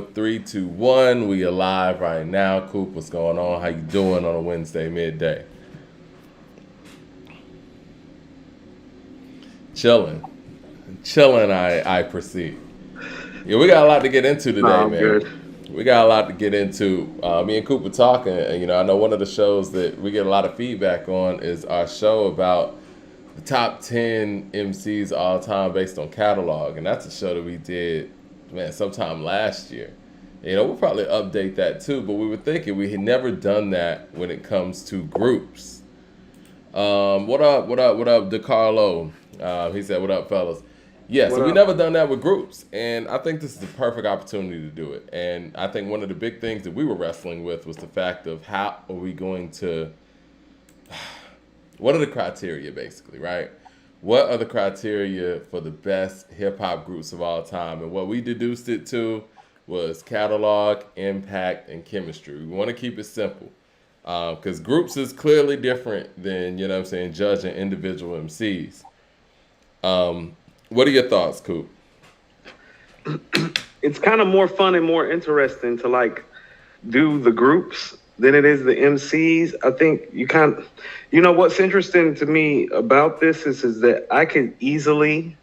Three, two, one. We are live right now. Coop, what's going on? How you doing on a Wednesday midday? Chilling. Chilling, I proceed. Yeah, we got a lot to get into No, today, I'm good. man. We got a lot to get into. Me and Coop were talking, and I know one of the shows that we get a lot of feedback on is our show about the top 10 MCs all time based on catalog. And that's a show that we did, man, sometime last year. We'll probably update that too, but we were thinking we had never done that when it comes to groups. What up, DeCarlo? He said, what up, fellas? Yeah, What so we up? never done that with groups, and I think this is the perfect opportunity to do it. And I think one of the big things that we were wrestling with was the fact of how are we going to, what are the criteria basically, right? What are the criteria for the best hip hop groups of all time? And what we deduced it to was catalog, impact, and chemistry. We want to keep it simple because groups is clearly different than, judging individual MCs. What are your thoughts, Coop? It's kind of more fun and more interesting to do the groups than it is the MCs. I think what's interesting to me about this is that I can easily,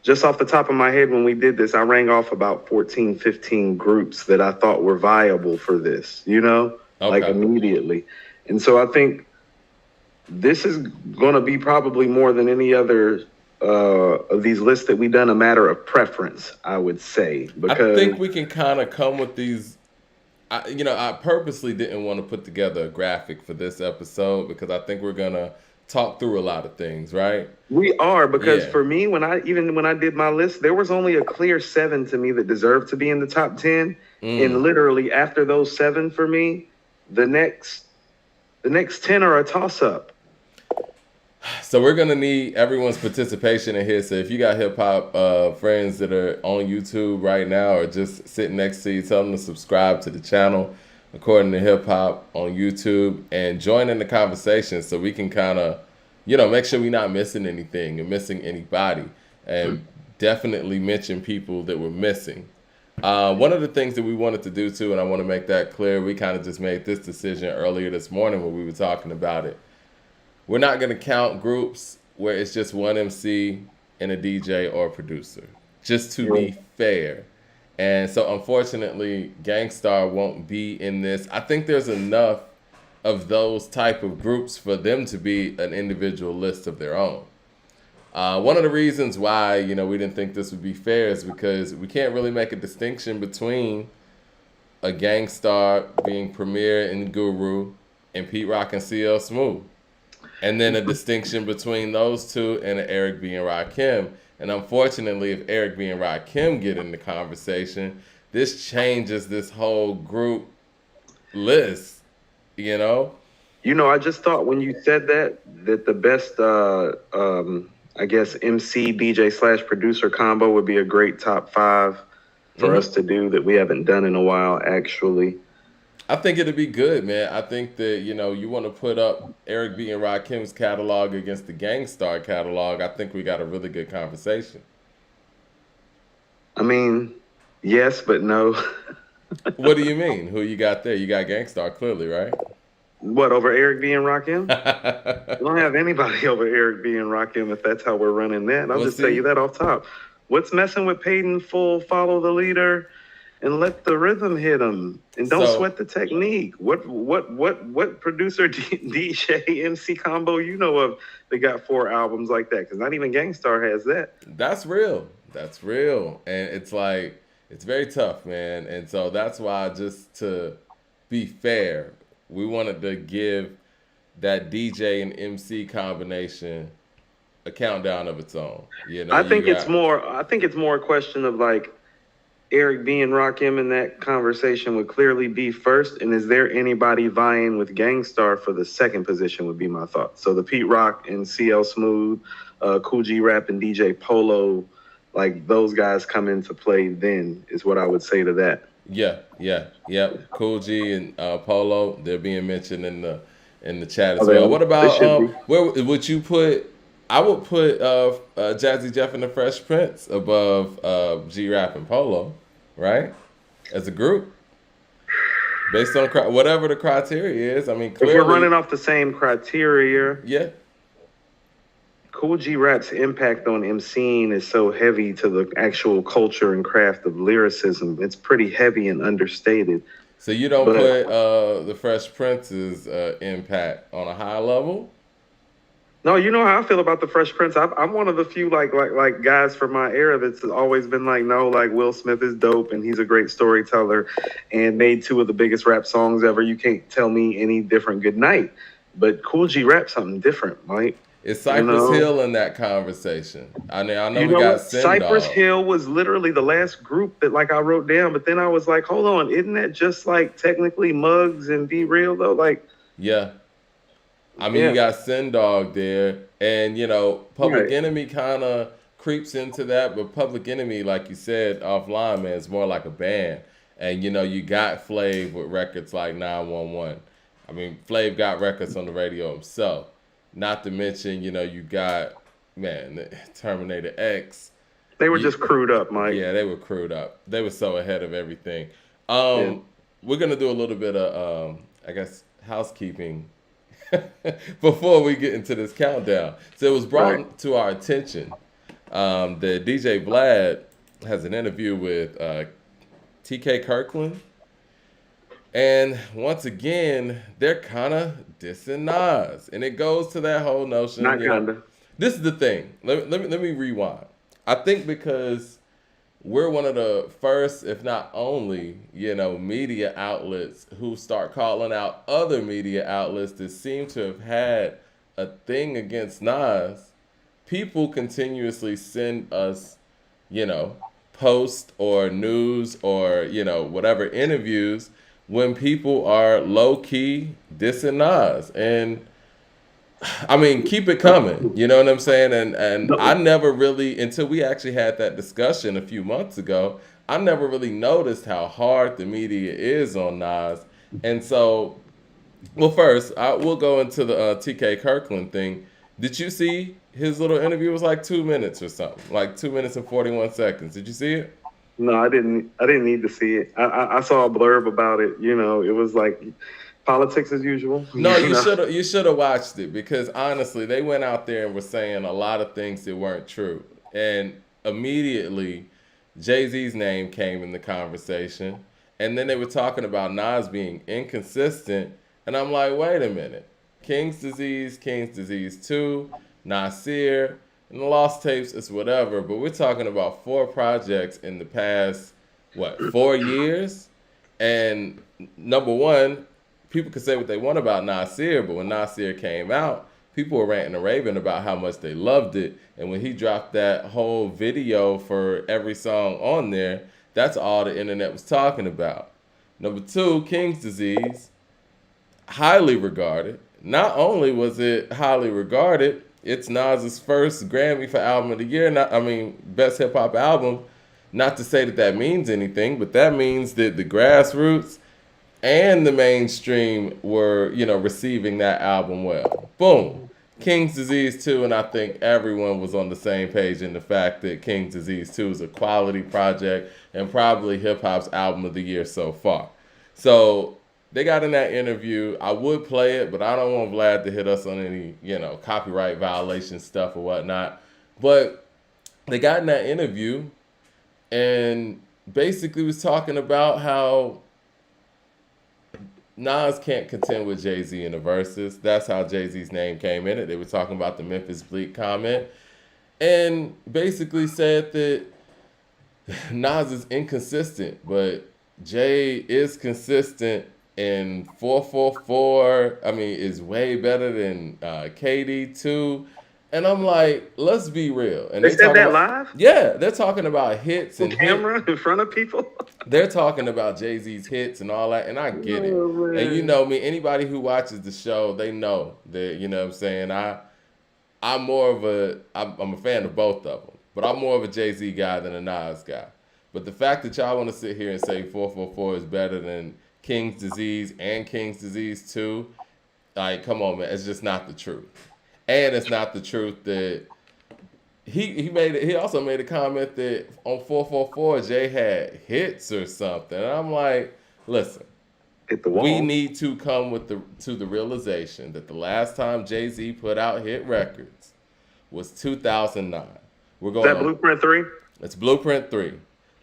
just off the top of my head when we did this, I rang off about 14, 15 groups that I thought were viable for this, like Okay. immediately. And so I think this is going to be probably more than any other of these lists that we've done a matter of preference, I would say, I because think we can kind of come with these. I purposely didn't want to put together a graphic for this episode because I think we're gonna talk through a lot of things, right? we are. Because Yeah. for me, when I did my list, there was only a clear 7 to me that deserved to be in the top 10, and Mm. literally after those 7 for me, the next 10 are a toss up. So we're gonna need everyone's participation in here. So if you got hip hop friends that are on YouTube right now or just sitting next to you, tell them to subscribe to the channel according to hip hop on YouTube and join in the conversation so we can kind of, make sure we're not missing anything and missing anybody, and definitely mention people that we're missing. One of the things that we wanted to do too, and I want to make that clear, we kind of just made this decision earlier this morning when we were talking about it. We're not going to count groups where it's just one MC and a DJ or a producer, just to be fair. And so, unfortunately, Gangstar won't be in this. I think there's enough of those type of groups for them to be an individual list of their own. One of the reasons why, we didn't think this would be fair is because we can't really make a distinction between a Gangstar being Premier and Guru and Pete Rock and CL Smooth. And then a distinction between those two and an Eric B. and Rakim. And unfortunately, if Eric B. and Rakim get in the conversation, this changes this whole group list, I just thought when you said that the best, I guess, MC, DJ / producer combo would be a great top 5 for us to do that we haven't done in a while, actually. I think it'd be good, man. I think that, you want to put up Eric B. and Rakim's catalog against the Gangstar catalog. I think we got a really good conversation. I mean, yes, but no. What do you mean? Who you got there? You got Gangstar, clearly, right? What, over Eric B. and Rakim? We don't have anybody over Eric B. and Rakim if that's how we're running that. I'll Well, just tell see. you that off top. What's messing with Peyton full follow the leader and let the rhythm hit him and don't So- sweat the technique? What producer DJ MC combo you know of that got 4 albums like that? Because not even Gangstar has that. That's real. That's real. And it's like, it's very tough, man. And so that's why, just to be fair, we wanted to give that DJ and MC combination a countdown of its own. I think it's more a question of Eric B. and Rakim in that conversation would clearly be first, and is there anybody vying with Gangstar for the second position would be my thought. So the Pete Rock and CL Smooth, Cool G Rap and DJ Polo, those guys come into play then is what I would say to that. Yeah. Cool G and Polo, they're being mentioned in the chat as Oh, well. What they about should be. where would you put? I would put Jazzy Jeff and the Fresh Prince above G Rap and Polo. right? As a group, based on whatever the criteria is. I mean, If we're clearly, running off the same criteria, yeah. Cool G Rap's impact on MCing is so heavy to the actual culture and craft of lyricism. It's pretty heavy and understated. So you don't But put the Fresh Prince's impact on a high level? no, you know how I feel about the Fresh Prince. I'm one of the few like guys from my era that's always been like, no, like Will Smith is dope and he's a great storyteller, and made two of the biggest rap songs ever. You can't tell me any different. Good night, but Cool G Rap something different, Mike. Is You Cypress know. Hill in that conversation? I know You we know got what? Sin Cypress Dog. Hill was literally the last group that like I wrote down, but then I was like, hold on, isn't that just like technically Muggs and Be Real though? Like, Yeah. I mean, you yeah, got Sin Dog there, and Public right. Enemy kind of creeps into that, but Public Enemy, like you said offline, man, is more like a band. And you got Flav with records like 911. I mean, Flav got records on the radio himself. Not to mention, you got man, Terminator X. They were You, just crewed up, Mike. yeah, they were crewed up. They were so ahead of everything. Yeah. We're gonna do a little bit of, I guess, housekeeping before we get into this countdown. So it was Right. brought to our attention that DJ Vlad has an interview with TK Kirkland. And once again, they're kind of dissing Nas. And it goes to that whole notion, Not kinda. this is the thing. Let me rewind. I think because we're one of the first, if not only, media outlets who start calling out other media outlets that seem to have had a thing against Nas. People continuously send us, you know, posts or news or, whatever interviews when people are low key dissing Nas. And I mean, keep it coming. You know what I'm saying? And I No, never really, until we actually had that discussion a few months ago, I never really noticed how hard the media is on Nas. And so, well, first, we'll go into the TK Kirkland thing. Did you see his little interview? It was like 2 minutes or something, like 2 minutes and 41 seconds. Did you see it? no, I didn't. I didn't need to see it. I saw a blurb about it. You know, it was like politics as usual. No, You you know. should have watched it because honestly, they went out there and were saying a lot of things that weren't true, and immediately Jay Z's name came in the conversation, and then they were talking about Nas being inconsistent, and I'm like, wait a minute, King's Disease 2, Nasir, and the Lost Tapes is whatever, but we're talking about four projects in the past, what, 4 years, and number one, people could say what they want about Nasir, but when Nasir came out, people were ranting and raving about how much they loved it. And when he dropped that whole video for every song on there, that's all the internet was talking about. Number two, King's Disease, highly regarded. Not only was it highly regarded, it's Nas's first Grammy for Album of the Year. Not, I mean, Best Hip Hop Album. Not to say that that means anything, but that means that the grassroots and the mainstream were, receiving that album well. Boom. King's Disease 2, and I think everyone was on the same page in the fact that King's Disease 2 is a quality project and probably hip hop's album of the year so far. So they got in that interview. I would play it, but I don't want Vlad to hit us on any, copyright violation stuff or whatnot. But they got in that interview and basically was talking about how Nas can't contend with Jay-Z in the verses. That's how Jay-Z's name came in it. They were talking about the Memphis Bleak comment and basically said that Nas is inconsistent, but Jay is consistent in 444. I mean, is way better than KD too. And I'm like, let's be real. And They they said talking that about, live yeah, they're talking about hits on and hit. camera in front of people. They're talking about Jay Z's hits and all that, and I get it. Oh And you man. know me, anybody who watches the show, they know that what I'm saying. I'm more of I'm a fan of both of them, but I'm more of a Jay Z guy than a Nas guy. But the fact that y'all want to sit here and say 444 is better than King's Disease and King's Disease 2, like, come on, man, it's just not the truth. And it's not the truth that he also made a comment that on 444 Jay had hits or something. And I'm like, listen, Hit the we wall. need to come to the realization that the last time Jay-Z put out hit records was 2009. We're Is going that on Blueprint 3? it's Blueprint 3.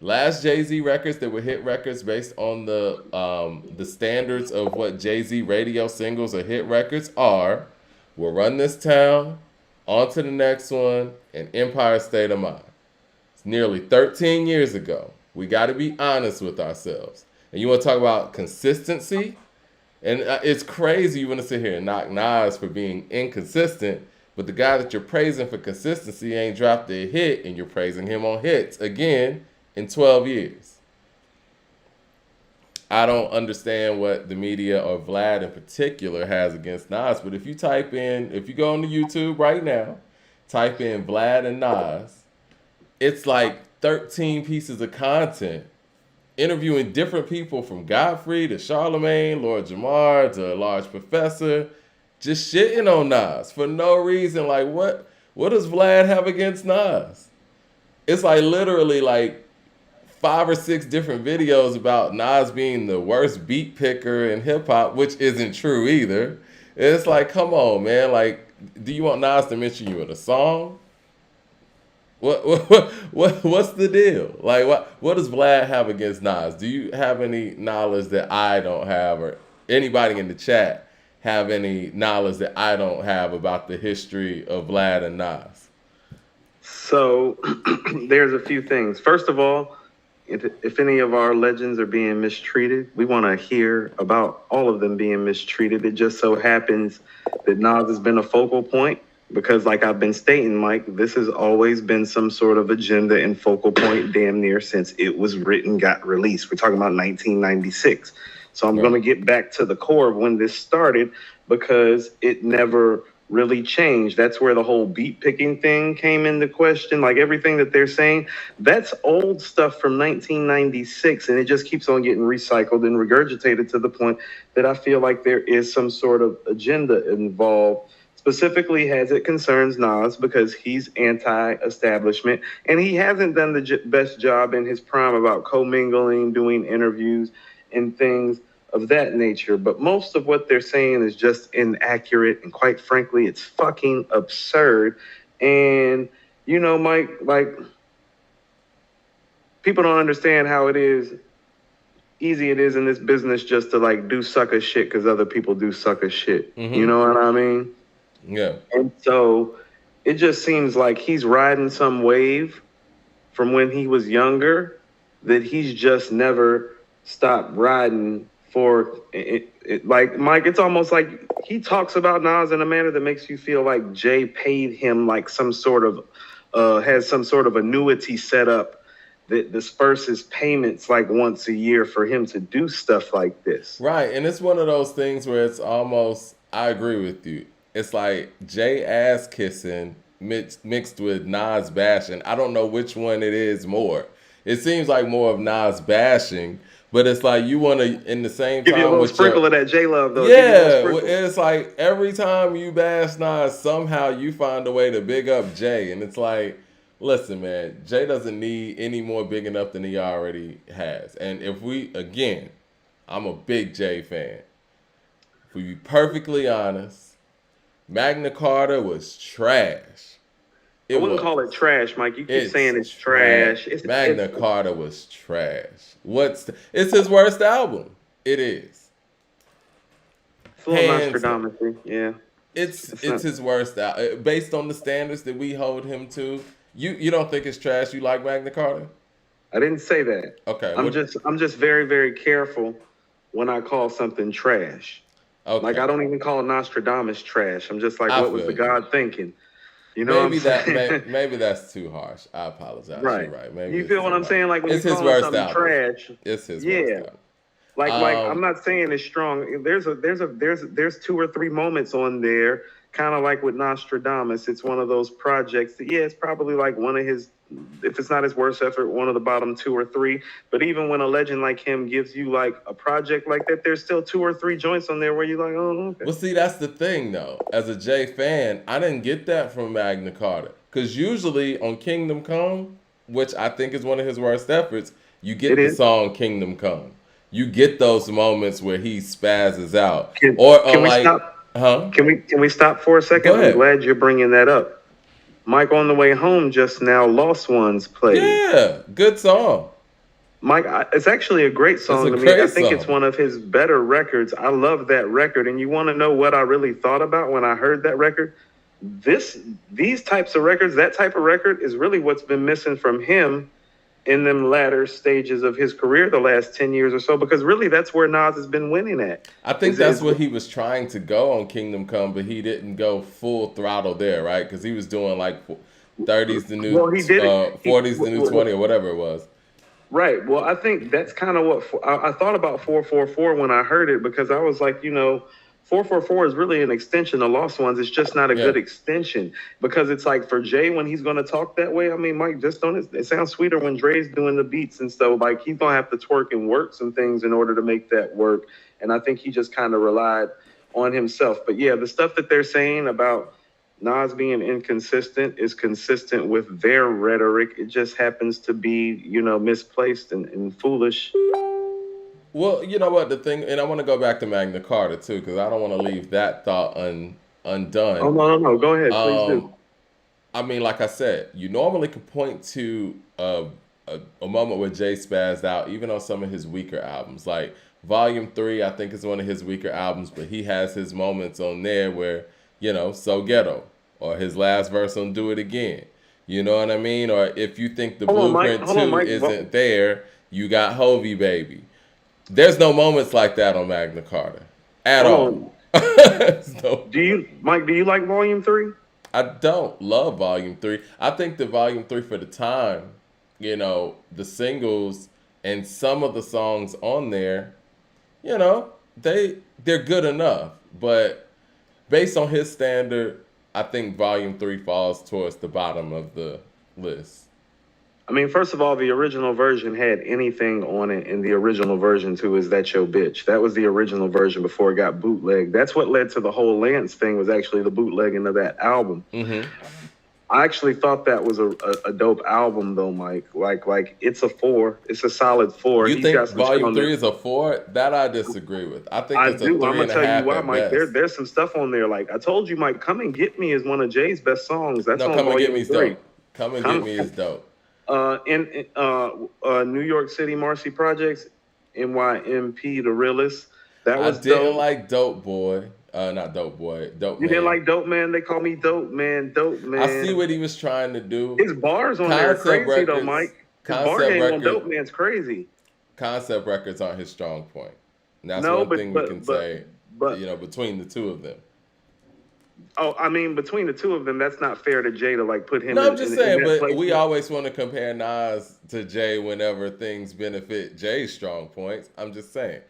Last Jay-Z records that were hit records based on the standards of what Jay-Z radio singles or hit records are We'll Run This Town, On to the Next One, and Empire State of Mind. It's nearly 13 years ago. We got to be honest with ourselves. And you want to talk about consistency? And it's crazy you want to sit here and knock Nas for being inconsistent, but the guy that you're praising for consistency ain't dropped a hit, and you're praising him on hits again in 12 years. I don't understand what the media or Vlad in particular has against Nas, but if you go on to YouTube right now, type in Vlad and Nas, it's like 13 pieces of content interviewing different people from Godfrey to Charlemagne, Lord Jamar to Large Professor, just shitting on Nas for no reason. Like what does Vlad have against Nas? It's like literally like 5 or 6 different videos about Nas being the worst beat picker in hip hop, which isn't true either. It's like, come on, man. Like, do you want Nas to mention you in a song? What's the deal? Like what does Vlad have against Nas? Do you have any knowledge that I don't have, or anybody in the chat have any knowledge that I don't have about the history of Vlad and Nas? So there's a few things. First of all, if any of our legends are being mistreated, we want to hear about all of them being mistreated. It just so happens that Nas has been a focal point because, like I've been stating, Mike, this has always been some sort of agenda and focal point damn near since it was written, got released. We're talking about 1996. So I'm going to get back to the core of when this started because it never really changed. That's where the whole beat picking thing came into question. Like everything that they're saying, that's old stuff from 1996, and it just keeps on getting recycled and regurgitated to the point that I feel like there is some sort of agenda involved. Specifically, as it concerns Nas, because he's anti-establishment, and he hasn't done the best job in his prime about commingling, doing interviews, and things of that nature. But most of what they're saying is just inaccurate, and quite frankly, it's fucking absurd. And you know, Mike, like people don't understand how easy it is in this business just to like do sucker shit because other people do sucker shit. Mm-hmm. You know what I mean? Yeah. And so it just seems like he's riding some wave from when he was younger that he's just never stopped riding for it. Like, Mike, it's almost like he talks about Nas in a manner that makes you feel like Jay paid him like some sort of, has some sort of annuity set up that disperses payments like once a year for him to do stuff like this. Right. And it's one of those things where it's almost, I agree with you. It's like Jay ass kissing mixed with Nas bashing. I don't know which one it is more. It seems like more of Nas bashing, but it's like you want to, in the same time, give you a little sprinkle of that J love though. Yeah, it's like every time you bash Nas, somehow you find a way to big up Jay, and it's like, listen, man, Jay doesn't need any more big enough than he already has. And if we, again, I'm a big Jay fan. If we be perfectly honest, Magna Carta was trash. I wouldn't call it trash, Mike. You keep saying it's trash. Magna Carta was trash. It's his worst album. It is. It's a little Nostradamus, yeah. It's his worst album. Based on the standards that we hold him to, you don't think it's trash? You like Magna Carta? I didn't say that. Okay. I'm just very, very careful when I call something trash. Okay. Like I don't even call Nostradamus trash. I'm just like, what was the God thinking? You know maybe that's too harsh. I apologize. Right. You're right. Maybe you feel what I'm saying? Like when it's you his call worst something album. Trash. It's his worst album. Like I'm not saying it's strong. There's 2 or 3 moments on there, kind of like with Nostradamus. It's one of those projects that it's probably like one of his, if it's not his worst effort, one of the bottom 2 or 3. But even when a legend like him gives you like a project like that, there's still 2 or 3 joints on there where you're like, oh, okay. Well, see, that's the thing though. As a Jay fan, I didn't get that from Magna Carta. Because usually on Kingdom Come, which I think is one of his worst efforts, you It get the is. song Kingdom Come. You get those moments where he spazzes out, Can or can we like, stop? huh? Can we stop for a Go second? I'm ahead. glad you're bringing that up. Mike, on the way home just now, Lost Ones played. Yeah, good song. Mike, it's actually a great It's a song to me. I great think it's song. one of his better records. I love that record. And you want to know what I really thought about when I heard that record? This, these types of records, that type of record is really what's been missing from him in them latter stages of his career, the last 10 years or so, because really that's where Nas has been winning at. I think that's Is what he was trying to go on Kingdom Come, but he didn't go full throttle there, right? Because he was doing like 30s the new well, he did it. 40s the new 20 or whatever it was. Right. Well, I think that's kind of what I thought about 444 when I heard it, because I was like, 444 is really an extension of Lost Ones. It's just not a Yeah. good extension, because it's like for Jay, when he's going to talk that way. I mean, Mike, just don't it sounds sweeter when Dre's doing the beats and stuff. Like he's going to have to twerk and work some things in order to make that work. And I think he just kind of relied on himself. But yeah, the stuff that they're saying about Nas being inconsistent is consistent with their rhetoric. It just happens to be, misplaced and foolish. Well, you know what the thing, and I want to go back to Magna Carta too, because I don't want to leave that thought Oh undone. no, no, no. Go ahead, please do. Um, I mean, like I said, you normally could point to a moment where Jay spazzed out, even on some of his weaker albums. Like Volume 3, I think is one of his weaker albums, but he has his moments on there where, So Ghetto, or his last verse on Do It Again. You know what I mean? Or if you think the Hold on, Mike. Blueprint Hold on, 2 Mike. isn't there, you got Hovey Baby. There's no moments like that on Magna Carta at Hold all. on. So, Mike? Do you like Volume 3? I don't love Volume 3. I think the Volume 3 for the time, the singles and some of the songs on there, they're good enough. But based on his standard, I think Volume 3 falls towards the bottom of the list. I mean, first of all, the original version had anything on it, and the original version too is That Yo Bitch. That was the original version before it got bootlegged. That's what led to the whole Lance thing, was actually the bootlegging of that album. Hmm. I actually thought that was a dope album though, Mike. Like it's a 4. It's a solid 4. You He's got think some shit Volume on there. 3 is a 4? That I disagree with. I think I it's a do. I'm three gonna and a tell you half why, at Mike. best. There's some stuff on there. Like I told you, Mike, Come and Get Me is one of Jay's best songs. That's No, on Come and Get Volume Me is 3. dope. Come and Get Come, Me is dope. New York City Marcy Projects, NYMP, The Realist. That I was didn't dope. like Dope Boy. Not Dope Boy. Dope You didn't Man. like Dope Man? They call me Dope Man. Dope I see Man. what he was trying to do. His bars on there are Concept crazy though, records. Mike. His bar Concept game on record. Dope Man's crazy. Concept records aren't his strong point. And that's No, one but thing we but can but say. but Between the two of them. oh, I mean, between the two of them, that's not fair to Jay to like put him No, in I'm just in saying. that But place. we always want to compare Nas to Jay whenever things benefit Jay's strong points. I'm just saying.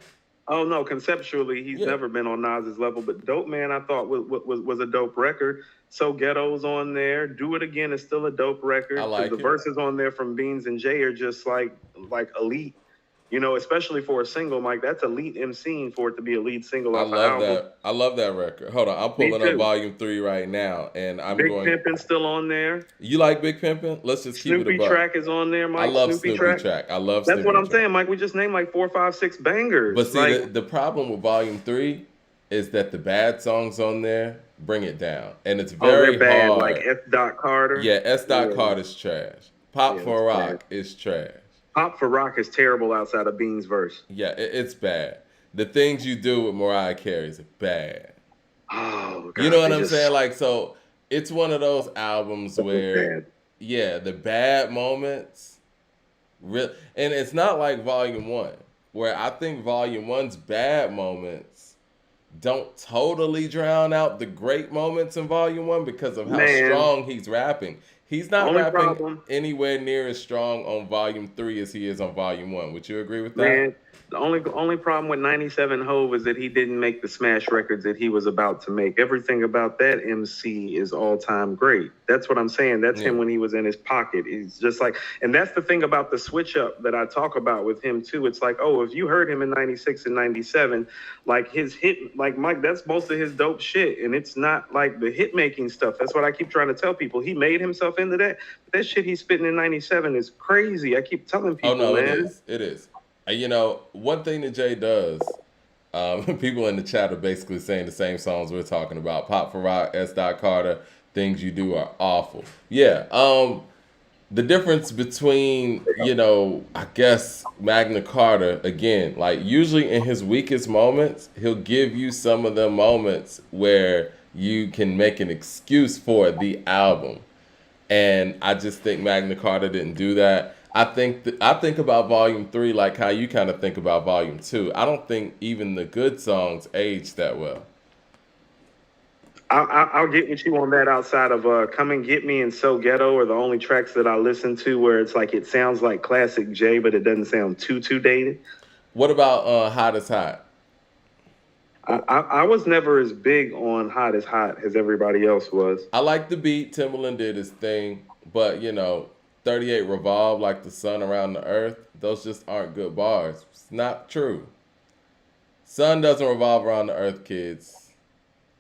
Oh no, conceptually, he's Yeah, never been on Nas's level. But Dope Man, I thought was a dope record. So Ghetto's on there. Do It Again is still a dope I record, because like the it. verses on there from Beans and Jay are just like elite. Especially for a single, Mike. That's elite MCing for it to be a lead single I off an love album. that. I love that record. Hold on, I'm Me pulling up too. Volume 3 right now, and I'm Big going. Pimpin' still on there. You like Big Pimpin'? Let's just keep it a Snoopy buck. track is on there, I Mike. love Snoopy Snoopy track. track. I love That's what Snoopy I'm track. saying, Mike. We just named like 4, 5, 6 But bangers. see, Like, the problem with Volume 3 is that the bad songs on there bring it down, and it's oh, they're very bad. Like hard. F. Dot Carter. Yeah, S. Dot Yeah, Card is trash. Pop yeah, it's for bad. Rock is trash. Pop for Rock is terrible outside of Bean's verse. Yeah, it's bad. The Things You Do with Mariah Carey is bad. Oh You know God, what they I'm just saying? Like, so it's one of those albums so where, bad. yeah, the bad moments, and it's not like Volume 1, where I think Volume 1's bad moments don't totally drown out the great moments in Volume 1 because of how Man, strong he's rapping. He's The not only rapping problem, anywhere near as strong on Volume 3 as he is on Volume 1. Would you agree with that? man, the only problem with 97 Hove is that he didn't make the smash records that he was about to make. Everything about that MC is all time great. That's what I'm saying. That's Yeah. him when he was in his pocket. He's just like, and that's the thing about the switch up that I talk about with him too. It's like, oh, if you heard him in 96 and 97, like his hit, like Mike, that's most of his dope shit. And it's not like the hit making stuff. That's what I keep trying to tell people. He made himself into that. But that shit he's spitting in 97 is crazy. I keep telling Oh people, no, it man. is. It is. You know, one thing that Jay does, people in the chat are basically saying the same songs we're talking about. Pop for Rock, S. Carter, Things You Do Are Awful. Yeah. The difference between, I guess Magna Carta, again, like usually in his weakest moments, he'll give you some of the moments where you can make an excuse for the album. And I just think Magna Carta didn't do that. I think about Volume 3 like how you kind of think about Volume 2. I don't think even the good songs aged that well. I'll get with you on that. Outside of "Come and Get Me" and "So Ghetto" are the only tracks that I listen to where it's like it sounds like classic Jay, but it doesn't sound too dated. What about Hot as Hot? I was never as big on "Hot as Hot" as everybody else was. I like the beat. Timbaland did his thing, but 38 revolve like the sun around the earth. Those just aren't good bars. It's not true. Sun doesn't revolve around the earth, kids.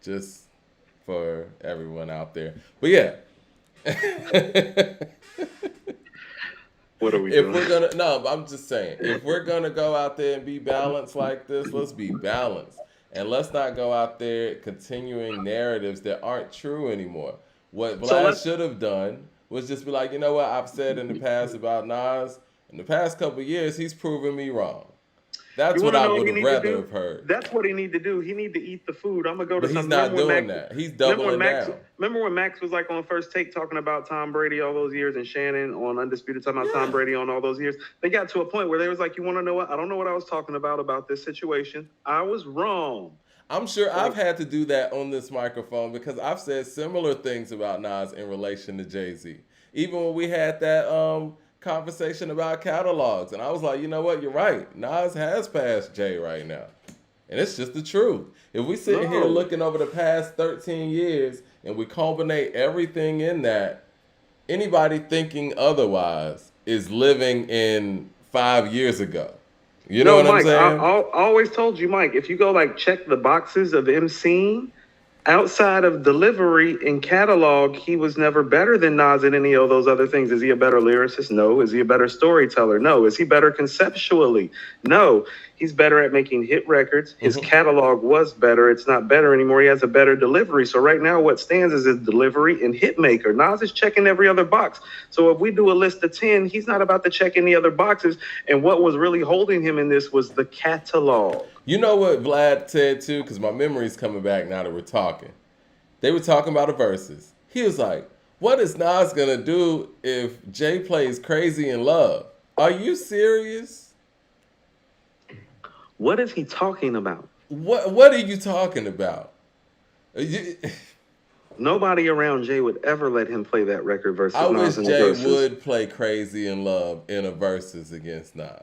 Just for everyone out there. But yeah. What are we If doing? we're gonna no, I'm just saying, if we're gonna go out there and be balanced like this, let's be balanced. And let's not go out there continuing narratives that aren't true anymore. What So Vlad let's should have done was just be like, you know what, I've said in the past about Nas, in the past couple of years, he's proven me wrong. That's You what want to I know what would he have need to rather do? have heard. That's what he need to do. He need to eat the food. I'm gonna go to But he's some. not doing that. He's doubling down. Remember when Max was like on First Take talking about Tom Brady all those years, and Shannon on Undisputed talking about Tom Brady on all those years? They got to a point where they was like, "You want to know what? I don't know what I was talking about this situation. I was wrong." I'm sure I've had to do that on this microphone because I've said similar things about Nas in relation to Jay-Z. Even when we had that conversation about catalogs, and I was like, you know what, you're right. Nas has passed Jay right now. And it's just the truth. If we sit here looking over the past 13 years and we culminate everything in that, anybody thinking otherwise is living in 5 years ago. You know what Mike, I'm saying? I always told you, Mike, if you go like check the boxes of MCing, outside of delivery and catalog, he was never better than Nas in any of those other things. Is he a better lyricist? No. Is he a better storyteller? No. Is he better conceptually? No. He's better at making hit records. His catalog was better. It's not better anymore. He has a better delivery. So right now what stands is his delivery and hit maker. Nas is checking every other box. So if we do a list of 10, he's not about to check any other boxes. And what was really holding him in this was the catalog. You know what Vlad said too? Because my memory's coming back now that we're talking. They were talking about the verses. He was like, what is Nas gonna do if Jay plays Crazy in Love? Are you serious? What is he talking about? What are you talking about? Nobody around Jay would ever let him play that record versus I Nas wish in the Jay verses. would play Crazy in Love in a verses against Nas.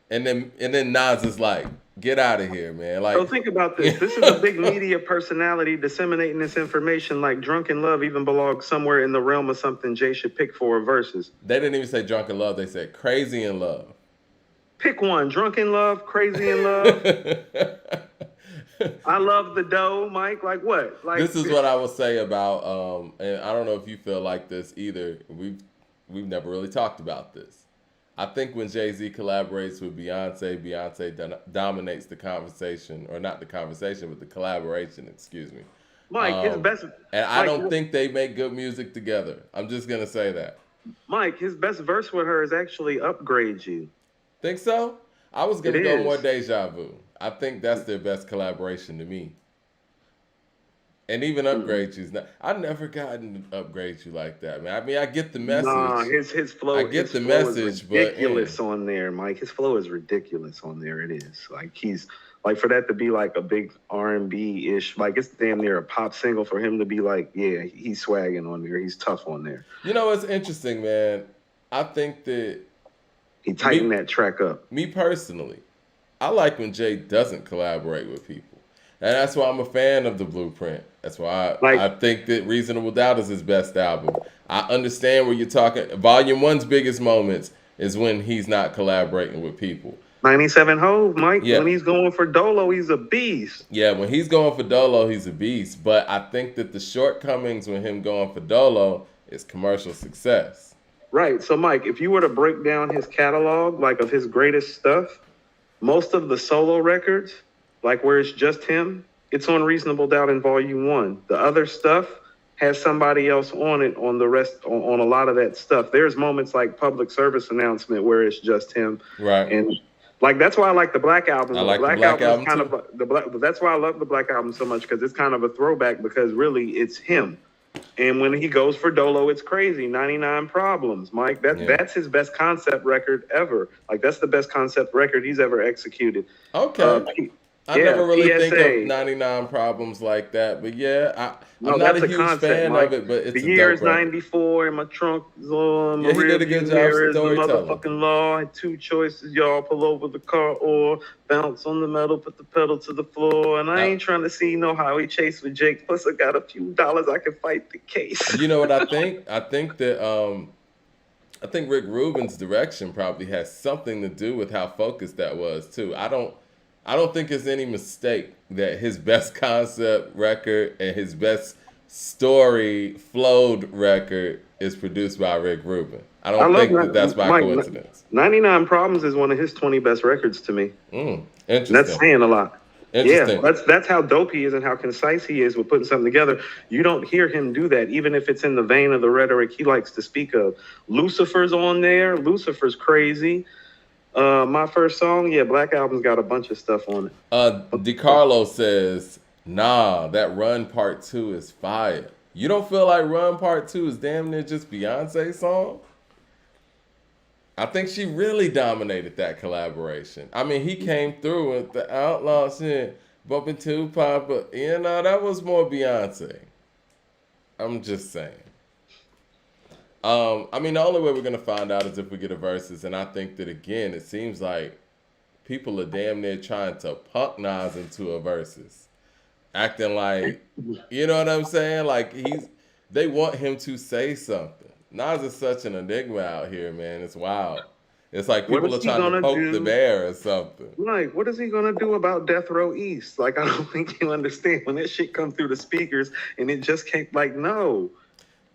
And then Nas is like, get out of here, man. Like, So think about this. This is a big media personality disseminating this information like Drunken Love even belongs somewhere in the realm of something Jay should pick for a versus. They didn't even say Drunken Love. They said Crazy in Love. Pick one. Drunken Love, Crazy in Love. I love the dough, Mike. Like what? Like This is what I will say about, and I don't know if you feel like this either. We've never really talked about this. I think when Jay-Z collaborates with Beyonce dominates the conversation, or not the conversation, but the collaboration, excuse me. Mike, his best. And I Mike, don't think they make good music together. I'm just going to say that. Mike, his best verse with her is actually Upgrade You. Think so? I was going to It go is. more Deja Vu. I think that's their best collaboration to me. And even Mm-mm. upgrade you's not. I never gotten to upgrade you like that, man. I mean, I get the Nah, message. his I flow get his the flow is message, but ridiculous on there, Mike. His flow is ridiculous on there. It is like he's like for that to be like a big R&B ish, like it's damn near a pop single for him to be like, yeah, he's swagging on there. He's tough on there. you know what's interesting, man? I think that He tightened me that track up. me personally, I like when Jay doesn't collaborate with people. And that's why I'm a fan of The Blueprint. That's why I Like think that Reasonable Doubt is his best album. I understand where you're talking. Volume One's biggest moments is when he's not collaborating with people. 97 Hove, Mike. Yeah, When he's going for Dolo, he's a beast. yeah, when he's going for Dolo, he's a beast. But I think that the shortcomings with him going for Dolo is commercial success. Right. So, Mike, if you were to break down his catalog, like of his greatest stuff, most of the solo records, like where it's just him, it's on Reasonable Doubt in Volume One. The other stuff has somebody else on it on the rest on a lot of that stuff. There's moments like Public Service Announcement where it's just him, Right. and like that's why I like the Black Album. I The like the Black Black Album is Album kind too. of the Black. That's why I love the Black Album so much because it's kind of a throwback because really it's him. And when he goes for Dolo, it's crazy. 99 Problems, Mike. Yeah. That's his best concept record ever. Like that's the best concept record he's ever executed. Okay. P- I yeah, never really think of PSA. 99 Problems like that, but yeah, I'm No, not that's a a huge concept, fan of Mike. it, but The it's a year dope is record. 94 and my trunk is on my Yeah, he rear did a good view job mirror is the storytelling. motherfucking law. I had two choices, y'all. Pull over the car or bounce on the metal, put the pedal to the floor. And I I, ain't trying to see no highway chase with Jake. Plus, I got a few dollars I can fight the case. you know what I think? I think Rick Rubin's direction probably has something to do with how focused that was too. I don't think it's any mistake that his best concept record and his best story flowed record is produced by Rick Rubin. I I don't love think that that's by Mike. coincidence. 99 Problems is one of his 20 best records to me. And that's Interesting. saying a lot. Yeah, Interesting. that's how dope he is and how concise he is with putting something together. You don't hear him do that, even if it's in the vein of the rhetoric he likes to speak of. Lucifer's on there. Lucifer's crazy. My first song, yeah, Black Album's got a bunch of stuff on it. DiCarlo says, nah, that Run Part 2 is fire. You don't feel like Run Part 2 is damn near just Beyonce's song? I think she really dominated that collaboration. I mean, he came through with the outlaw shit, bumping Tupac, but you know, that was more Beyonce. I'm just saying. I mean, the only way we're gonna find out is if we get a versus, and I think that again, it seems like people are damn near trying to punk Nas into a versus, acting like, you know what I'm saying? Like they want him to say something. Nas is such an enigma out here, man. It's wild. It's like What people is are he trying to gonna poke the do? bear or something. Like, what is he gonna do about Death Row East? Like, I don't think you understand when that shit come through the speakers and it just can't. Like, no.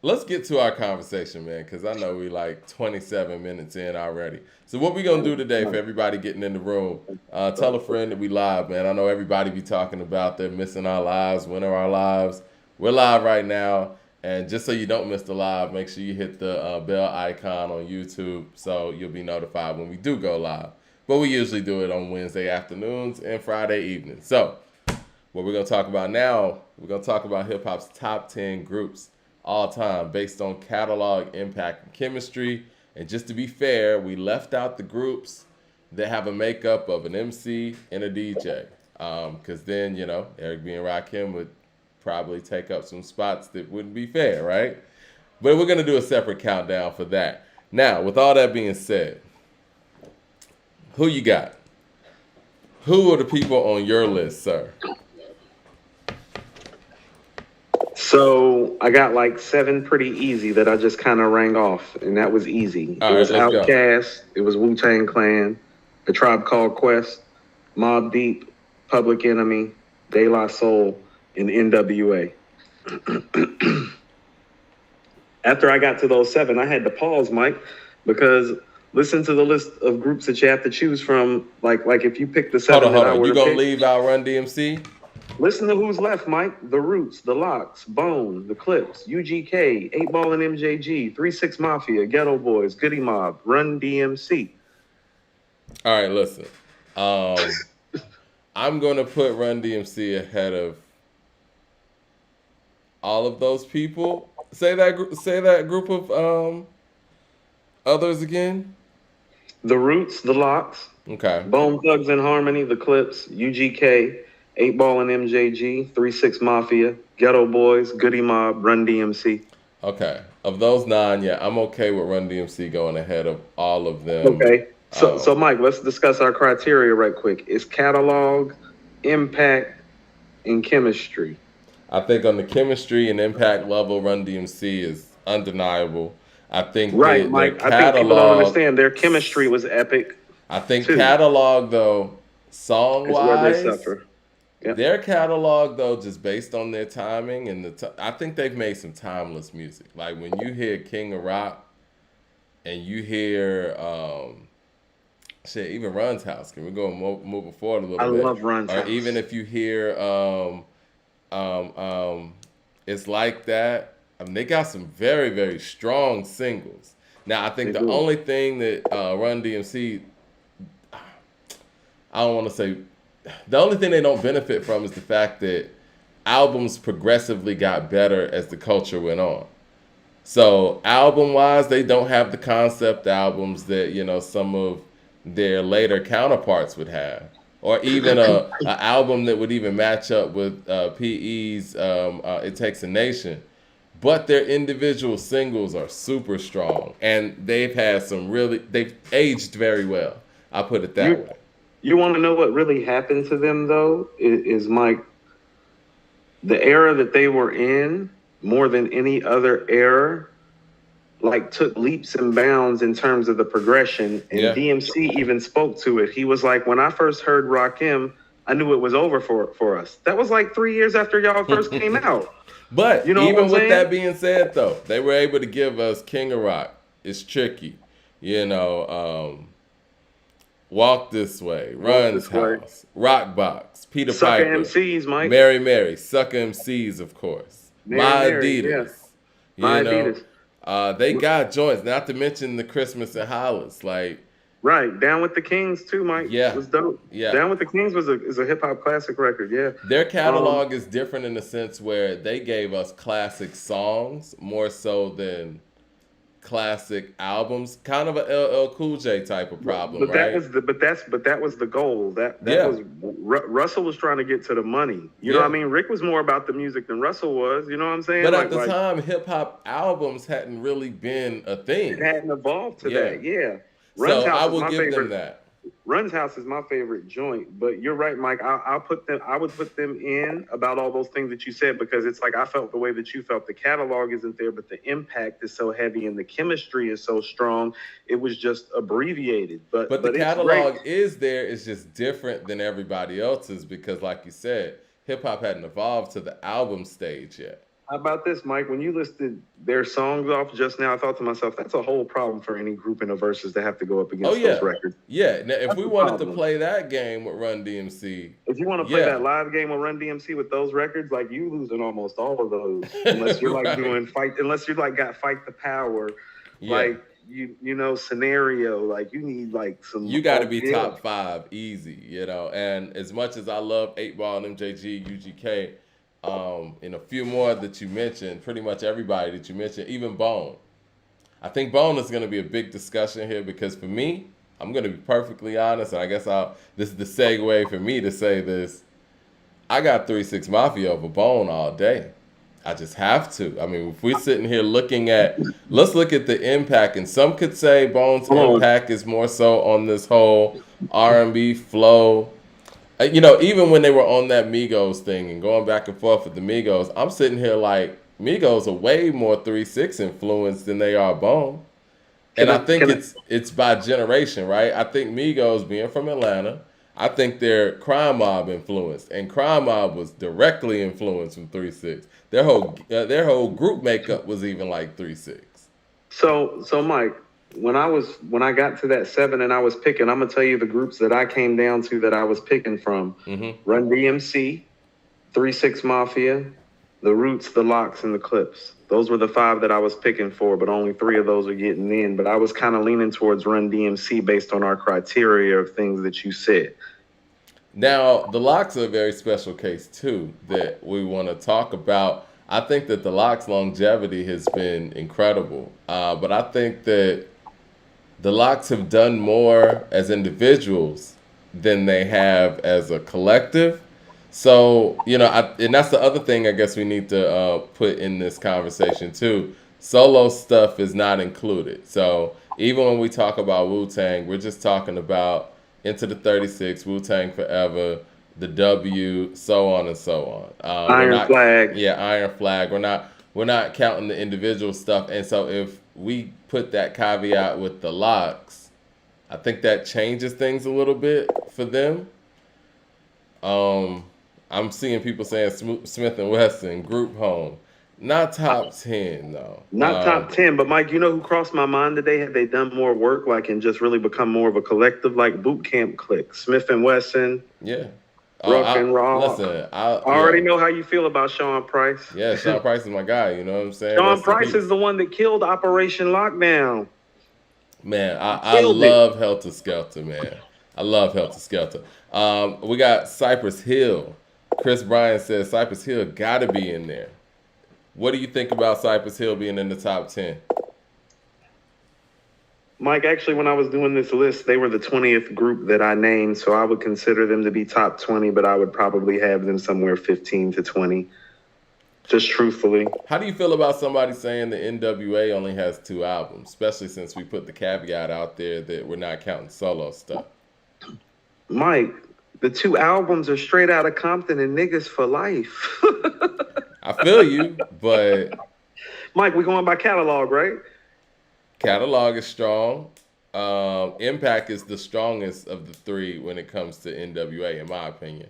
Let's get to our conversation, man, because I know we like 27 minutes in already. So what we gonna do today for everybody getting in the room? Tell a friend that we live, man. I know everybody be talking about they're missing our lives. When are our lives? We're live right now, and just so you don't miss the live, make sure you hit the bell icon on YouTube so you'll be notified when we do go live. But we usually do it on Wednesday afternoons and Friday evenings. So what we're gonna talk about now, we're gonna talk about hip hop's top 10 groups all time based on catalog, impact, and chemistry. And just to be fair, we left out the groups that have a makeup of an MC and a DJ. Because then, you know, Eric B. and Rakim would probably take up some spots that wouldn't be fair, right? But we're going to do a separate countdown for that. Now, with all that being said, who you got? Who are the people on your list, sir? So I got like 7 pretty easy that I just kind of rang off, and that was easy. All It right, was let's go. Outkast, it was Wu-Tang Clan, A Tribe Called Quest, Mobb Deep, Public Enemy, De La Soul, and NWA. After I got to those 7, I had to pause, Mike, because listen to the list of groups that you have to choose from. Like if you pick the 7 Hold that I on. would You have gonna picked, leave out Run DMC? listen to who's left, Mike. The Roots, The Locks, Bone, The Clips, UGK, 8 Ball and MJG, 3-6 Mafia, Ghetto Boys, Goody Mob, Run DMC. All right, listen. I'm gonna put Run DMC ahead of all of those people. Say that group of others again. The Roots, the Locks, Okay. Bone Thugs and Harmony, the Clips, UGK, 8 Ball and MJG, 3 6 Mafia, Ghetto Boys, Goody Mob, Run DMC. Okay. Of those nine, yeah, I'm okay with Run DMC going ahead of all of them. Okay. So Um, Mike, let's discuss our criteria right quick. It's catalog, impact, and chemistry. I think on the chemistry and impact level, Run DMC is undeniable. I think Right, that their Mike. I think people don't catalog, understand their chemistry was epic I think too. catalog though, song Is where they wise, suffer. Yeah. their catalog though, just based on their timing and I think they've made some timeless music. Like when you hear King of Rock and you hear shit, even Run's House. Can we go moving forward a I little bit? love Run's Or even House. if you hear um, um, it's like that. I mean, they got some very, very strong singles. Now, I think They the do. only thing that Run DMC, I don't want to say, the only thing they don't benefit from is the fact that albums progressively got better as the culture went on. So album wise, they don't have the concept albums that some of their later counterparts would have, or even a album that would even match up with PE's "It Takes a Nation." But their individual singles are super strong, and they've aged very well. I'll put it that You way. you want to know what really happened to them though? Is Mike, the era that they were in more than any other era, like took leaps and bounds in terms of the progression. And Yeah. DMC even spoke to it. He was like, when I first heard Rakim, I knew it was over for us. That was like 3 years after y'all first came out. But You know what I'm even with saying? that being said, though, they were able to give us King of Rock. It's tricky, you know. Walk This Way, Walk Run's this way. House, Rock Box, Peter Sucker Piper, MCs, Mike. Mary Mary, Sucker MCs, of course, My Mary, yeah. Adidas. You My know, Adidas. they got joints. Not to mention the Christmas and Hollis. Like, Right. Down with the Kings too, Mike. yeah, Was dope. yeah. Down with the Kings is a hip hop classic record, yeah. Their Um, catalog is different in the sense where they gave us classic songs more so than classic albums. Kind of a LL Cool J type of problem, but that right? was the but that was the goal. That Yeah, was Russell was trying to get to the money. You know what yeah. I mean? Rick was more about the music than Russell was. You know what I'm saying? But at the Like time, hip hop albums hadn't really been a it thing. hadn't evolved to Yeah. that. Yeah. Run's So I House is will my give them favorite. that. Run's House is my favorite joint. But you're right, Mike. I'll put them. I would put them in about all those things that you said because it's like I felt the way that you felt. The catalog isn't there, but the impact is so heavy and the chemistry is so strong. It was just abbreviated, But the but it's great. catalog is there. It's just different than everybody else's because, like you said, hip hop hadn't evolved to the album stage yet. How about this, Mike? When you listed their songs off just now, I thought to myself, that's a whole problem for any group in a versus to have to go up Oh against those yeah, records. yeah. Now, if That's we a wanted to problem. play that game with Run DMC, If you want to play yeah, that live game with Run DMC with those records, like you losing almost all of those, unless you're like right, doing fight, unless you're like got fight the power, yeah. like you know scenario, like you need like some You got to oh be yeah. top five easy, you know. And as much as I love 8 Ball and MJG, UGK, and a few more that you mentioned, pretty much everybody that you mentioned, even Bone. I think Bone is going to be a big discussion here because for me, I'm going to be perfectly honest, and I guess this is the segue for me to say this. I got 3 6 Mafia over Bone all day. I just have to. I mean, if we're sitting here let's look at the impact, and some could say Bone's Come on, impact is more so on this whole R&B flow. Even when they were on that Migos thing and going back and forth with the Migos, I'm sitting here like Migos are way more 3 6 influenced than they are Bone. And can I I think can I it's by generation, right? I think Migos being from Atlanta, I think they're Crime Mob influenced, and Crime Mob was directly influenced from 3 6. Their whole group makeup was even like 3 6. so Mike, when I got to that seven and I was picking, I'm gonna tell you the groups that I came down to that I was picking from: Mm-hmm. Run DMC, 3 6 Mafia, the Roots, the Locks, and the Clips. Those were the five that I was picking for, but only three of those are getting in. But I was kind of leaning towards Run DMC based on our criteria of things that you said. Now the locks are a very special case too that we want to talk about. I think that the Locks' longevity has been incredible. But I think that the Locks have done more as individuals than they have as a collective. So, and that's the other thing I guess we need to put in this conversation too. Solo stuff is not included. So, even when we talk about Wu Tang, we're just talking about Into the 36, Wu Tang Forever, the W, so on and so on. We're Iron not, Flag. yeah, Iron Flag. We're not counting the individual stuff. And so if we put that caveat with the Locks, I think that changes things a little bit for them. Um, I'm seeing people saying Smith and Wesson, Group Home, not top 10 though. Not top 10, but Mike, you know who crossed my mind today? Had they done more work, like, and just really become more of a collective, like Boot Camp Click, Smith and Wesson, Yeah. Rough and Raw. Listen, I already know how you feel about Sean Price. Yeah, Sean Price is my guy. You know what I'm saying? Sean Rest in Price peace. is the one that killed Operation Lockdown. Man, I love Helter Skelter, man. I love Helter Skelter. We got Cypress Hill. Chris Bryan says Cypress Hill got to be in there. What do you think about Cypress Hill being in the top 10? Mike, actually, when I was doing this list, they were the 20th group that I named, so I would consider them to be top 20, but I would probably have them somewhere 15 to 20, just truthfully. How do you feel about somebody saying the NWA only has 2 albums, especially since we put the caveat out there that we're not counting solo stuff? Mike, the 2 albums are straight out of Compton and Niggas for Life. I feel you, but Mike, we're going by catalog, right? Catalog is strong. Impact is the strongest of the 3 when it comes to NWA, in my opinion.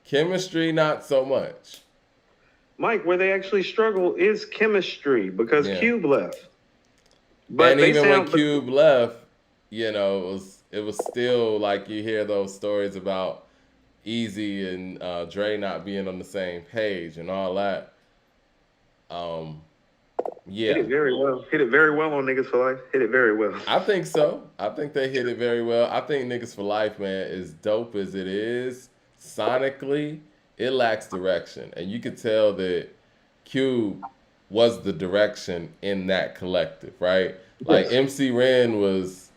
Chemistry, not so much. Mike, where they actually struggle is chemistry because Cube left. But and even when Cube left, it was still like you hear those stories about Easy and Dre not being on the same page and all that. Yeah. Hit it very well. Hit it very well on Niggas for Life. Hit it very well. I think so. I think they hit it very well. I think Niggas for Life, man, as dope as it is, sonically, it lacks direction. And you could tell that Cube was the direction in that collective, right? Like MC Ren was...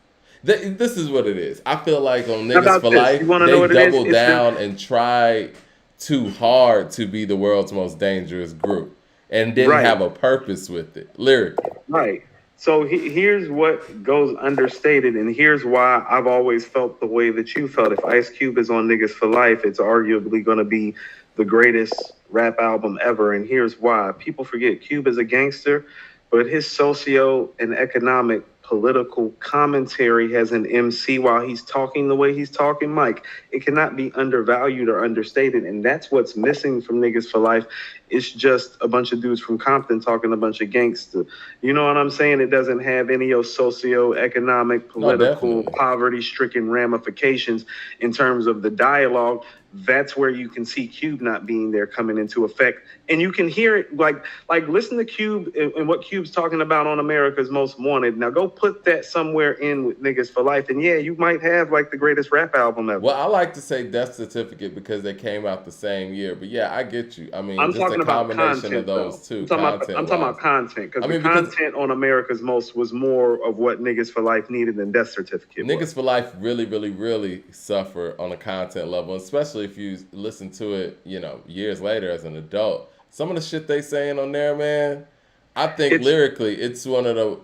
This is what it is. I feel like on Niggas for Life, they doubled down and tried too hard to be the world's most dangerous group. And didn't have a purpose with it, lyrically. Right. So here's what goes understated, and here's why I've always felt the way that you felt. If Ice Cube is on Niggas for Life, it's arguably going to be the greatest rap album ever, and here's why. People forget Cube is a gangster, but his socio and economic political commentary as an MC while he's talking the way he's talking, Mike, it cannot be undervalued or understated, and that's what's missing from Niggas for Life. It's just a bunch of dudes from Compton talking a bunch of gangster. You know what I'm saying? It doesn't have any of socio-economic, political, poverty-stricken ramifications in terms of the dialogue. That's where you can see Cube not being there coming into effect. And you can hear it, like listen to Cube and what Cube's talking about on America's Most Wanted. Now go put that somewhere in with Niggas for Life, and yeah, you might have like the greatest rap album ever. Well, I like to say Death Certificate because they came out the same year. But yeah, I get you. I mean, I'm just talking a combination about content, of those two. I'm talking about content because the content on America's Most was more of what Niggas for Life needed than Death Certificate. Niggas for Life really, really, really suffer on a content level, especially if you listen to it, years later as an adult. Some of the shit they saying on there, man, I think lyrically, it's one of the,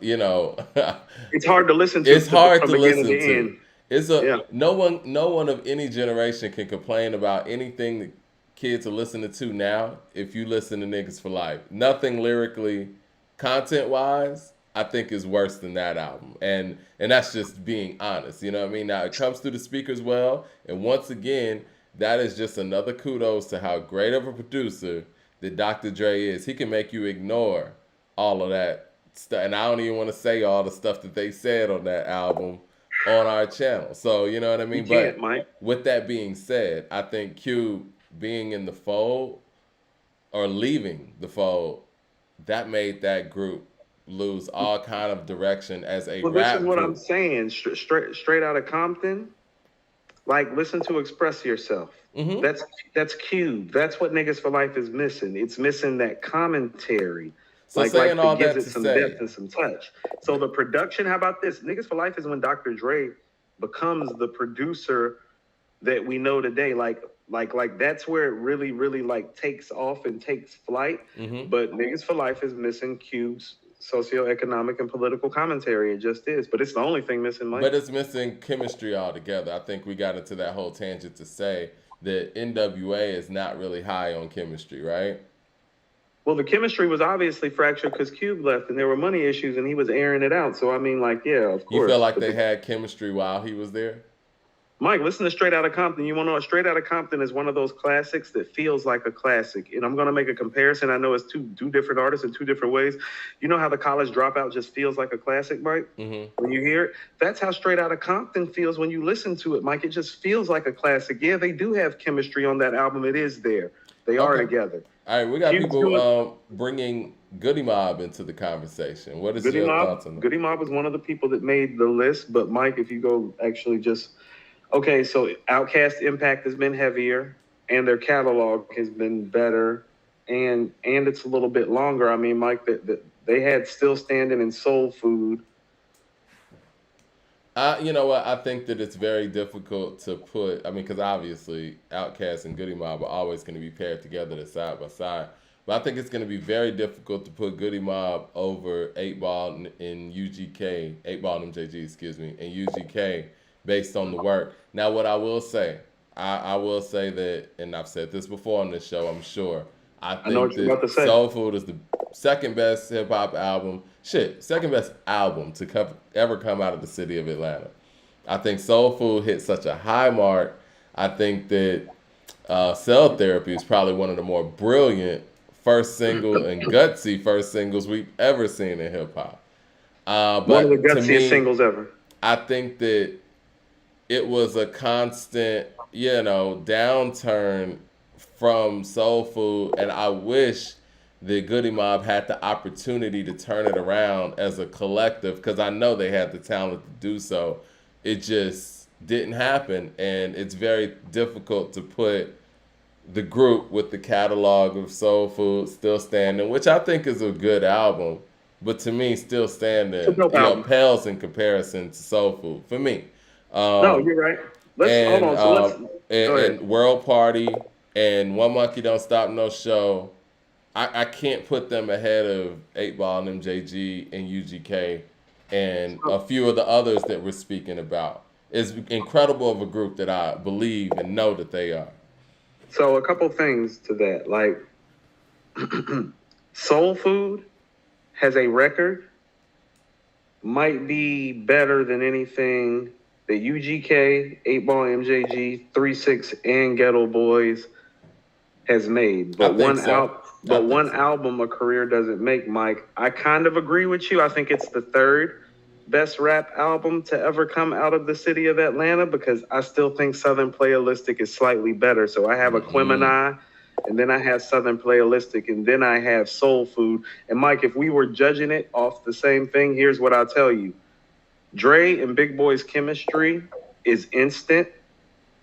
it's hard to listen to. It's hard to listen to. It's no one of any generation can complain about anything that kids are listening to now. If you listen to Niggas for Life, nothing lyrically, content wise, I think is worse than that album, and that's just being honest. You know what I mean? Now it comes through the speakers well, and once again, that is just another kudos to how great of a producer that Dr. Dre is. He can make you ignore all of that stuff, and I don't even want to say all the stuff that they said on that album on our channel. So you know what I mean. But with that being said, I think Cube being in the fold or leaving the fold, that made that group lose all kind of direction as a rap this is what group. I'm saying. Straight out of Compton. Like, listen to Express Yourself. Mm-hmm. That's Cube. That's what Niggas for Life is missing. It's missing that commentary. So Like saying that all gives that it to some depth say, and some touch. So the production, how about this? Niggas for Life is when Dr. Dre becomes the producer that we know today. Like that's where it really, really like takes off and takes flight. mm-hmm. But Niggas for Life is missing Cube's socioeconomic and political commentary. It just is. But it's the only thing missing, Mike. But it's missing chemistry altogether. I think we got into that whole tangent to say that NWA is not really high on chemistry, right? Well, the chemistry was obviously fractured because Cube left and there were money issues and he was airing it out. So, I mean, like, yeah, of You feel course. like But they had chemistry while he was there? Mike, listen to Straight Outta Compton. You want to know, Straight Outta Compton is one of those classics that feels like a classic. And I'm going to make a comparison. I know it's two different artists in two different ways. You know how the College Dropout just feels like a classic, Mike? Mm-hmm. When you hear it, that's how Straight Outta Compton feels when you listen to it, Mike. It just feels like a classic. Yeah, they do have chemistry on that album. It is there. They are Okay. together. All right, we got Cube's doing people bringing Goody Mob into the conversation. What is Goody your Mob. thoughts on that? Goody Mob was one of the people that made the list. But Mike, if you go actually just okay, so Outkast impact has been heavier, and their catalog has been better, and it's a little bit longer. I mean, Mike, that they had Still Standing and Soul Food. You know what? I think that it's very difficult to put. I mean, because obviously, Outkast and Goody Mob are always going to be paired together, side by side. But I think it's going to be very difficult to put Goody Mob over 8 Ball and UGK, 8 Ball and MJG, excuse me, and UGK based on the work. Now, what I will say, I will say that, and I've said this before on this show, I'm sure. I I know think what you're about that to say. Soul Food is the second best hip hop album. Shit, second best album to ever come out of the city of Atlanta. I think Soul Food hit such a high mark. I think that Cell Therapy is probably one of the more brilliant first single and gutsy first singles we've ever seen in hip hop. One of the But to gutsiest me, singles ever. I think that it was a constant, downturn from Soul Food, and I wish the Goody Mob had the opportunity to turn it around as a collective because I know they had the talent to do so. It just didn't happen, and it's very difficult to put the group with the catalog of Soul Food, Still Standing, which I think is a good album, but to me, Still It's a Standing, dope album. pales in comparison to Soul Food for me. No, Um, you're right. Let's hold and on. So let's go ahead. and World Party and One Monkey Don't Stop No Show, I can't put them ahead of 8 Ball and MJG and UGK and a few of the others that we're speaking about. It's incredible of a group that I believe and know that they are. So a couple things to that, like Soul Food has a record, might be better than anything that UGK, 8 Ball, MJG, 3-6, and Ghetto Boys has made. But I think so. one album a career doesn't make, Mike. I kind of agree with you. I think it's the third best rap album to ever come out of the city of Atlanta because I still think Southern Playalistic is slightly better. So I have Aquemini, and then I have Southern Playalistic, and then I have Soul Food. And Mike, if we were judging it off the same thing, here's what I'll tell you. Dre and Big Boy's chemistry is instant.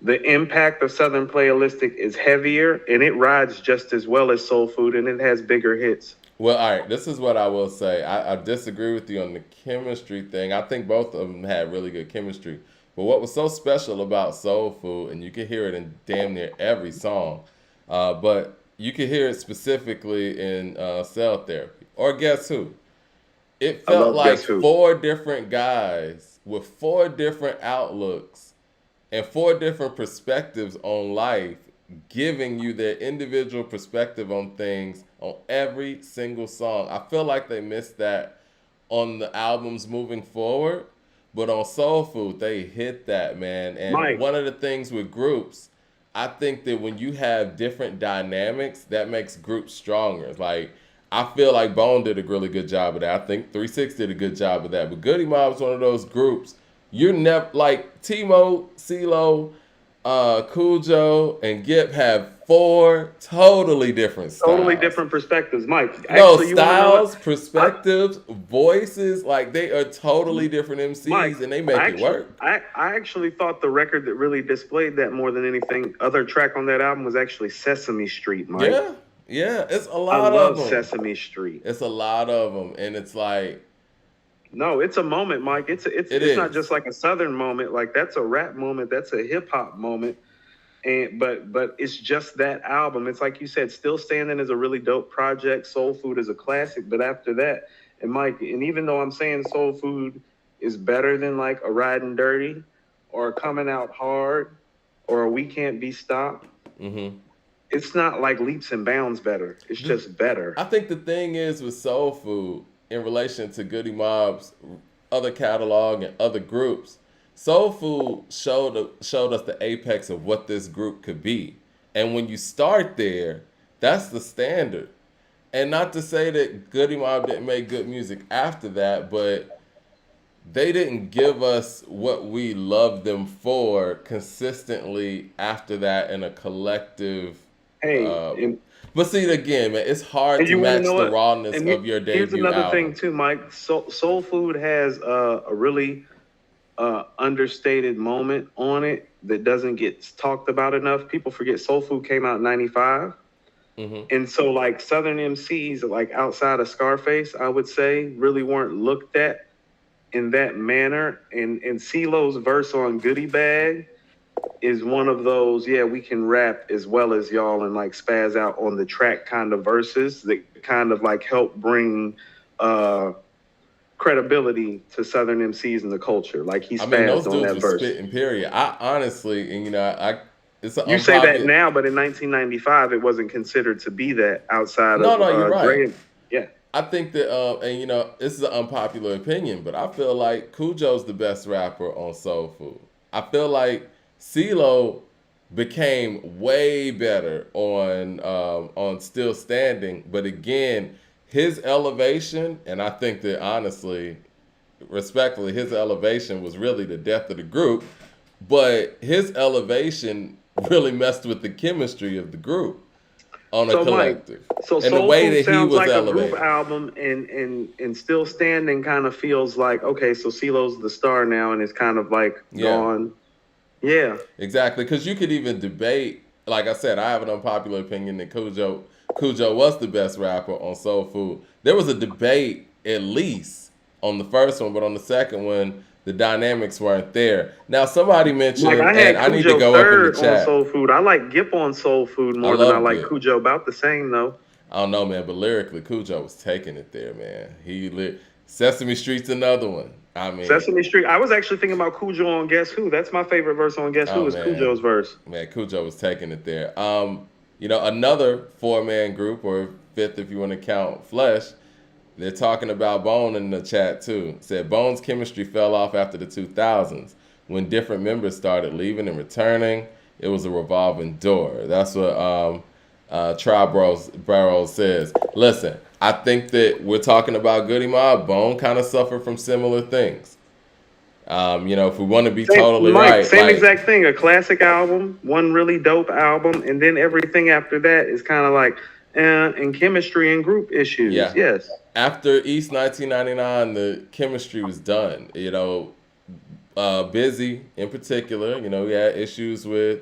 The impact of Southern Playalistic is heavier, and it rides just as well as Soul Food, and it has bigger hits. Well, all right, this is what I will say. I disagree with you on the chemistry thing. I think both of them had really good chemistry. But what was so special about Soul Food, and you can hear it in damn near every song, but you can hear it specifically in Cell Therapy. Or Guess Who? It I felt love like Guess Who. 4 different guys with 4 different outlooks and 4 different perspectives on life, giving you their individual perspective on things on every single song. I feel like they missed that on the albums moving forward, but on Soul Food, they hit that, man. And Mike. one of the things with groups, I think that when you have different dynamics, that makes groups stronger. Like, I feel like Bone did a really good job of that. I think 3-6 did a good job of that. But Goody Mob's one of those groups. You're never like Timo, CeeLo, Cujo and Gip have four totally different Totally styles. different perspectives, Mike. No, Actually, you want to know what? styles, I, perspectives, voices, like they are totally different Mike, MCs and they make it work. I actually thought the record that really displayed that more than anything other track on that album was actually Sesame Street, Mike. Yeah, yeah, it's a I lot of love them. Sesame Street. It's a lot of them, and it's like No, it's a moment, Mike. it It's not just is. like a Southern moment. Like that's a rap moment. That's a hip hop moment. And but it's just that album. It's like you said, Still Standing is a really dope project. Soul Food is a classic. But after that, and Mike, and even though I'm saying Soul Food is better than like a Riding Dirty or Coming Out Hard or a We Can't Be Stopped, Hmm. it's not like leaps and bounds better. It's just better. I think the thing is with Soul Food in relation to Goody Mob's other catalog and other groups, Soul Food showed us the apex of what this group could be. And when you start there, that's the standard. And not to say that Goody Mob didn't make good music after that, but they didn't give us what we loved them for consistently after that in a collective. Hey, Uh, but see, again, man, it's hard and to you want to match know the what? rawness And of your here's debut another thing album. too, Mike. Soul Food has a really understated moment on it that doesn't get talked about enough. People forget Soul Food came out in '95. Hmm. And so, like, Southern MCs, like outside of Scarface, I would say, really weren't looked at in that manner. And CeeLo's verse on Goodie Bag is one of those, yeah, we can rap as well as y'all and like spaz out on the track kind of verses that kind of like help bring uh, credibility to Southern MCs in the culture. Like he I mean, those spazzed on dudes that were verse. spitting. Period. I honestly, and I it's an You say that unpopular. now, but in 1995, it wasn't considered to be that outside No, of no, you're right. Dre. Yeah. I think that, and this is an unpopular opinion, but I feel like Cujo's the best rapper on Soul Food. I feel like CeeLo became way better on Still Standing, but again, his elevation, and I think that honestly, respectfully, his elevation was really the death of the group, but his elevation really messed with the chemistry of the group on a So Mike, collective so and the Soul way Food that he sounds was like a group elevated. album, and Still Standing kind of feels like okay, so CeeLo's the star now, and it's kind of like Yeah, gone. Yeah. exactly. Because you could even debate. Like I said, I have an unpopular opinion that Cujo was the best rapper on Soul Food. There was a debate at least on the first one, but on the second one, the dynamics weren't there. Now somebody Like I mentioned, and had I need to Cujo go up in the third on chat. Soul Food. I like Gip on Soul Food I more than I love like Gibb. Cujo. About the same though. I don't know, man, but lyrically, Cujo was taking it there, man. Sesame Street's another one. I mean, Sesame Street. I was actually thinking about Cujo on Guess Who. That's my favorite verse on Guess oh Who is man, Cujo's verse. man, Cujo was taking it there. Another four-man group, or fifth if you want to count Flesh. They're talking about Bone in the chat too. Said Bone's chemistry fell off after the 2000s when different members started leaving and returning. It was a revolving door. That's what Tribe Barrows says. Listen, I think that we're talking about Goody Mob. Bone kind of suffered from similar things. If we want to be Same, totally Mike, right, same like exact thing. A classic album, one really dope album, and then everything after that is kind of like, and chemistry and group issues. yeah, Yes. after East 1999, the chemistry was done. Busy in particular. We had issues with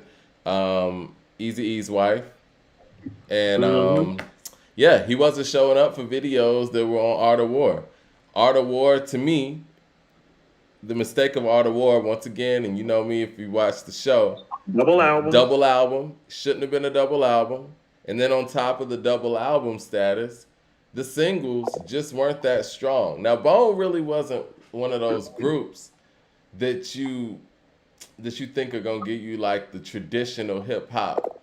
Easy E's wife, and Hmm. yeah, he wasn't showing up for videos that were on Art of War. Art of War, to me, the mistake of Art of War, once again, and you know me if you watch the show, Double albums. double album shouldn't have been a double album, and then on top of the double album status, the singles just weren't that strong. Now, Bone really wasn't one of those groups that you think are gonna give you like the traditional hip hop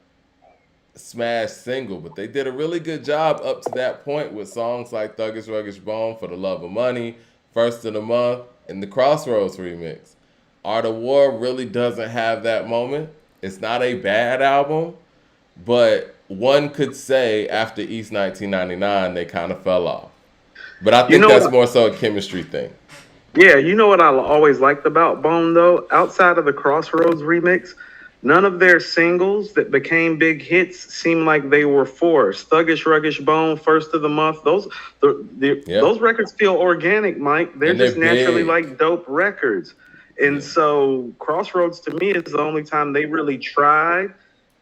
smash single, but they did a really good job up to that point with songs like Thuggish Ruggish Bone, For the Love of Money, First of the Month, and the Crossroads remix. Art of War really doesn't have that moment. It's not a bad album, but one could say after East 1999 they kind of fell off. But I You think know that's what? more so a chemistry thing. Yeah, you know what I always liked about Bone though, outside of the Crossroads remix, None of their singles that became big hits seem like they were forced. Thuggish Ruggish Bone, First of the Month, Yeah, those records feel organic, Mike. They're and they're just naturally big. like dope records. And Yeah, so Crossroads to me is the only time they really tried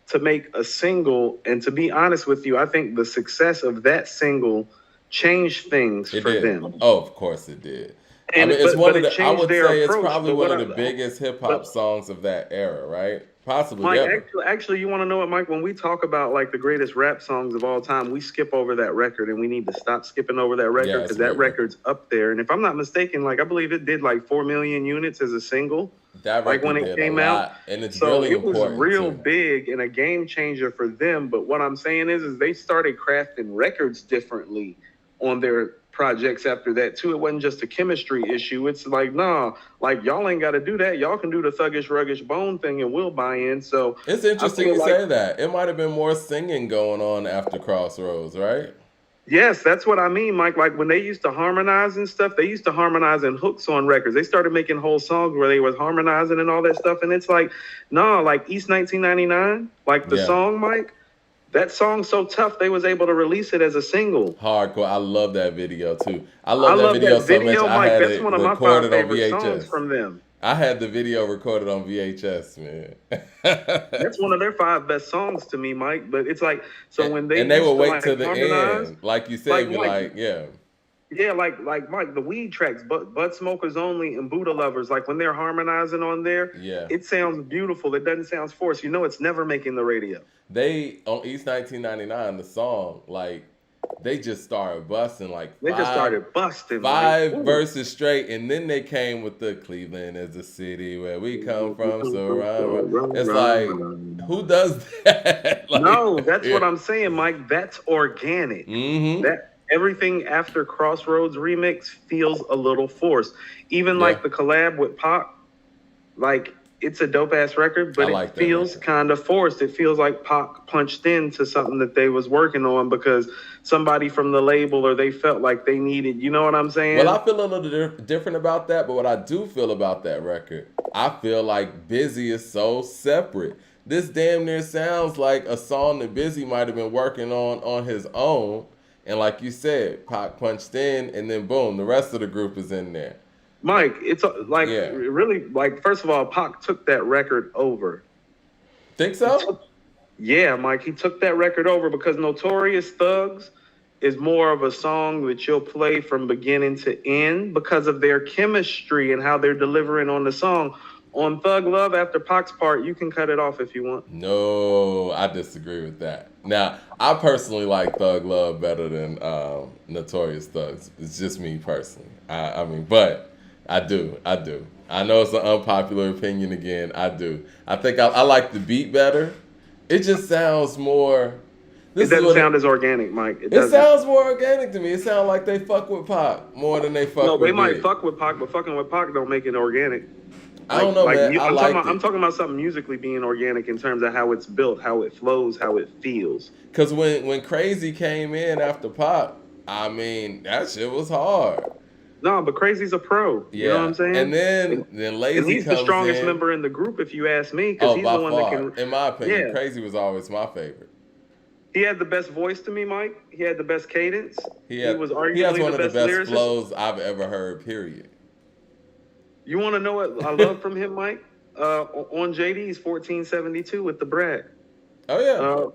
to make a single. And to be honest with you, I think the success of that single changed things it for did. them. Oh, of course it did. I mean, And it's one but of it the. I changed would their say it's approach. probably But one what of I the biggest hip hop but songs of that era, right? Possibly Mike, ever. actually, you want to know what, Mike? When we talk about like the greatest rap songs of all time, we skip over that record, and we need to stop skipping over that record Yeah, it's because a that great record. record's up there. And if I'm not mistaken, like I believe it did like 4 million units as a single, That like when record it did a came out. lot, and it's So really it was important real too. big and a game changer for them. But what I'm saying is they started crafting records differently on their projects after that too. It wasn't just a chemistry issue. It's like, nah, like y'all ain't got to do that. Y'all can do the Thuggish Ruggish Bone thing, and we'll buy in. So It's I interesting feel you like say that. It might have been more singing going on after Crossroads, right? yes, that's what I mean, Mike. Like when they used to harmonize and stuff, they used to harmonize in hooks on records. They started making whole songs where they was harmonizing and all that stuff. And it's like, no, like East 1999, like the Yeah, song, Mike, that song's so tough they was able to release it as a single. hardcore. I love that video too. I I love that love video that so much. video, I Mike. had That's it one of my five recorded on favorite songs VHS. from them. I had the video recorded on VHS, man. That's one of their five best songs to me, Mike. But it's like, so when they And they would used to wait till like the harmonize, end, like you like said, be Mike, like, yeah, yeah, like Mike, the weed tracks, but Bud Smokers Only and Buddha Lovers, like when they're harmonizing on there, yeah. it sounds beautiful. It doesn't sound forced. You know, it's never making the radio. They on East 1999, the song, like they just started busting like They just started busting, Mike. five Ooh. verses straight, and then they came with the Cleveland is the city where we come from. So run. It's like, who does that? No, Like, that's yeah. what I'm saying, Mike. That's organic. Mm-hmm. That everything after Crossroads remix feels a little forced. Even Yeah, like the collab with Pac, like it's a dope ass record, I but it like that feels record. kind of forced. It feels like Pac punched into something that they was working on because somebody from the label or they felt like they needed. You know what I'm Well, saying? I feel a little different about that, but what I do feel about that record, I feel like Busy is so separate. This damn near sounds like a song that Busy might have been working on his own, and like you said, Pac punched in, and then boom, the rest of the group is in there. Mike, it's like Yeah, really like first of all, Pac took that record over. think He so? took Yeah, Mike, he took that record over because Notorious Thugs is more of a song that you'll play from beginning to end because of their chemistry and how they're delivering on the song. On Thug Love, after Pac's part, you can cut it off if you want. No, I disagree with that. Now, I personally like Thug Love better than Notorious Thugs. It's just me personally. I mean, but I do. I know it's an unpopular opinion again. I do. I think I like the beat better. It just sounds more. It This is doesn't what sound as organic, Mike. It it doesn't. sounds more organic to me. It sounds like they fuck with Pop more than they No, fuck they with might Big. fuck with Pac, but fucking with Pac don't make it organic. I don't know, man. I liked I'm it. talking about something musically being organic in terms of how it's built, how it flows, how it feels. Cause when Crazy came in after Pop, I mean that shit was hard. No, but Crazy's a pro. You know what Yeah, I'm saying? and then And, then and Lazy he's the comes strongest in. member in the group, if you ask me, because Oh, he's the by one that far, can. in my opinion, Yeah, Crazy was always my favorite. he had the best voice to me, Mike. He had the best cadence. He was He has arguably one the of the best best lyricist. flows I've ever heard. Period. You want to know what I love from him, Mike? On JD's 1472 with the Brat. Oh yeah, Uh,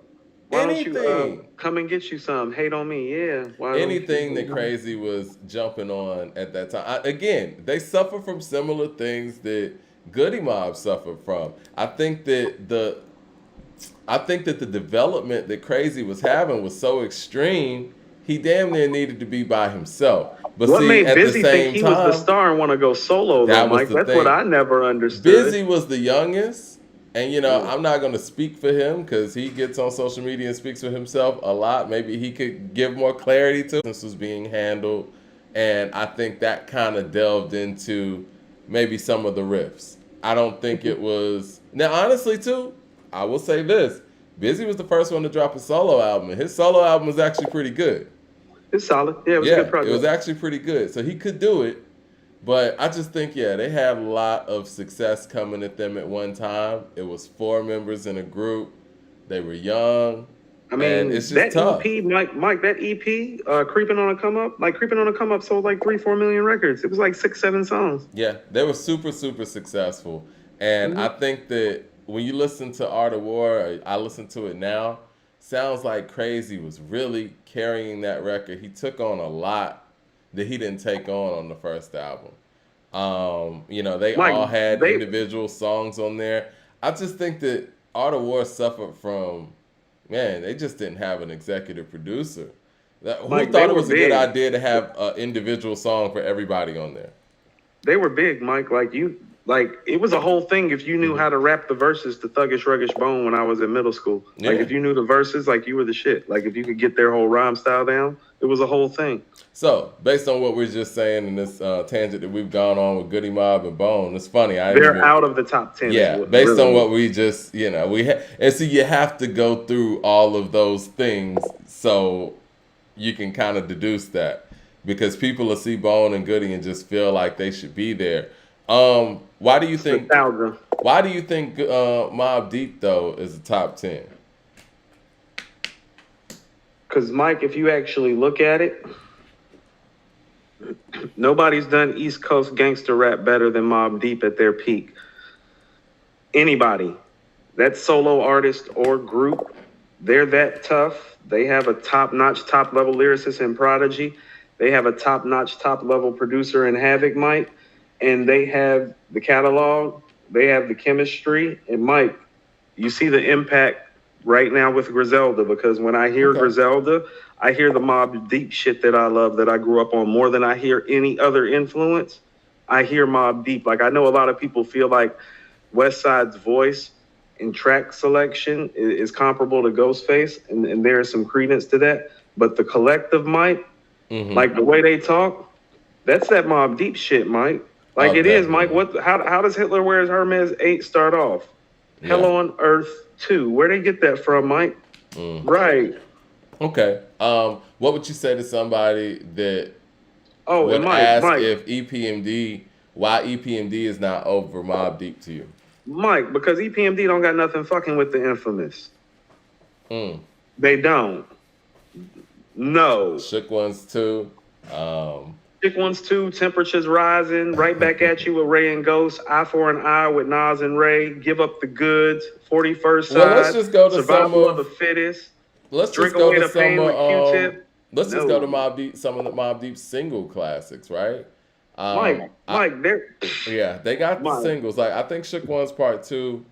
why don't you anything, come and get you some? Hate on me, yeah. Why don't anything that you? Crazy was jumping on at that time. Again, they suffer from similar things that Goody Mob suffered from. I think that the development that Crazy was having was so extreme, he damn near needed to be by himself. But What see, made at the Busy think same he was the time, star and want to go solo though, that was Mike? the That's what thing. I never understood. Busy was the youngest, and Mm. I'm not going to speak for him because he gets on social media and speaks for himself a lot. Maybe he could give more clarity to this was being handled, and I think that kind of delved into maybe some of the riffs. I don't think it was now. Honestly, too, I will say this: Busy was the first one to drop a solo album, and his solo album was actually pretty good. It's solid. Yeah, it was a good Yeah, it was project. actually pretty good. So he could do it. But I just think, yeah, they had a lot of success coming at them at one time. It was four members in a group. They were young, I and mean, it's just that tough. EP, Mike, that EP, Creeping on a Come Up, like Creeping on a Come Up sold like 3, 4 million records. It was like 6, 7 songs. Yeah, they were super, super successful. And I Hmm. think that when you listen to Art of War, I listen to it now, sounds like Crazy was really carrying that record. He took on a lot that he didn't take on the first album. They Mike, all had they, individual songs on there. I just think that Art of War suffered from, man, they just didn't have an executive producer. Who Mike, they thought it were was a good big. idea to have an individual song for everybody on there? They were big, Mike. Like it was a whole thing if you knew Hmm. how to rap the verses to Thuggish Ruggish Bone when I was in middle school. Like Yeah. if you knew the verses, like you were the shit. Like if you could get their whole rhyme style down, it was a whole thing. So, based on what we're just saying in this tangent that we've gone on with Goody Mob and Bone, it's funny. I didn't They're even, out of the top 10 is yeah, what based really on what. what we just, and so you have to go through all of those things so you can kind of deduce that because people will see Bone and Goody and just feel like they should be there. Why do you It's think? nostalgia. Why do you think Mob Deep though is the top 10? Because Mike, if you actually look at it, nobody's done East Coast gangster rap better than Mobb Deep at their peak. Anybody, that solo artist or group, they're that tough. They have a top-notch, top-level lyricist in Prodigy. They have a top-notch, top-level producer in Havoc, Mike, and they have the catalog. They have the chemistry. And Mike, you see the impact right now with Griselda because when I hear Okay. Griselda, I hear the Mobb Deep shit that I love that I grew up on more than I hear any other influence. I hear Mobb Deep. Like I know a lot of people feel like West Side's voice and track selection is comparable to Ghostface, and there is some credence to that. But the collective, Mike, Mm-hmm. like the way they talk, that's that Mobb Deep shit, Mike. Like Oh, it is, Mike. definitely. How does Hitler Wears Hermes 8 start off? Yeah. Hell on Earth 2. Where they get that from, Mike? Mm. Right. Okay. What would you say to somebody that Oh, and would ask Mike, if EPMD, why EPMD is not over Mob Deep to you? Mike, because EPMD don't got nothing fucking with the infamous. Mm. They don't. No. Shook Ones too. Chick Ones 2, Temperatures Rising, right back at you with Ray and Ghost, Eye for an Eye with Nas and Ray, Give Up the Goods, 41st Well, let's Side, just go to some Survival of the of. Fittest, Let's Drink just go Away to the some Pain of. with Q-Tip. Let's just go to No. Mob Deep. Some of the Mob Deep single classics, right? Mike, I Mike, they're Yeah, they got the Mike. singles. Like I think Shook Ones Part Two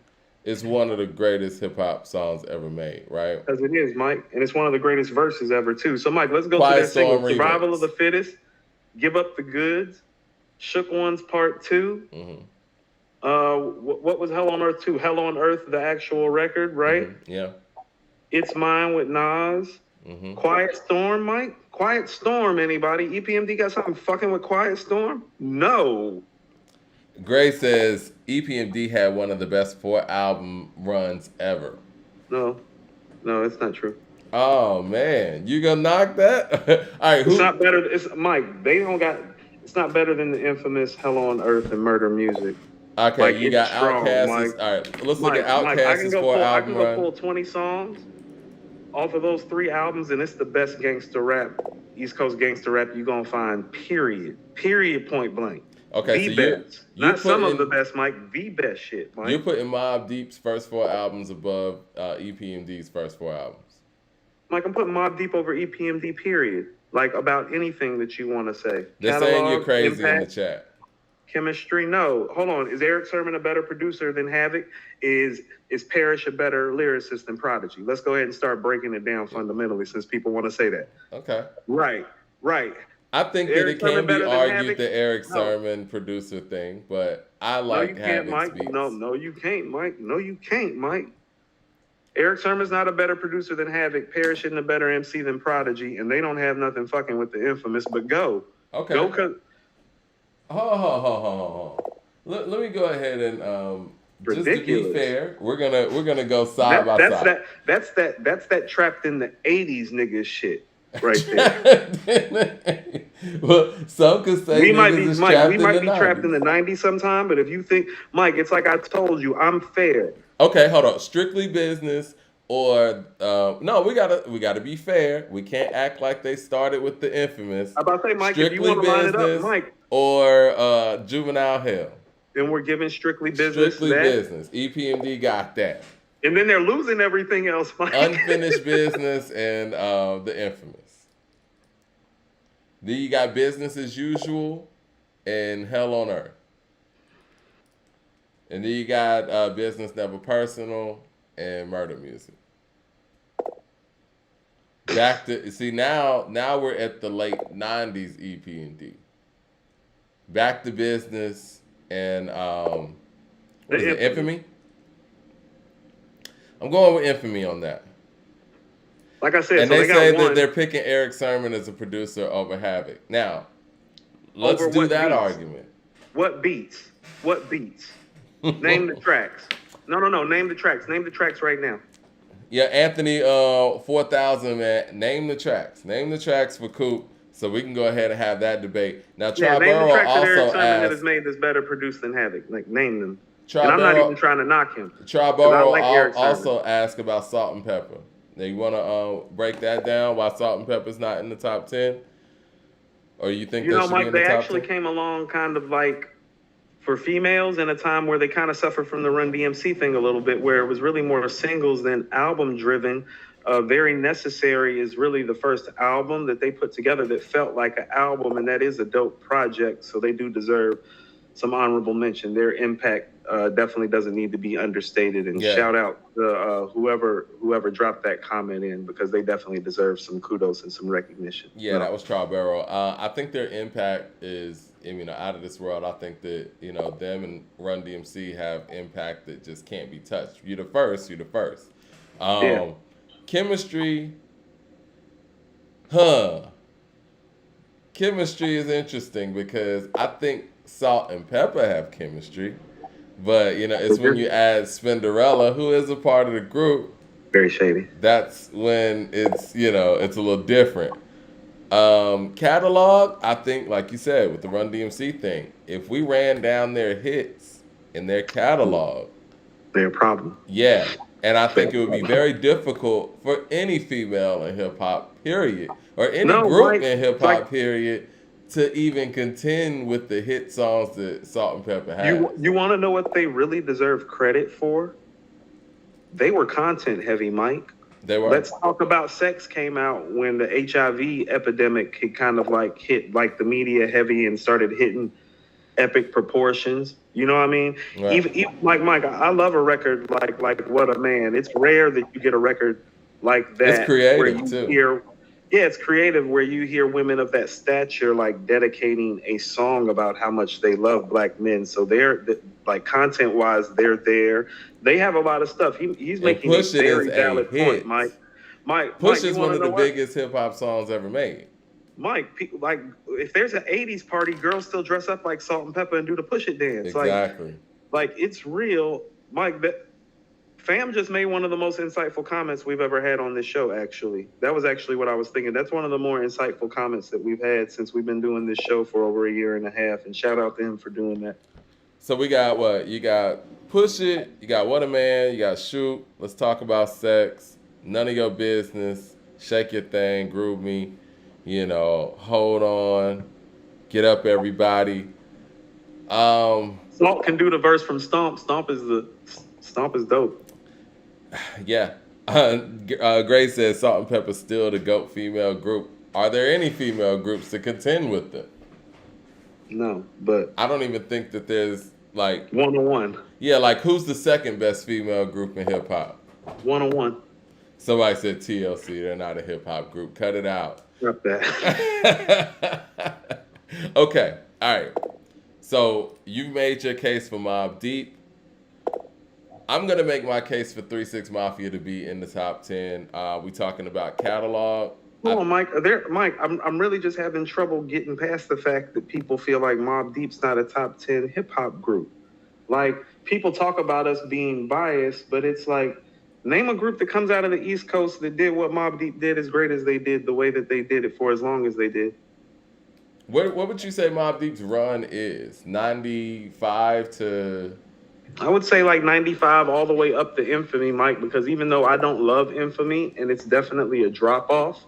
is one of the greatest hip hop songs ever made, right? Because it is, Mike. And it's one of the greatest verses ever, too. So, Mike, let's go through Quiet that single. Storm Survival of remix. the Fittest, Give Up the Goods, Shook Ones Part 2. Hmm. What was Hell on Earth 2? Hell on Earth, the actual record, right? Hmm. Yeah. It's Mine with Nas. Hmm. Quiet Storm, Mike? Quiet Storm, anybody? EPMD got something fucking with Quiet Storm? No. Gray says EPMD had one of the best 4 album runs ever. No. No, it's not true. Oh man, you gonna knock that? All right, It's who? not better. It's Mike. They don't got. It's not better than the infamous Hell on Earth and Murder Music. Okay, Like you it's got strong, Mike. All right, let's look at Mike, I can Outkast's go four pull. I album can go run. pull 20 songs off of those 3 albums, and it's the best gangster rap, East Coast gangster rap you gonna find. Period. Period. Point blank. Okay, The so best. you're Not some of the putting best, Mike. The best shit, Mike. you're putting Mobb Deep's first 4 albums above EPMD's first 4 albums. Mike, I'm putting Mobb Deep over EPMD. Period. Like about anything that you want to say. They're saying you're Catalog, crazy in the impact, chat. chemistry. No, hold on. Is Eric Sermon a better producer than Havoc? Is Parrish a better lyricist than Prodigy? Let's go ahead and start breaking it down fundamentally, since people want to say that. Okay. Right. I think that Eric it can Sermon be better than argued Havoc? the Eric No. Sermon producer thing, but I No, you like can't, Havoc's Mike. beats. No, you can't, Mike. No, you can't, Mike. Eric Sermon's not a better producer than Havoc. Parrish isn't a better MC than Prodigy, and they don't have nothing fucking with the infamous. But go, Okay. go, cause Hold. Let me go ahead and just to be ridiculous. fair, we're gonna go side by That's side. that trapped in the '80s nigga shit. right there. Well, some could say We might be niggas is Mike. We trapped in the might be trapped in 90s. the '90s sometime. But if you think, Mike, it's like I told you, I'm fair. Okay, hold on. Strictly business or no? We gotta be fair. We can't act like they started with the infamous I'm about to say, Mike, if you strictly want to line it up, business Mike, or juvenile hell. then we're giving strictly business Strictly that, business. EPMD got that. and then they're losing everything else, Mike. Unfinished business and the infamous. Then you got business as usual and hell on earth. And then you got business never personal and murder music. Back to see now we're at the late '90s EP&D. Back to business and what is it, infamy? I'm going with infamy on that. Like I said, And so they they say got that one they're picking Eric Sermon as a producer over Havoc. Now, let's over do what that beats? argument. What beats? What beats? Name the tracks. No. Name the tracks. Name the tracks right now. Yeah, Anthony 4000, man. Name the tracks. Name the tracks for Coop so we can go ahead and have that debate. Now, Yeah, name the Triborough tracks that Eric also Sermon that has asked, made this better produced than Havoc. Like, name them. And I'm not even Triborough, trying to knock him. Because I Triborough like Eric Sermon. also asked about Salt and Pepper. Now, you want to break that down, why Salt and Pepper's not in the top 10? Or you think You they know, should be Mike, in the they top actually 10? came along kind of like for females in a time where they kind of suffered from the Run DMC thing a little bit, where it was really more singles than album driven. Very Necessary is really the first album that they put together that felt like an album, and that is a dope project. So they do deserve some honorable mention. Their impact definitely doesn't need to be understated. And Yeah. shout out to whoever dropped that comment in, because they definitely deserve some kudos and some recognition. Yeah, that was Triborough. I think their impact is, out of this world. I think that, them and Run DMC have impact that just can't be touched. You're the first. Yeah. Chemistry, Chemistry is interesting because I think Salt and Pepper have chemistry. But, it's when you add Spinderella, who is a part of the group, Very shady. that's when it's a little different. Catalog, I think, like you said, with the Run DMC thing, if we ran down their hits in their catalog, Their problem. yeah, and I think it would be very difficult for any female in hip hop, period, or any group Mike, in hip hop, like, period, to even contend with the hit songs that Salt and Pepper had. you want to know what they really deserve credit for? They were content heavy, Mike. They were. Let's Talk About Sex came out when the HIV epidemic had kind of like hit like the media heavy and started hitting epic proportions. You know what I mean? Right. Even like Mike, I love a record like What a Man. It's rare that you get a record like that. It's creative, where you too. Hear, yeah, it's creative where you hear women of that stature like dedicating a song about how much they love black men. So they're like content wise, they're there. They have a lot of stuff. He's making a Push It very is a valid hit. point, Mike. Push Mike, you is one wanna of the know what? biggest hip hop songs ever made. Mike, people, like if there's an '80s party, girls still dress up like Salt and Pepper and do the Push It dance. Exactly. Like it's real, Mike. Fam just made one of the most insightful comments we've ever had on this show. Actually, that was actually what I was thinking. That's one of the more insightful comments that we've had since we've been doing this show for over a year and a half. And shout out to him for doing that. So we got what? You got Push It, you got What a Man, you got Shoot, Let's Talk About Sex, None of Your Business, Shake Your Thing, Groove Me, Hold On, Get Up Everybody. Salt can do the verse from Stomp. Stomp is dope. Yeah. Gray says Salt and Pepper still the GOAT female group. Are there any female groups to contend with them? No, but I don't even think that there's like 101. Yeah, like who's the second best female group in hip hop? 101. Somebody said TLC. They're not a hip hop group. Cut it out. Drop that. Okay. All right. So you made your case for Mobb Deep. I'm gonna make my case for 3 6 Mafia to be in the top 10. We talking about catalog. Hold on, Mike. Mike, I'm really just having trouble getting past the fact that people feel like Mobb Deep's not a top 10 hip hop group. Like people talk about us being biased, but it's like Name a group that comes out of the East Coast that did what Mobb Deep did as great as they did, the way that they did it for as long as they did. What would you say Mobb Deep's run is? 95 to. I would say like 95 all the way up to Infamy, Mike, because even though I don't love Infamy and it's definitely a drop off,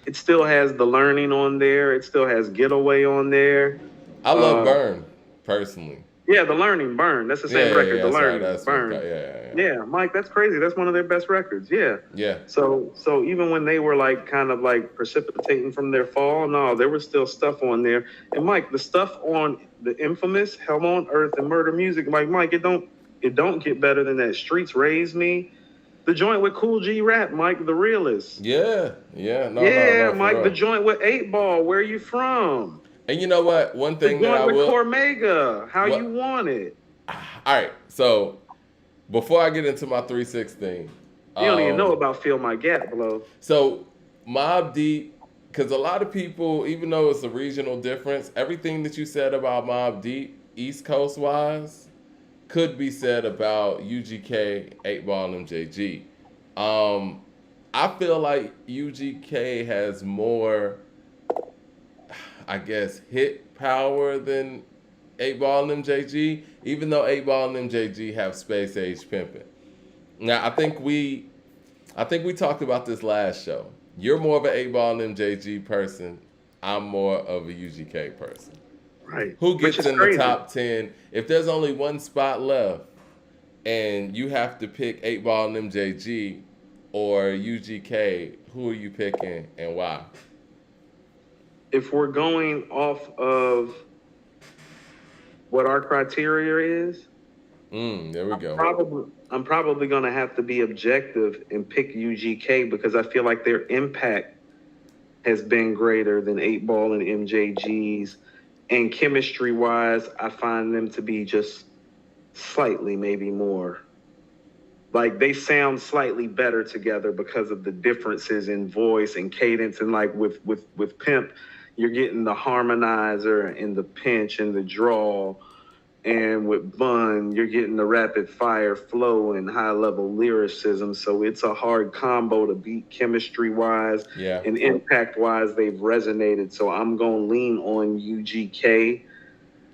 it still has The Learning on there. It still has Getaway on there. I love Uh, Burn, personally. yeah, The Learning, Burn. That's the same record, Yeah, The that's right. Learning, That's what. Burn. Yeah. Yeah, Mike, that's crazy. That's one of their best records. Yeah. Yeah. So even when they were like kind of like precipitating from their fall, no, there was still stuff on there. And Mike, the stuff on the infamous Hell on Earth and Murder Music, like Mike, it don't get better than that. Streets Raise Me. The joint with Cool G Rap, Mike, the realist. Yeah. Yeah. No, Yeah, for Mike, the real. joint with 8 Ball, Where You From? And you know what? One The thing that I joint with will. Cormega, How You What? Want It. All right. So before I get into my 316, You don't even know um, about Feel My Gap, Blow. so Mob Deep, because a lot of people, even though it's a regional difference, everything that you said about Mob Deep, East Coast wise, could be said about UGK, 8 Ball, and MJG. Um, I feel like UGK has more, I guess, hit power than 8 Ball and MJG, even though 8 Ball and MJG have Space Age Pimpin'. Now, I think we talked about this last show. You're more of an 8 Ball and MJG person. I'm more of a UGK person. Right. Who Which gets is in the crazy. top 10? If there's only one spot left and you have to pick 8 Ball and MJG or UGK, who are you picking and why? If we're going off of what our criteria is, There we go. I'm probably gonna have to be objective and pick UGK because I feel like their impact has been greater than 8 Ball and MJG's. And chemistry wise, I find them to be just slightly maybe more. Like they sound slightly better together because of the differences in voice and cadence. And like with Pimp, you're getting the harmonizer and the pinch and the draw. And with Bun, you're getting the rapid fire flow and high level lyricism. So it's a hard combo to beat chemistry wise Yeah. and impact wise. They've resonated. So I'm going to lean on UGK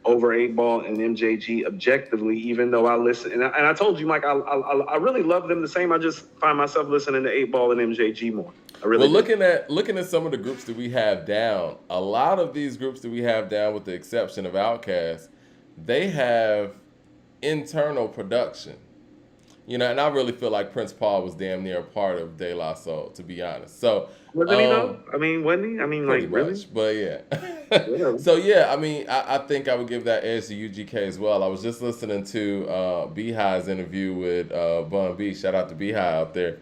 over 8 Ball and MJG objectively, even though I listen. And I told you, Mike, I really love them the same. I just find myself listening to 8 Ball and MJG more. I really Well, do. looking at some of the groups that we have down, a lot of these groups that we have down, with the exception of Outkast, they have internal production. And I really feel like Prince Paul was damn near a part of De La Soul, to be honest. So, Wasn't he though? I mean, wasn't he? I mean, pretty like, really? much, but yeah. Yeah. So yeah, I mean, I think I would give that edge to UGK as well. I was just listening to Beehive's interview with Bun B. Shout out to Beehive out there.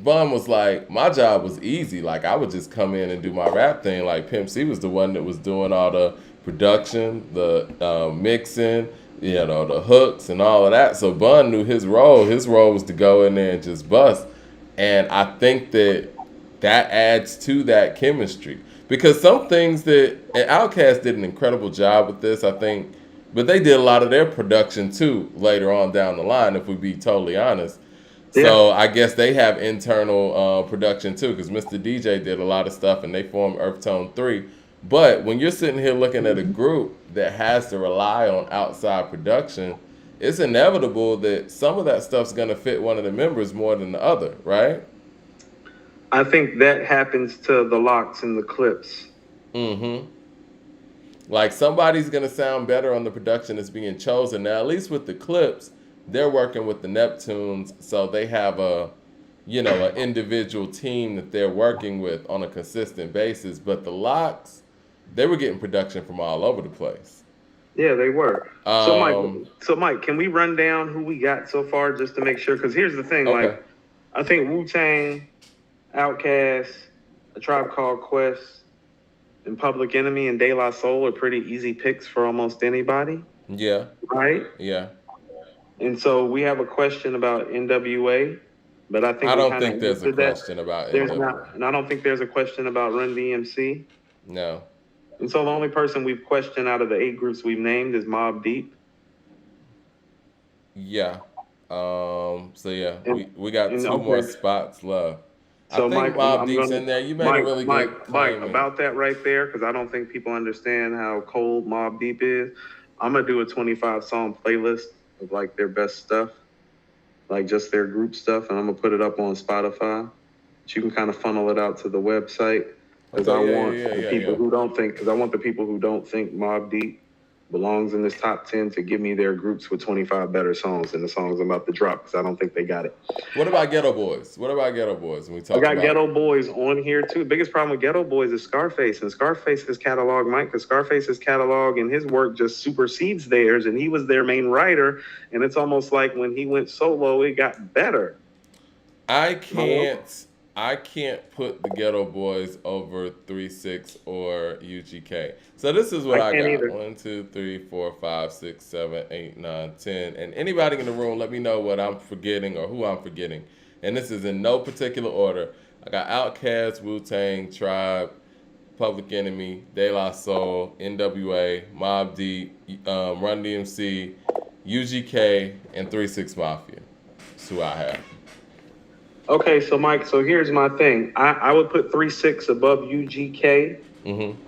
Bun was like, my job was easy. Like I would just come in and do my rap thing. Like Pimp C was the one that was doing all the production, the mixing, the hooks and all of that. So Bun knew his role. His role was to go in there and just bust. And I think that adds to that chemistry. Because some things and Outkast did an incredible job with this, I think, but they did a lot of their production too later on down the line, if we be totally honest. So I guess they have internal production too, because Mr. DJ did a lot of stuff and they formed Earth Tone 3. But when you're sitting here looking at a group that has to rely on outside production, it's inevitable that some of that stuff's going to fit one of the members more than the other, right? I think that happens to the Locks and the Clips. Mm-hmm. Like somebody's going to sound better on the production that's being chosen. Now, at least with the Clips, they're working with the Neptunes, so they have an individual team that they're working with on a consistent basis. But the Locks, they were getting production from all over the place. Yeah, they were. So Mike, can we run down who we got so far just to make sure? Because here's the thing, Okay. like, I think Wu-Tang, Outkast, A Tribe Called Quest, and Public Enemy and De La Soul are pretty easy picks for almost anybody, Yeah, right? yeah. And so we have a question about NWA, but I think I we don't kinda think there's a answered that. question about There's NWA. not, and I don't think there's a question about Run DMC. No. And so the only person we've questioned out of the 8 groups we've named is Mobb Deep. Yeah. So yeah, And we got two more okay. spots left. I So think Mike, Mob I'm Deep's gonna in there. You made a really good Mike, claim. about that right there, because I don't think people understand how cold Mob Deep is. I'm gonna do a 25 song playlist of like their best stuff, like just their group stuff, and I'm gonna put it up on Spotify. So you can kind of funnel it out to the website, because I Okay, want yeah, the yeah, yeah, people yeah. who don't think, because I want the people who don't think Mob Deep belongs in this top 10 to give me their groups with 25 better songs than the songs I'm about to drop, because I don't think they got it. What about Ghetto Boys? What about Ghetto Boys? When we I talk got about Ghetto Boys on here too. Biggest problem with Ghetto Boys is Scarface, and Scarface's catalog, Mike, because Scarface's catalog and his work just supersedes theirs, and he was their main writer. And it's almost like when he went solo, it got better. I Am I wrong? can't put the Ghetto Boys over 3 6 or UGK. So this is what I I can't got. either. 1, 2, 3, 4, 5, 6, 7, 8, 9, 10. And anybody in the room, let me know what I'm forgetting or who I'm forgetting. And this is in no particular order. I got Outkast, Wu Tang, Tribe, Public Enemy, De La Soul, NWA, Mobb Deep, Run DMC, UGK, and 3 6 Mafia. That's who I have. Okay, so Mike, so here's my thing. I would put 3 6 above UGK, Mm-hmm.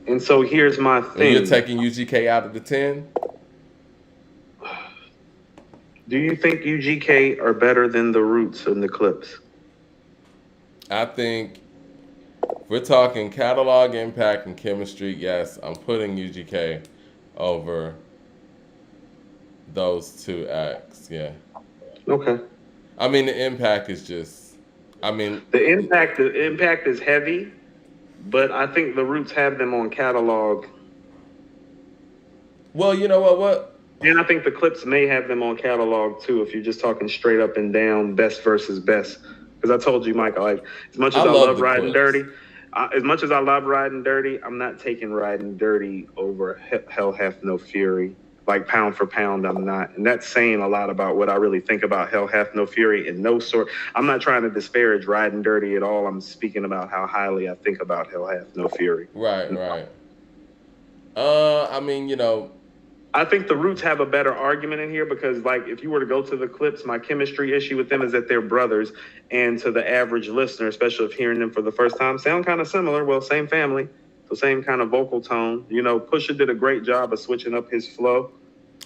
and so here's my And you're thing. taking UGK out of the 10? Do you think UGK are better than the Roots and the Clips? I think if we're talking catalog impact and chemistry, yes, I'm putting UGK over those two acts. Yeah. Okay. I mean, the impact is just, I mean, The impact is heavy, but I think the Roots have them on catalog. well, you know what? And I think the Clips may have them on catalog too, if you're just talking straight up and down, best versus best. Because I told you, Michael, like as much I as I love love the Riding clips. Dirty, as much as I love Riding Dirty, I'm not taking Riding Dirty over Hell Hath No Fury. Like pound for pound, I'm not, and that's saying a lot about what I really think about Hell Hath No Fury. And no sort, I'm not trying to disparage Riding Dirty at all. I'm speaking about how highly I think about Hell Hath No Fury. Right, right. I mean, I think the Roots have a better argument in here because, like, if you were to go to the Clips, my chemistry issue with them is that they're brothers, and to the average listener, especially if hearing them for the first time, sound kind of similar. Well, same family, so same kind of vocal tone. You know, Pusha did a great job of switching up his flow.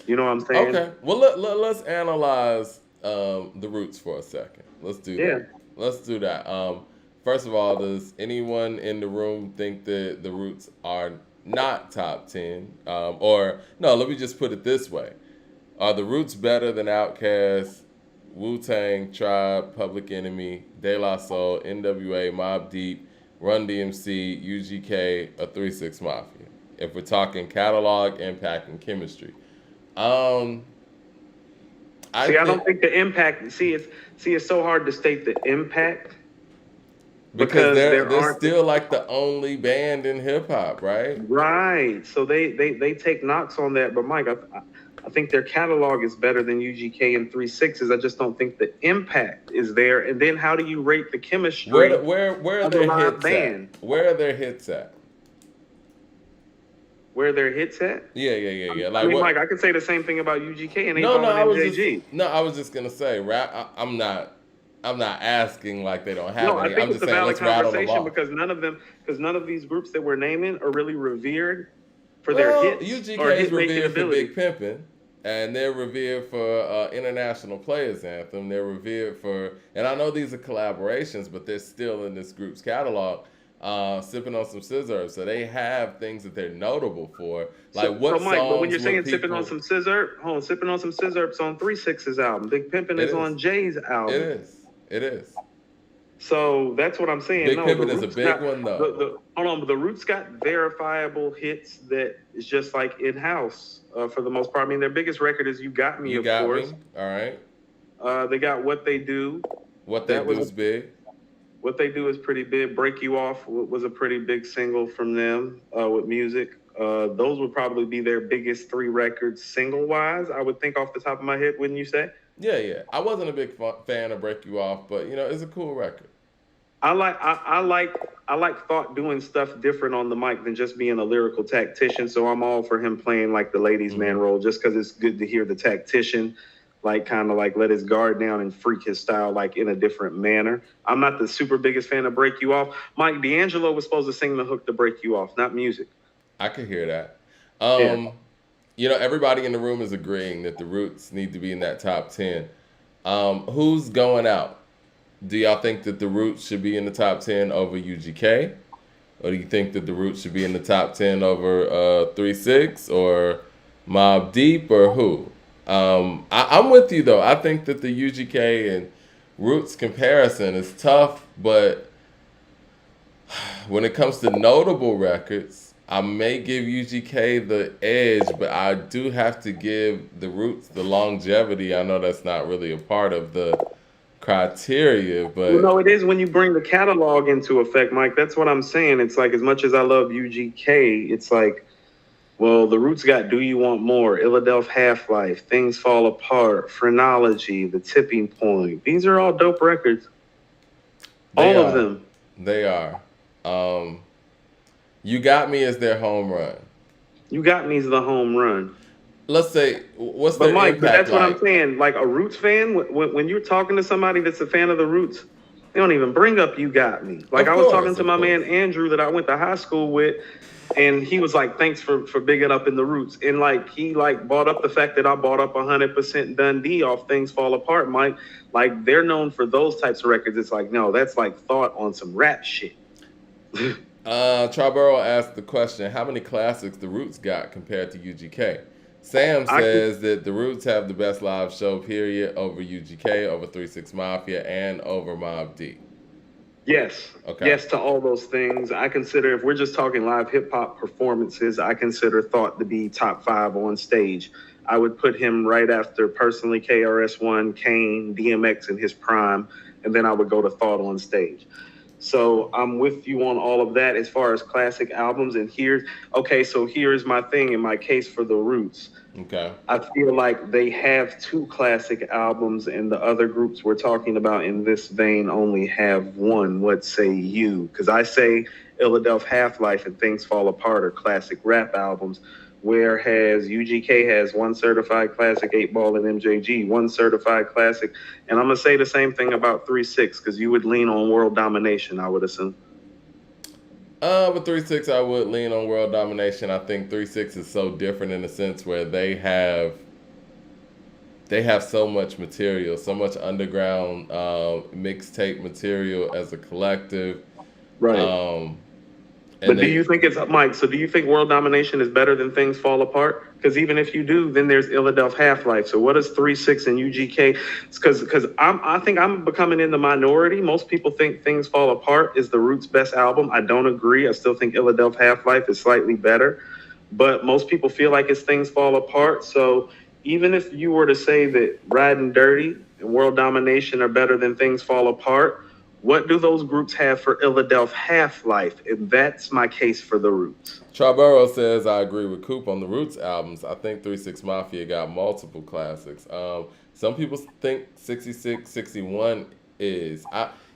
You know what I'm saying? okay. Well, let's analyze the roots for a second. Let's do Yeah. that. Let's do that. First of all, does anyone in the room think that the roots are not top 10? Or, no, let me just put it this way. Are the roots better than Outkast, Wu Tang, Tribe, Public Enemy, De La Soul, NWA, Mobb Deep, Run DMC, UGK, or 3 6 Mafia? If we're talking catalog, impact, and chemistry. Um, I See, I think don't think the impact. It's so hard to state the impact because because there they're aren't. still like the only band in hip hop, right? Right. So they take knocks on that. But Mike, I think their catalog is better than UGK and 3 6s. I just don't think the impact is there. And then how do you rate the chemistry Where are of a their live hits at? band? Where are their hits at? Where their hits at? Yeah. I Like mean, Mike, what? I could say the same thing about UGK and No, no. A-Ball I and was just MJG. no. I was just gonna say rap. I'm not asking like they don't have No, I any. think I'm it's just a saying valid let's rattle them conversation off. because none of these groups that we're naming are really revered for their Well, hits or UGK is hit making revered for ability. Big Pimpin', and they're revered for International Players Anthem. They're revered for, and I know these are collaborations, but they're still in this group's catalog. Sipping on some scissors, so they have things that they're notable for. Like So what Mike, but when songs you're would saying sipping on people? some scissor, hold on, sipping on some scissor's on 3 6's album. Big Pimpin' It is is. on Jay's It album. is. It is. So that's what I'm saying. Big No, the Pimpin' is a Roots big got one though. the hold on, but the Roots got verifiable hits that is just like in house for the most part. I mean, their biggest record is "You Got Me," You of got course. me. All right. They got "What They Do." What they That do was is big. What They Do is pretty big. "Break You Off" was a pretty big single from them with music. Those would probably be their biggest three records single wise. I would think off the top of my head, wouldn't you say? Yeah. I wasn't a big fan of Break You Off, but it's a cool record. I like Thought doing stuff different on the mic than just being a lyrical tactician. So I'm all for him playing like the ladies' man Hmm. role, just because it's good to hear the tactician like kind of like let his guard down and freak his style like in a different manner. I'm not the super biggest fan of Break You Off. Mike D'Angelo was supposed to sing the hook to Break You Off, not music. I could hear that. Yeah. Everybody in the room is agreeing that the Roots need to be in that top 10. Who's going out? Do y'all think that the Roots should be in the top 10 over UGK? Or do you think that the Roots should be in the top 10 over 3 6 or Mob Deep or who? I'm with you though. I think that the UGK and Roots comparison is tough, but when it comes to notable records, I may give UGK the edge, but I do have to give the Roots the longevity. I know that's not really a part of the criteria, Well, but no, it is when you bring the catalog into effect, Mike. That's what I'm saying. It's like as much as I love UGK, it's like, well, the Roots got Do You Want More, Illadelph Half Life, Things Fall Apart, Phrenology, The Tipping Point. These are all dope records. they All of are. them. They are. Um, you Got Me as their home run. You Got Me's the home run. Let's say, what's But their Mike, but impact that's what I'm like? saying. Like a Roots fan, when you're talking to somebody that's a fan of the Roots, they don't even bring up "You Got Me." Like Of I was talking course, to of my man course. Andrew that I went to high school with, and he was like, "Thanks for bigging up in the Roots." And like he like brought up the fact that I bought up 100% Dundee off "Things Fall Apart." Mike, like they're known for those types of records. It's like no, that's like thought on some rap shit. Triborough asked the question, how many classics the Roots got compared to UGK? Sam I can says that the Roots have the best live show, period, over UGK, over 3 6 Mafia, and over Mob D. Yes, Okay. yes to all those things. I consider, if we're just talking live hip hop performances, I consider Thought to be top five on stage. I would put him right after personally KRS-One, Kane, DMX in his prime, and then I would go to Thought on stage. So I'm with you on all of that as far as classic albums. And here's okay, so here's my thing in my case for the Roots. Okay. I feel like they have two classic albums, and the other groups we're talking about in this vein only have one. What say you? Because I say Illadelph Half Life and Things Fall Apart are classic rap albums, whereas UGK has one certified classic, 8 Ball and MJG, one certified classic. And I'm going to say the same thing about 3 6, because you would lean on World Domination, I would assume. With 3 6, I would lean on World Domination. I think 3 6 is so different in the sense where they have so much material, so much underground mixtape material as a collective. Right. Um, and But do they you think it's Mike? So do you think World Domination is better than Things Fall Apart? Because even if you do, then there's Illadelph Half Life. So what is 3 6 and UGK? Because I think I'm becoming in the minority. Most people think Things Fall Apart is the Roots' best album. I don't agree. I still think Illadelph Half Life is slightly better, but most people feel like it's Things Fall Apart. So even if you were to say that Riding Dirty and World Domination are better than Things Fall Apart, what do those groups have for Illadelph Half Life? And that's my case for the Roots. Triborough says I agree with Coop on the Roots albums. I think 3 6 Mafia got multiple classics. Some people think 66, 61 is.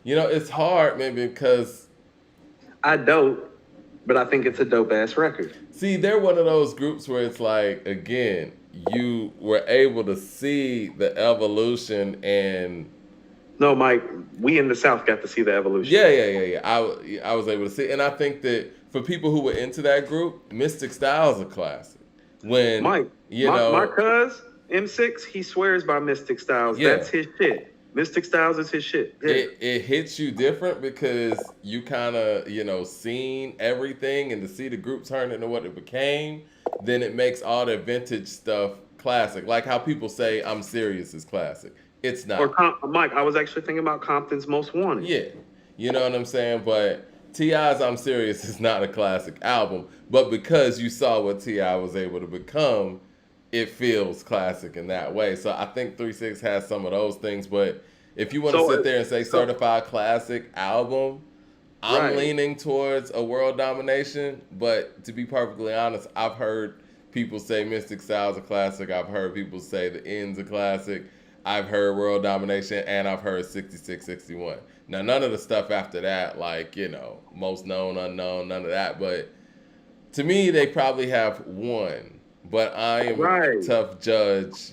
It's hard maybe because I don't, but I think it's a dope ass record. see they're one of those groups where it's like again you were able to see the evolution and No, Mike, we in the South got to see the evolution. yeah. I was able to see, and I think that for people who were into that group, Mystic Styles a classic. When Mike, you my know, cuz M6, he swears by Mystic Styles. yeah, That's his shit. Mystic Styles is his shit. Yeah. it hits you different because you kind of seen everything, and to see the group turn into what it became, then it makes all the vintage stuff classic. Like how people say "I'm Serious" is classic. It's Or not. Mike, I was actually thinking about Compton's Most Wanted. Yeah, you know what I'm saying? But T.I.'s I'm Serious is not a classic album, but because you saw what T.I. was able to become, it feels classic in that way. So I think 3 6 has some of those things, but if you want to sit there and say So certified classic album, I'm right. leaning towards a World Domination, but to be perfectly honest, I've heard people say Mystic Styles a classic. I've heard people say The End's a classic. I've heard World Domination, and I've heard 66, 61. Now, none of the stuff after that, like, Most Known, Unknown, none of that. But to me, they probably have one. But I am a Right. tough judge,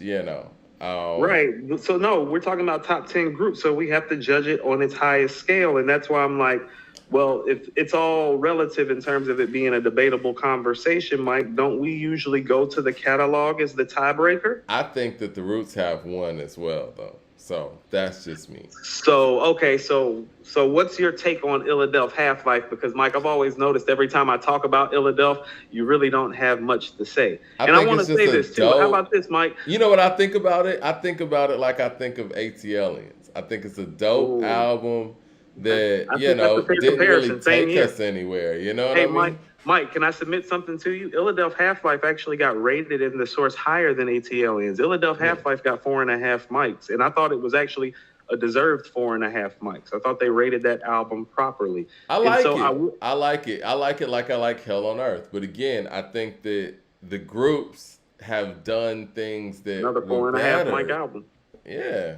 Right. So no, we're talking about top 10 groups, so we have to judge it on its highest scale, and that's why I'm like, well, if it's all relative in terms of it being a debatable conversation, Mike, don't we usually go to the catalog as the tiebreaker? I think that the Roots have one as well, though. So that's just me. So okay, so what's your take on Illadelph Half Life? Because Mike, I've always noticed every time I talk about Illadelph, you really don't have much to say. I And I think want to it's just say a this too. How dope. about this, Mike? You know what I think about it? I think about it like I think of ATLians. I think it's a dope Ooh, album okay. that, I think that's a fair didn't really comparison. Same take year. us anywhere. You know what Hey, I mean? Mike, can I submit something to you? Illadelph Half Life actually got rated in the source higher than ATLians. Illadelph Yeah. Half Life got 4.5 mics, and I thought it was actually a deserved 4.5 mics. I thought they rated that album properly. I And like so it. I like it. I like it like I like Hell on Earth. But again, I think that the groups have done things that another were 4.5 mic better. album. Yeah.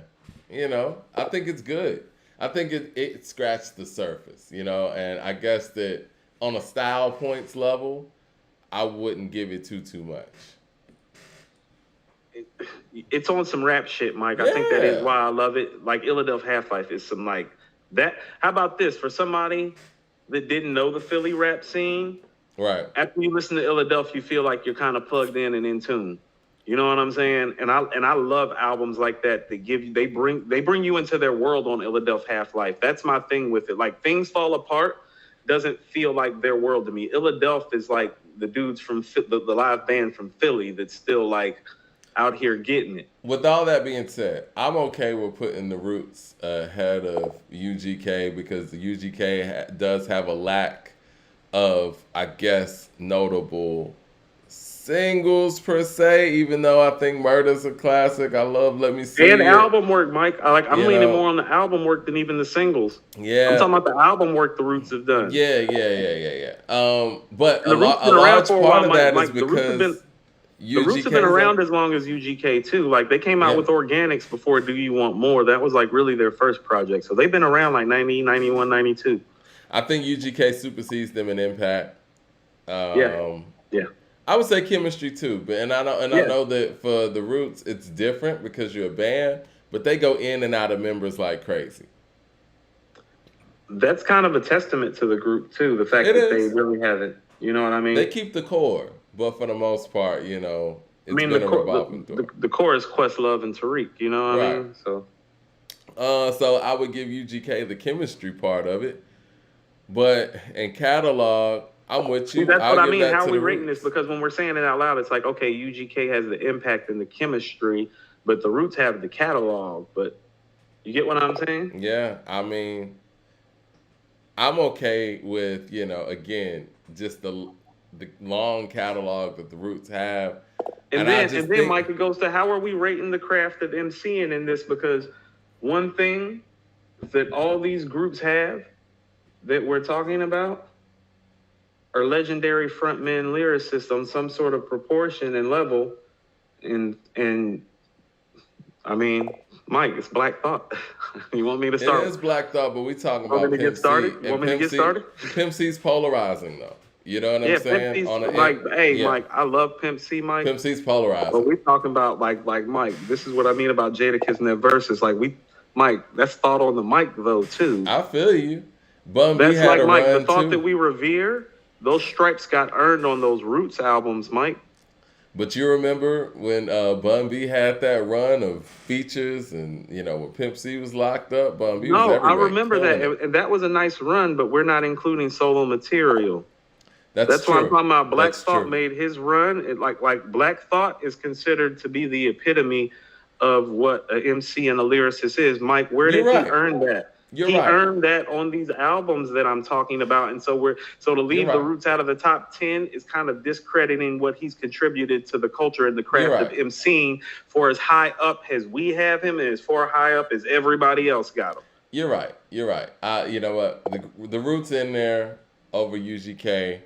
I think it's good. I think it scratched the surface, and I guess that on a style points level, I wouldn't give it too much. It's on some rap shit, Mike. I think that is Yeah. why I love it. Like Illadelph Half Life is some like that. How about this for somebody that didn't know the Philly rap scene? Right. After you listen to Illadelph, you feel like you're kind of plugged in and in tune. You know what I'm saying? And I love albums like that that give you they bring you into their world on Illadelph Half Life. That's my thing with it. Like Things Fall Apart doesn't feel like their world to me. Illadelph is like the dudes from the live band from Philly that's still like out here getting it. With all that being said, I'm okay with putting the Roots ahead of UGK because the UGK does have a lack of, I guess, notable singles per se. Even though I think Murder's a classic, I love Let Me See And It. album work, Mike. I'm You leaning know, more on the album work than even the singles. I'm yeah, talking about the album work the Roots have done. yeah. But And the Roots a been around large for a part while, of Mike. that is Mike, because the Roots have been UGK's around as long as UGK too. Like they came out yeah. with Organics before Do You Want More. That was like really their first project. So they've been around like 90, 91, 92. I think UGK supersedes them in impact. Yeah. Um, Yeah. I would say chemistry too, but I Yeah. know that for the Roots it's different because you're a band, but they go in and out of members like crazy. That's kind of a testament to the group too. The fact It that they is. really haven't. You know what I They mean? keep the core, but for the most part, I it's mean been a revolving the, door. the core is Questlove and Tariq. You know what I Right. mean? So So I would give UGK the chemistry part of it, but in catalog, I'm with see, you. that's what I'll I give mean. that How to are we the rating this? Roots. Because when we're saying it out loud, it's like, okay, UGK has the impact and the chemistry, but the Roots have the catalog. But you get what I'm saying? Yeah, I mean, I'm okay with, again, just the long catalog that the Roots have. And And I then, just think, Mike, it goes to how are we rating the craft of MCing in this? Because one thing that all these groups have that we're talking about are legendary frontmen lyricists on some sort of proportion and level. And I mean, Mike, it's Black Thought. You want me to it start? is Black Thought, but we talking Want about me to get Pimp C. started? You And want me to get started? Pimp C's polarizing, though. You know what I'm Yeah, Pimp saying? C's like, hey, Yeah, Mike, I love Pimp C, Mike. Pimp C's But polarizing. we talking about like Mike. This is what I mean about Jadakiss and their verses. Like Mike, that's thought on the mic though too. I feel you. Bun B That's had like a Mike. The run, thought that too. we revere, those stripes got earned on those Roots albums, Mike. But you remember when Bun B had that run of features and, when Pimp C was locked up, Bun B was No, I everywhere remember killing that, it. and that was a nice run. But we're not including solo material. That's That's why I'm true. talking about. Black That's Thought true. made his run. Like Black Thought is considered to be the epitome of what an MC and a lyricist is. Mike, where You're did he right. earn that? You're He right. earned that on these albums that I'm talking about. And so to You're leave the right. Roots out of the top 10 is kind of discrediting what he's contributed to the culture and the You're craft of right. MCing for as high up as we have him and as far high up as everybody else got him. You're right. You're right. You know what? The Roots in there over UGK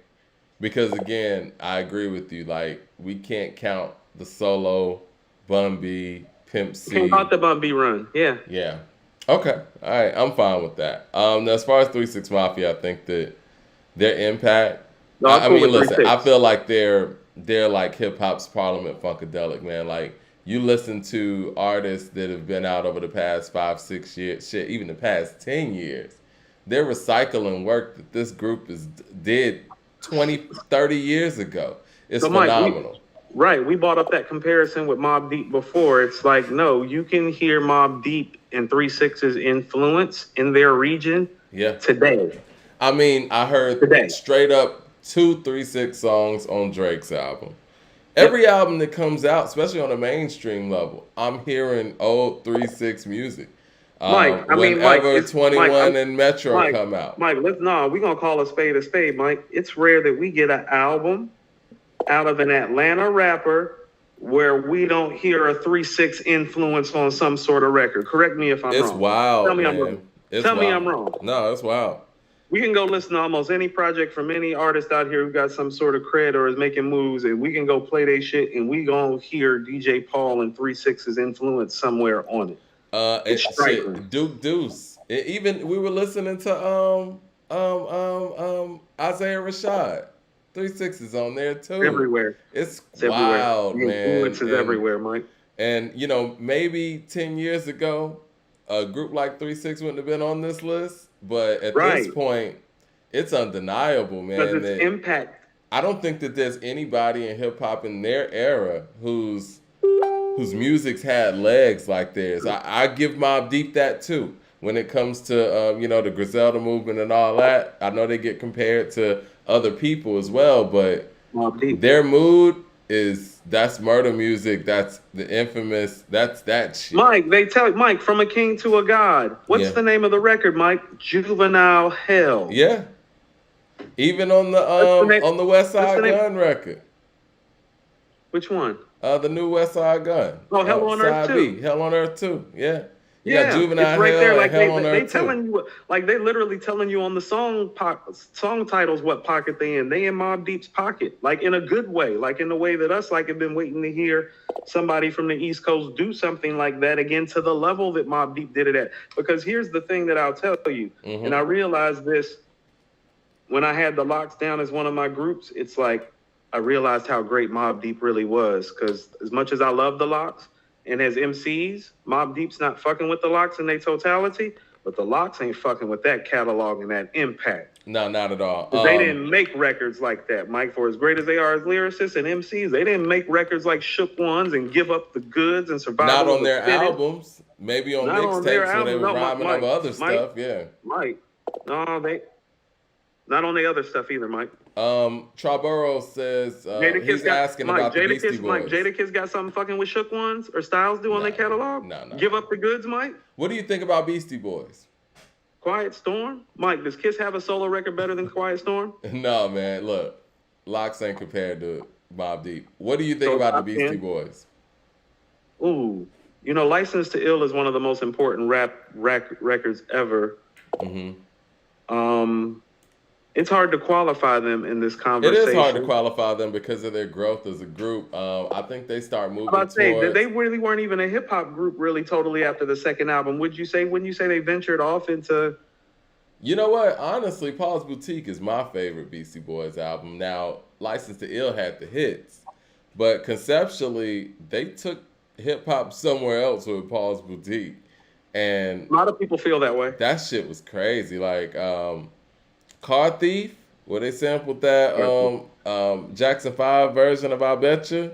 because, again, I agree with you. Like, we can't count the solo, Bun B, Pimp Can't C. count the Bun B run. Yeah. Yeah. Okay. All right. I'm fine with that. Now, as far as 3 6 Mafia, I think that their impact. No, I'm I cool mean, with listen. I 3 6. feel like they're like hip hop's Parliament Funkadelic, man. Like you listen to artists that have been out over the past 5, 6 years, shit, even the past 10 years. They're recycling work that this group is did 20, 30 years ago. It's So, Mike, phenomenal. we brought up that comparison with Mobb Deep before. It's like, no, you can hear Mobb Deep and 3 6's influence in their region Yeah. today. I mean, I heard Today. straight up 2 3 6 songs on Drake's album. Yep. Every album that comes out, especially on a mainstream level, I'm hearing old 3 6 music. Mike, Whenever it's 21 and Metro Mike, come out. Mike, we're gonna call a spade, Mike. It's rare that we get an album out of an Atlanta rapper where we don't hear a 3 6 influence on some sort of record. Correct me if I'm It's wrong. wild, Tell me man. I'm wrong. It's Tell me wild. I'm wrong. No, it's wild. We can go listen to almost any project from any artist out here who got some sort of cred or is making moves, and we can go play their shit, and we gonna hear DJ Paul and 3 6's influence somewhere on it. It's striking. Shit, Duke Deuce. Even we were listening to Isaiah Rashad. 3 6 is on there too. Everywhere. It's everywhere. wild, The man. influence is everywhere, Mike. And maybe 10 years ago, a group like 3 6 wouldn't have been on this list. But at this point, it's undeniable, man. Because it's impact. I don't think that there's anybody in hip hop in their era whose music's had legs like theirs. I give Mobb Deep that too. When it comes to the Griselda movement and all that, I know they get compared to other people as well, but their mood that's murder music. That's the infamous. That's that shit. Mike, Mike, from a king to a god. What's the name of the record, Mike? Juvenile Hell. Yeah. Even on the West Side Gun record. Which one? The new West Side Gun. Oh, Hell on Earth 2. Hell on Earth 2. Yeah. Yeah, Juvenile it's right Hell there. Like Hell on they Earth telling you, like they literally telling you on the song titles what pocket they in. They in Mobb Deep's pocket, like in a good way, like in the way that us have been waiting to hear somebody from the East Coast do something like that again to the level that Mobb Deep did it at. Because here's the thing that I'll tell you, and I realized this when I had the Locks down as one of my groups. It's like I realized how great Mobb Deep really was. Because as much as I love the Locks, and as MCs, Mobb Deep's not fucking with the Locks in their totality, but the Locks ain't fucking with that catalog and that impact. No, not at all. They didn't make records like that, Mike. For as great as they are as lyricists and MCs, they didn't make records like Shook Ones and Give Up the Goods and Survival. Not on their albums. Maybe on mixtapes when they were rhyming over other stuff. Yeah. Mike, no, they not on the other stuff either, Mike. Traboro says he's asking about the Beastie Boys. Mike, Jadakiss got something fucking with Shook Ones or Styles do on their catalog? No. Give Up the Goods, Mike? What do you think about Beastie Boys? Quiet Storm? Mike, does Kiss have a solo record better than Quiet Storm? No, man. Look, Locks ain't compared to Mobb Deep. What do you think about the Beastie Boys? Ooh. License to Ill is one of the most important rap records ever. It's hard to qualify them in this conversation. It is hard to qualify them because of their growth as a group. I think they start moving towards... they really weren't even a hip-hop group really totally after the second album. Wouldn't you say they ventured off into... You know what? Honestly, Paul's Boutique is my favorite Beastie Boys album. Now, License to Ill had the hits, but conceptually, they took hip-hop somewhere else with Paul's Boutique. And a lot of people feel that way. That shit was crazy. Like... Car Thief, where they sampled that Jackson 5 version of I Betcha,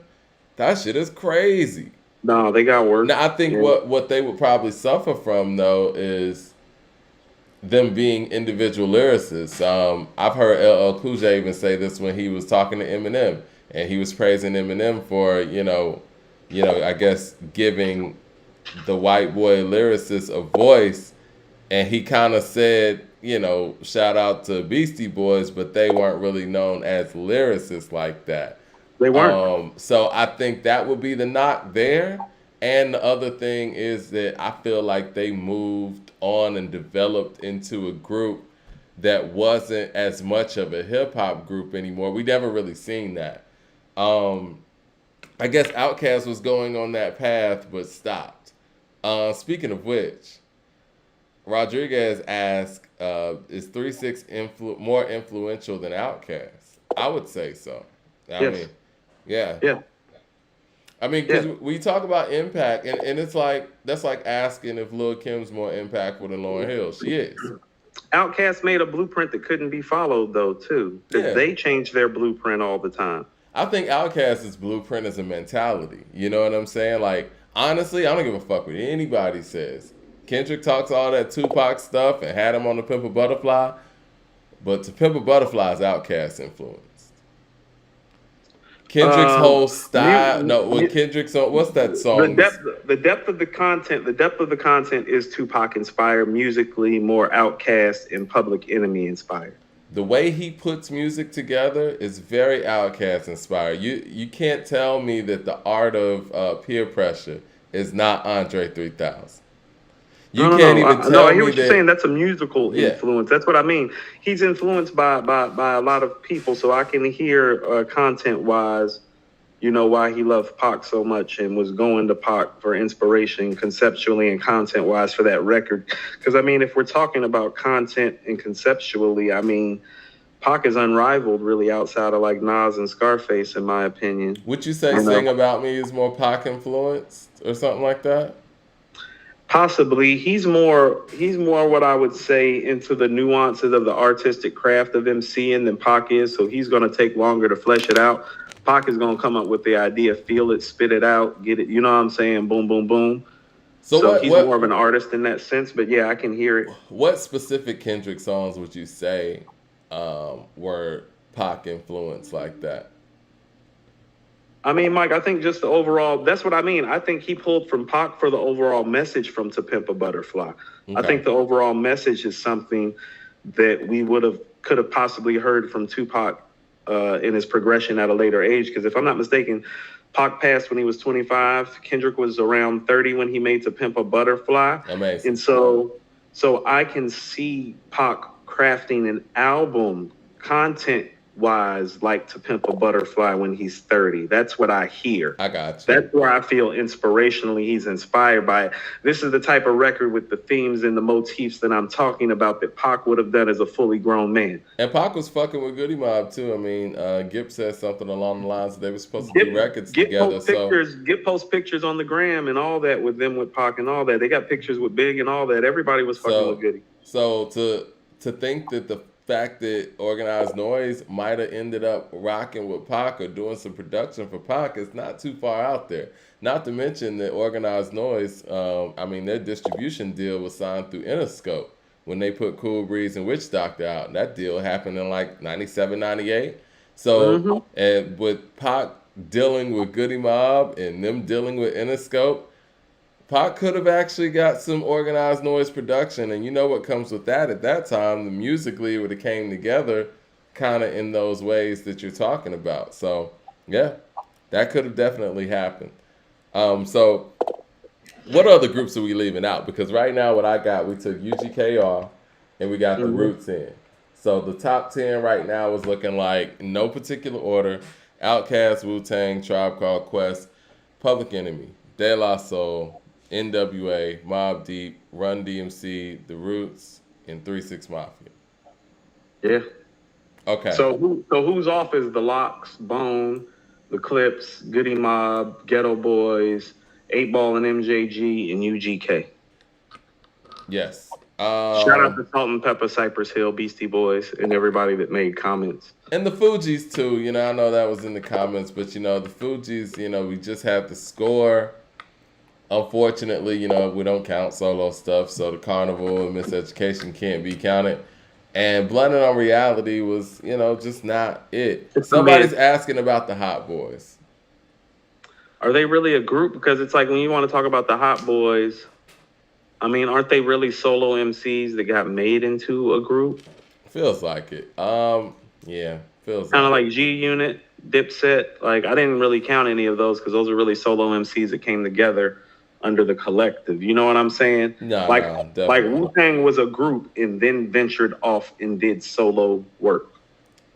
that shit is crazy. No, they got work. Now, I think what they would probably suffer from, though, is them being individual lyricists. I've heard LL Cool J even say this when he was talking to Eminem, and he was praising Eminem for, I guess giving the white boy lyricist a voice, and he kind of said, shout out to Beastie Boys, but they weren't really known as lyricists like that. They weren't. So I think that would be the knock there. And the other thing is that I feel like they moved on and developed into a group that wasn't as much of a hip hop group anymore. We never really seen that. I guess Outkast was going on that path, but stopped. Speaking of which, Rodriguez asked, is 3 6 more influential than Outkast? I would say so. I mean, yeah. I mean, Yeah. because we talk about impact, and it's like that's like asking if Lil Kim's more impactful than Lauryn Hill. She is. Outkast made a blueprint that couldn't be followed though too, because Yeah. they change their blueprint all the time. I think Outkast's blueprint is a mentality. You know what I'm saying? Like, honestly, I don't give a fuck what anybody says. Kendrick talks all that Tupac stuff and had him on the Pimp a Butterfly, but to Pimp a Butterfly is Outkast influenced. Kendrick's whole style. No, what Kendrick's on? What's that song? The depth of the content, is Tupac inspired musically, more Outkast and Public Enemy inspired. The way he puts music together is very Outkast inspired. You can't tell me that the art of peer pressure is not Andre 3000. You can't even tell me no, I hear what that, you're saying. That's a musical Yeah. influence. That's what I mean. He's influenced by a lot of people, so I can hear content wise, why he loved Pac so much and was going to Pac for inspiration conceptually and content wise for that record. Because I mean, if we're talking about content and conceptually, I mean, Pac is unrivaled really outside of like Nas and Scarface, in my opinion. Would you say Sing About Me is more Pac influenced or something like that? Possibly. He's more what I would say into the nuances of the artistic craft of MCing than Pac is, so he's going to take longer to flesh it out. Pac is going to come up with the idea, feel it, spit it out, get it, you know what I'm saying, boom, boom, boom. So he's more of an artist in that sense, but yeah, I can hear it. What specific Kendrick songs would you say were Pac influenced like that? I mean, Mike, I think just the overall, that's what I mean. I think he pulled from Pac for the overall message from To Pimp a Butterfly. Okay. I think the overall message is something that we could have possibly heard from Tupac in his progression at a later age. Because if I'm not mistaken, Pac passed when he was 25. Kendrick was around 30 when he made To Pimp a Butterfly. Amazing. And so I can see Pac crafting an album content wise like To Pimp a Butterfly when he's 30. That's what I hear. I got you. That's where I feel inspirationally he's inspired by it. This is the type of record with the themes and the motifs that I'm talking about that Pac would have done as a fully grown man. And Pac was fucking with Goody Mob too. I mean, Gip said something along the lines that they were supposed to do records together. Gip post pictures on the gram and all that with them with Pac and all that. They got pictures with Big and all that. Everybody was fucking with Goody. So to think that the fact that Organized Noise might have ended up rocking with Pac or doing some production for Pac is not too far out there. Not to mention that Organized Noise, their distribution deal was signed through Interscope when they put Cool Breeze and Witch Doctor out. And that deal happened in like 97, 98. So, and with Pac dealing with Goody Mob and them dealing with Interscope, Pac could have actually got some Organized Noise production, and you know what comes with that at that time, the musically would have came together kind of in those ways that you're talking about. So, yeah, that could have definitely happened. So, what other groups are we leaving out? Because right now what I got, we took UGKR and we got the Roots in. So, the top 10 right now is looking like, in no particular order, Outkast, Wu-Tang, Tribe Called Quest, Public Enemy, De La Soul, NWA, Mobb Deep, Run DMC, The Roots, and 3 6 Mafia. Yeah. Okay. So who's off is the Locks, Bone, the Clips, Goody Mob, Ghetto Boys, 8 Ball and MJG, and UGK. Yes. Shout out to Salt and Pepper, Cypress Hill, Beastie Boys, and everybody that made comments. And the Fugees too. I know that was in the comments, but the Fugees, we just had the score. Unfortunately, we don't count solo stuff, so the Carnival and Miseducation can't be counted. And Blended on Reality was, just not it. Somebody's asking about the Hot Boys. Are they really a group? Because it's like when you want to talk about the Hot Boys, I mean, aren't they really solo MCs that got made into a group? Feels like it. Yeah, feels kind of like G-Unit, Dipset. Like, I didn't really count any of those because those are really solo MCs that came together under the collective. You know what I'm saying? No, like Wu-Tang was a group and then ventured off and did solo work.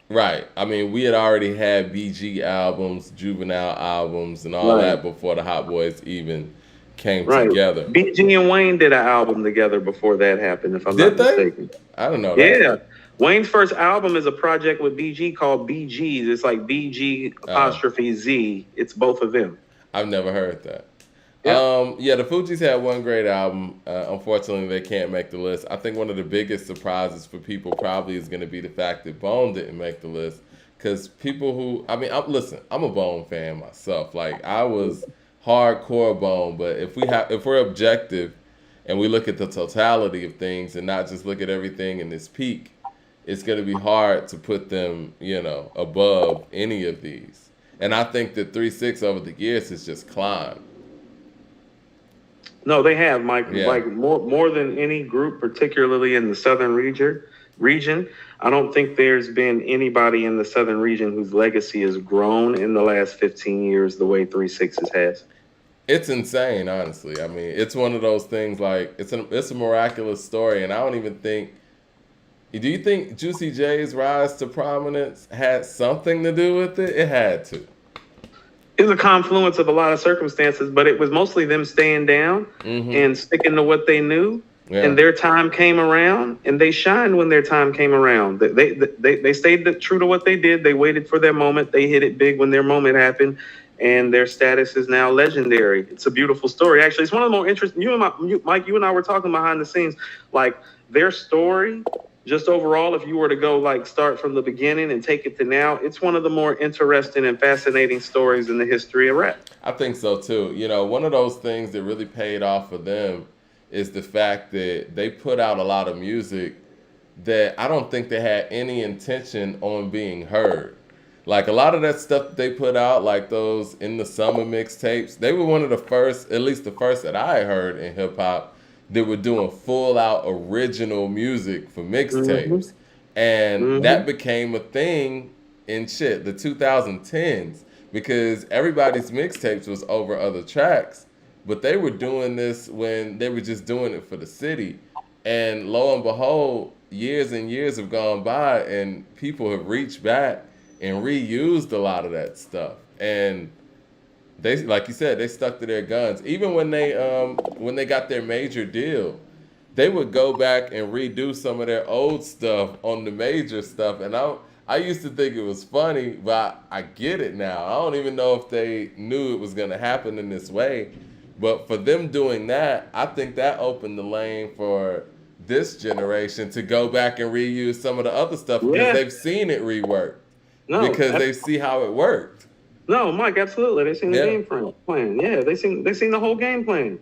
Right. I mean, we had already had BG albums, Juvenile albums, and all that before the Hot Boys even came together. BG and Wayne did an album together before that happened, if I'm not mistaken. I don't know that. Yeah. Wayne's first album is a project with BG called BGs. It's like BG apostrophe Z. It's both of them. I've never heard that. Yeah. Yeah, the Fugees had one great album. Unfortunately, they can't make the list. I think one of the biggest surprises for people probably is going to be the fact that Bone didn't make the list. Because people who, I mean, listen, I'm a Bone fan myself. Like I was hardcore Bone, but if we're objective and we look at the totality of things and not just look at everything in this peak, it's going to be hard to put them, above any of these. And I think that 3-6 over the years has just climbed. No, they have, Mike. Yeah. Like more than any group, particularly in the southern region. I don't think there's been anybody in the southern region whose legacy has grown in the last 15 years the way 3-6's has. It's insane, honestly. I mean, it's one of those things like it's a miraculous story, and I don't even think. Do you think Juicy J's rise to prominence had something to do with it? It had to. It was a confluence of a lot of circumstances, but it was mostly them staying down and sticking to what they knew. Yeah. And their time came around, and they shined when their time came around. They stayed true to what they did. They waited for their moment. They hit it big when their moment happened, and their status is now legendary. It's a beautiful story. Actually, it's one of the more interesting. Mike, you and I were talking behind the scenes, like their story. Just overall, if you were to go like start from the beginning and take it to now, it's one of the more interesting and fascinating stories in the history of rap. I think so too. One of those things that really paid off for them is the fact that they put out a lot of music that I don't think they had any intention on being heard. Like a lot of that stuff they put out, like those In the Summer mixtapes, they were one of the first, at least the first that I heard in hip hop, that were doing full out original music for mixtapes. And that became a thing in the 2010s because everybody's mixtapes was over other tracks, but they were doing this when they were just doing it for the city. And lo and behold, years and years have gone by and people have reached back and reused a lot of that stuff. And they, like you said, they stuck to their guns. Even when they got their major deal, they would go back and redo some of their old stuff on the major stuff. And I used to think it was funny, but I get it now. I don't even know if they knew it was going to happen in this way. But for them doing that, I think that opened the lane for this generation to go back and reuse some of the other stuff because they've seen it rework. Because they see how it worked. No, Mike, absolutely. They seen the game plan. Yeah, they seen the whole game plan.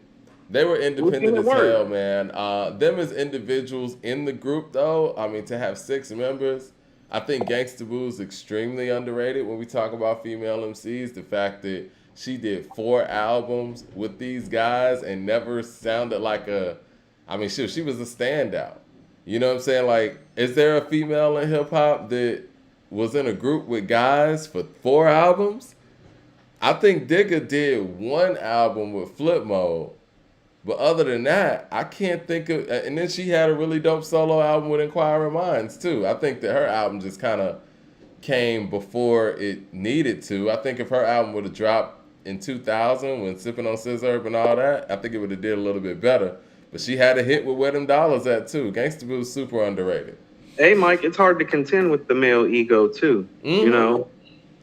They were independent as hell, man. Them as individuals in the group, though, I mean, to have 6 members, I think Gangsta Boo is extremely underrated when we talk about female MCs. The fact that she did 4 albums with these guys and never sounded like she was a standout. You know what I'm saying? Like, is there a female in hip hop that was in a group with guys for 4 albums? I think Digga did 1 album with Flip Mode. But other than that, I can't think of... And then she had a really dope solo album with Inquiring Minds, too. I think that her album just kind of came before it needed to. I think if her album would have dropped in 2000 when Sippin' on Scissor and all that, I think it would have did a little bit better. But she had a hit with Where Them Dollars At, too. Gangsta Boo is super underrated. Hey, Mike, it's hard to contend with the male ego, too. You know?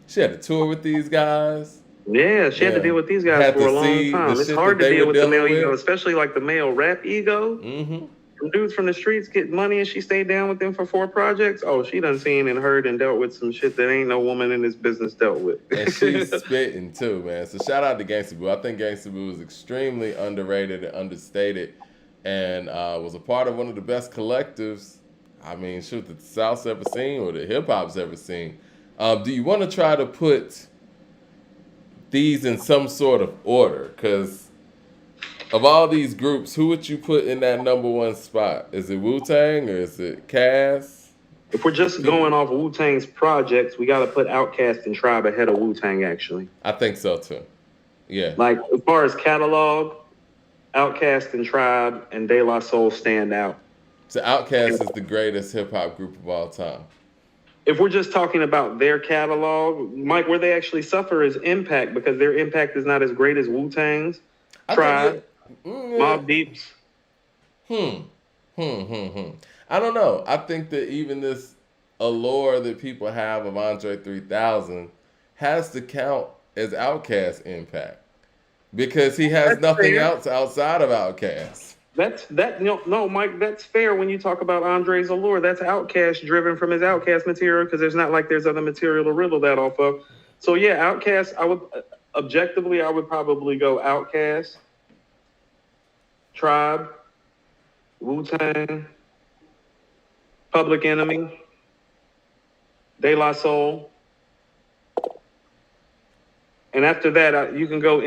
She had to tour with these guys. Yeah, she had to deal with these guys for a long time. It's hard to deal with the male ego, especially like the male rap ego. Some dudes from the streets get money and she stayed down with them for 4 projects. Oh, she done seen and heard and dealt with some shit that ain't no woman in this business dealt with. And she's spitting too, man. So shout out to Gangsta Boo. I think Gangsta Boo is extremely underrated and understated and was a part of one of the best collectives, I mean, that the South's ever seen or the hip hop's ever seen. Do you want to try to put these in some sort of order? Because of all these groups, who would you put in that number 1 spot? Is it Wu-Tang or is it Cass? If we're just going off Wu-Tang's projects, we got to put Outkast and Tribe ahead of Wu-Tang, actually. I think so, too. Yeah. Like, as far as catalog, Outkast and Tribe and De La Soul stand out. So Outkast is the greatest hip-hop group of all time. If we're just talking about their catalog, Mike, where they actually suffer is impact because their impact is not as great as Wu-Tang's, Tribe, Mobb Deep's. I don't know. I think that even this allure that people have of Andre 3000 has to count as Outkast impact. because he has That's nothing fair. else outside of Outkast. No, Mike. That's fair when you talk about Andre's Allure. That's Outcast driven from his Outcast material because there's not like there's other material to riddle that off of. So yeah, Outcast. I would objectively, I would probably go Outcast, Tribe, Wu Tang, Public Enemy, De La Soul, and after that, you can go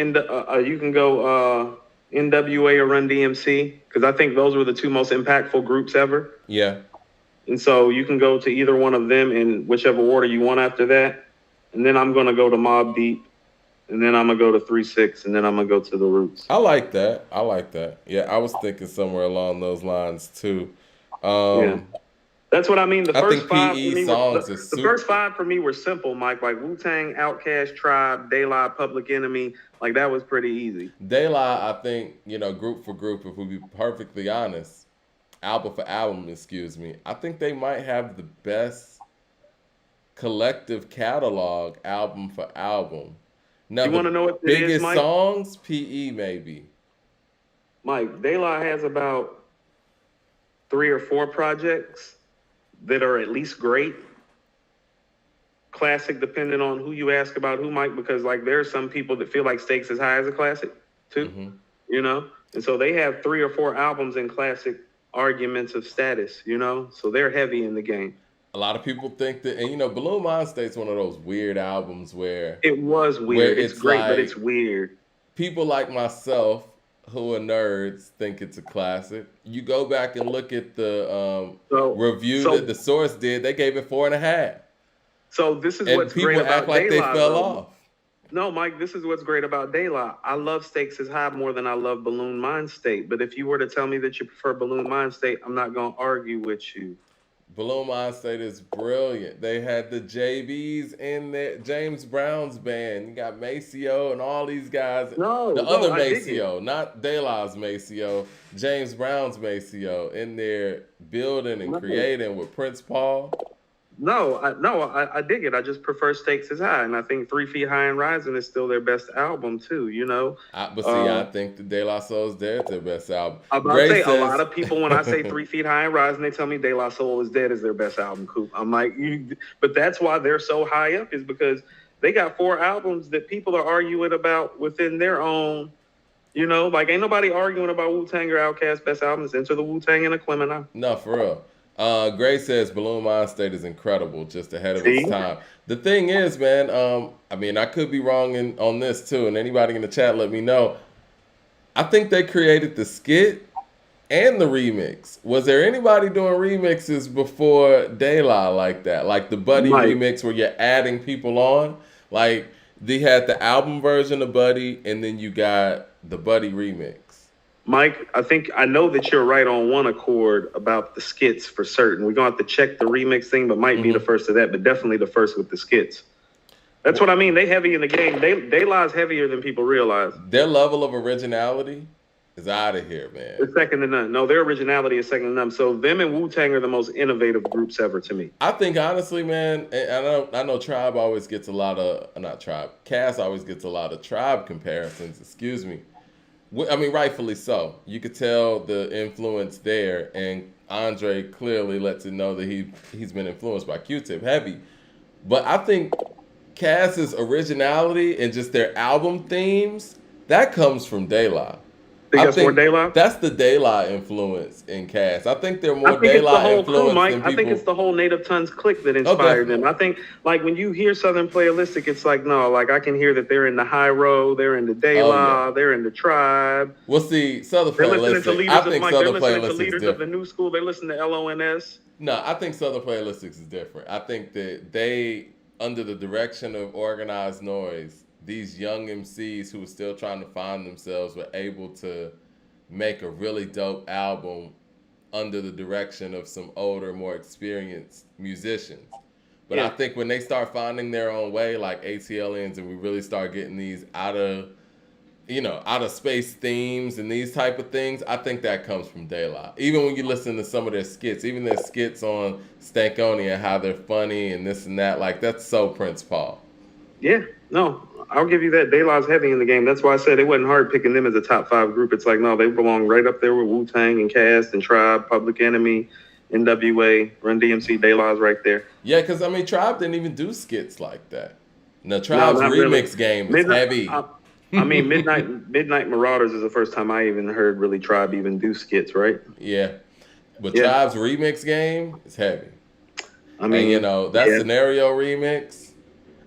NWA or Run DMC because I think those were the two most impactful groups ever. Yeah. And so you can go to either one of them in whichever order you want after that. And then I'm gonna go to Mobb Deep, and then I'm gonna go to 3-6, and then I'm gonna go to the Roots. I like that. I like that. Yeah, I was thinking somewhere along those lines too. Yeah. Um, That's what I mean. I think PE songs are The super. first five for me were simple, Mike. Like Wu Tang, Outkast, Tribe, De La, Public Enemy. Like that was pretty easy. De La, I think, group for group, if we be perfectly honest, album for album, excuse me, I think they might have the best collective catalog album for album. Now, You want to the know what it is, biggest Mike? songs, PE maybe. Mike, De La has about 3 or 4 projects that are at least great. Classic, depending on who you ask about who, Mike, because like there are some people that feel like Stakes is High as a classic too, and so they have 3 or 4 albums in classic arguments of status, so they're heavy in the game. A lot of people think that, and Balloon Mind State's one of those weird albums where It was where weird. It's it's great, like but it's weird. people like myself who are nerds think it's a classic. You go back and look at the So, review so, that the Source did; they gave it 4.5, so this is and what's people great act about like De they La, fell though. off. No, Mike, this is what's great about De La. I love Stakes is High more than I love Balloon Mind State. But if you were to tell me that you prefer Balloon Mind State, I'm not gonna argue with you. Balloon Mind State is brilliant. They had the JBs in there, James Brown's band. You got Maceo and all these guys. The No, other I dig it. Maceo, not De La's Maceo, James Brown's Maceo, in there building and No, creating with Prince Paul. I dig it. I just prefer Stakes is High, and I think 3 Feet High and Rising is still their best album too. But see, I think the De La Soul's their best album. I'm about to Gray say a lot says, of people when I say 3 Feet High and Rising, they tell me De La Soul is Dead is their best album. Coop. I'm like, but that's why they're so high up is because they got 4 albums that people are arguing about within their own. Like ain't nobody arguing about Wu Tang or Outkast best albums. Enter the Wu Tang and a Clemini. no, for real. Gray says Balloon Mind State is incredible, just ahead of See? its time. The thing is, man, I mean, I could be wrong on this too, and anybody in the chat let me know. I think they created the skit and the remix. Was there anybody doing remixes before De La like that? Like the Buddy Mike, remix where you're adding people on? Like they had the album version of Buddy, and then you got the Buddy remix. Mike, I know that you're right on one accord about the skits for certain. We're gonna have to check the remix thing, but might be the first of that, but definitely the first with the skits. That's what I mean. They heavy in the game. They lies heavier than people realize. Their level of originality is out of here, man. It's second to none. No, their originality is second to none. So them and Wu Tang are the most innovative groups ever to me. I think honestly, man, and I know Tribe always gets a lot of not Tribe. Cass always gets a lot of Tribe comparisons. Excuse me. I mean, rightfully so. You could tell the influence there, and Andre clearly lets it know that he's been influenced by Q-Tip heavy. But I think Cass's originality and just their album themes that comes from De La. Think that's more De La? That's the De La influence in Cass. I think they're I more think De it's the La whole influence crew, Mike. than people. I think it's the whole Native Tongues clique that inspired them. I think, like, when you hear Southern Playalistic, it's like, no, like, I can hear that they're in the High Road, they're in the De La, they're in the Tribe. Well, see, Southern They're listening to Playalistic. leaders I of think Mike. They're Southern listening to Playalistic is leaders of the different. new school. They listen to LONS. No, I think Southern Playalistics is different. I think that they, under the direction of Organized Noise, these young MCs who were still trying to find themselves were able to make a really dope album under the direction of some older, more experienced musicians. But I think when they start finding their own way, like ATLians, and we really start getting these out of space themes and these type of things, I think that comes from De La. Even when you listen to some of their skits, even their skits on Stankonia, how they're funny and this and that, like that's so Prince Paul. Yeah, No, I'll give you that. De La's heavy in the game. That's why I said it wasn't hard picking them as a top five group. It's like, no, they belong right up there with Wu Tang and Cast and Tribe, Public Enemy, NWA, Run DMC. De La's right there. Yeah, because I mean, Tribe didn't even do skits like that. No, No, Tribe's not really. remix game is Midnight. heavy. I mean, Midnight Marauders is the first time I even heard really Tribe even do skits, right? Yeah, but Yeah. Tribe's remix game is heavy. I mean, And you know that yeah. scenario remix,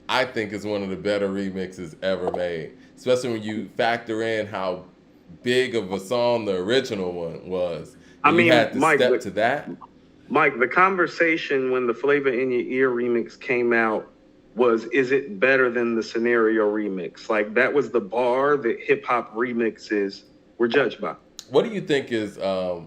I think is one of the better remixes ever made. Especially when you factor in how big of a song the original one was. I And you mean, had to Mike, step to that. Mike, the conversation when the Flavor in Your Ear remix came out was, is it better than the Scenario remix? Like, that was the bar that hip hop remixes were judged by. What do you think is what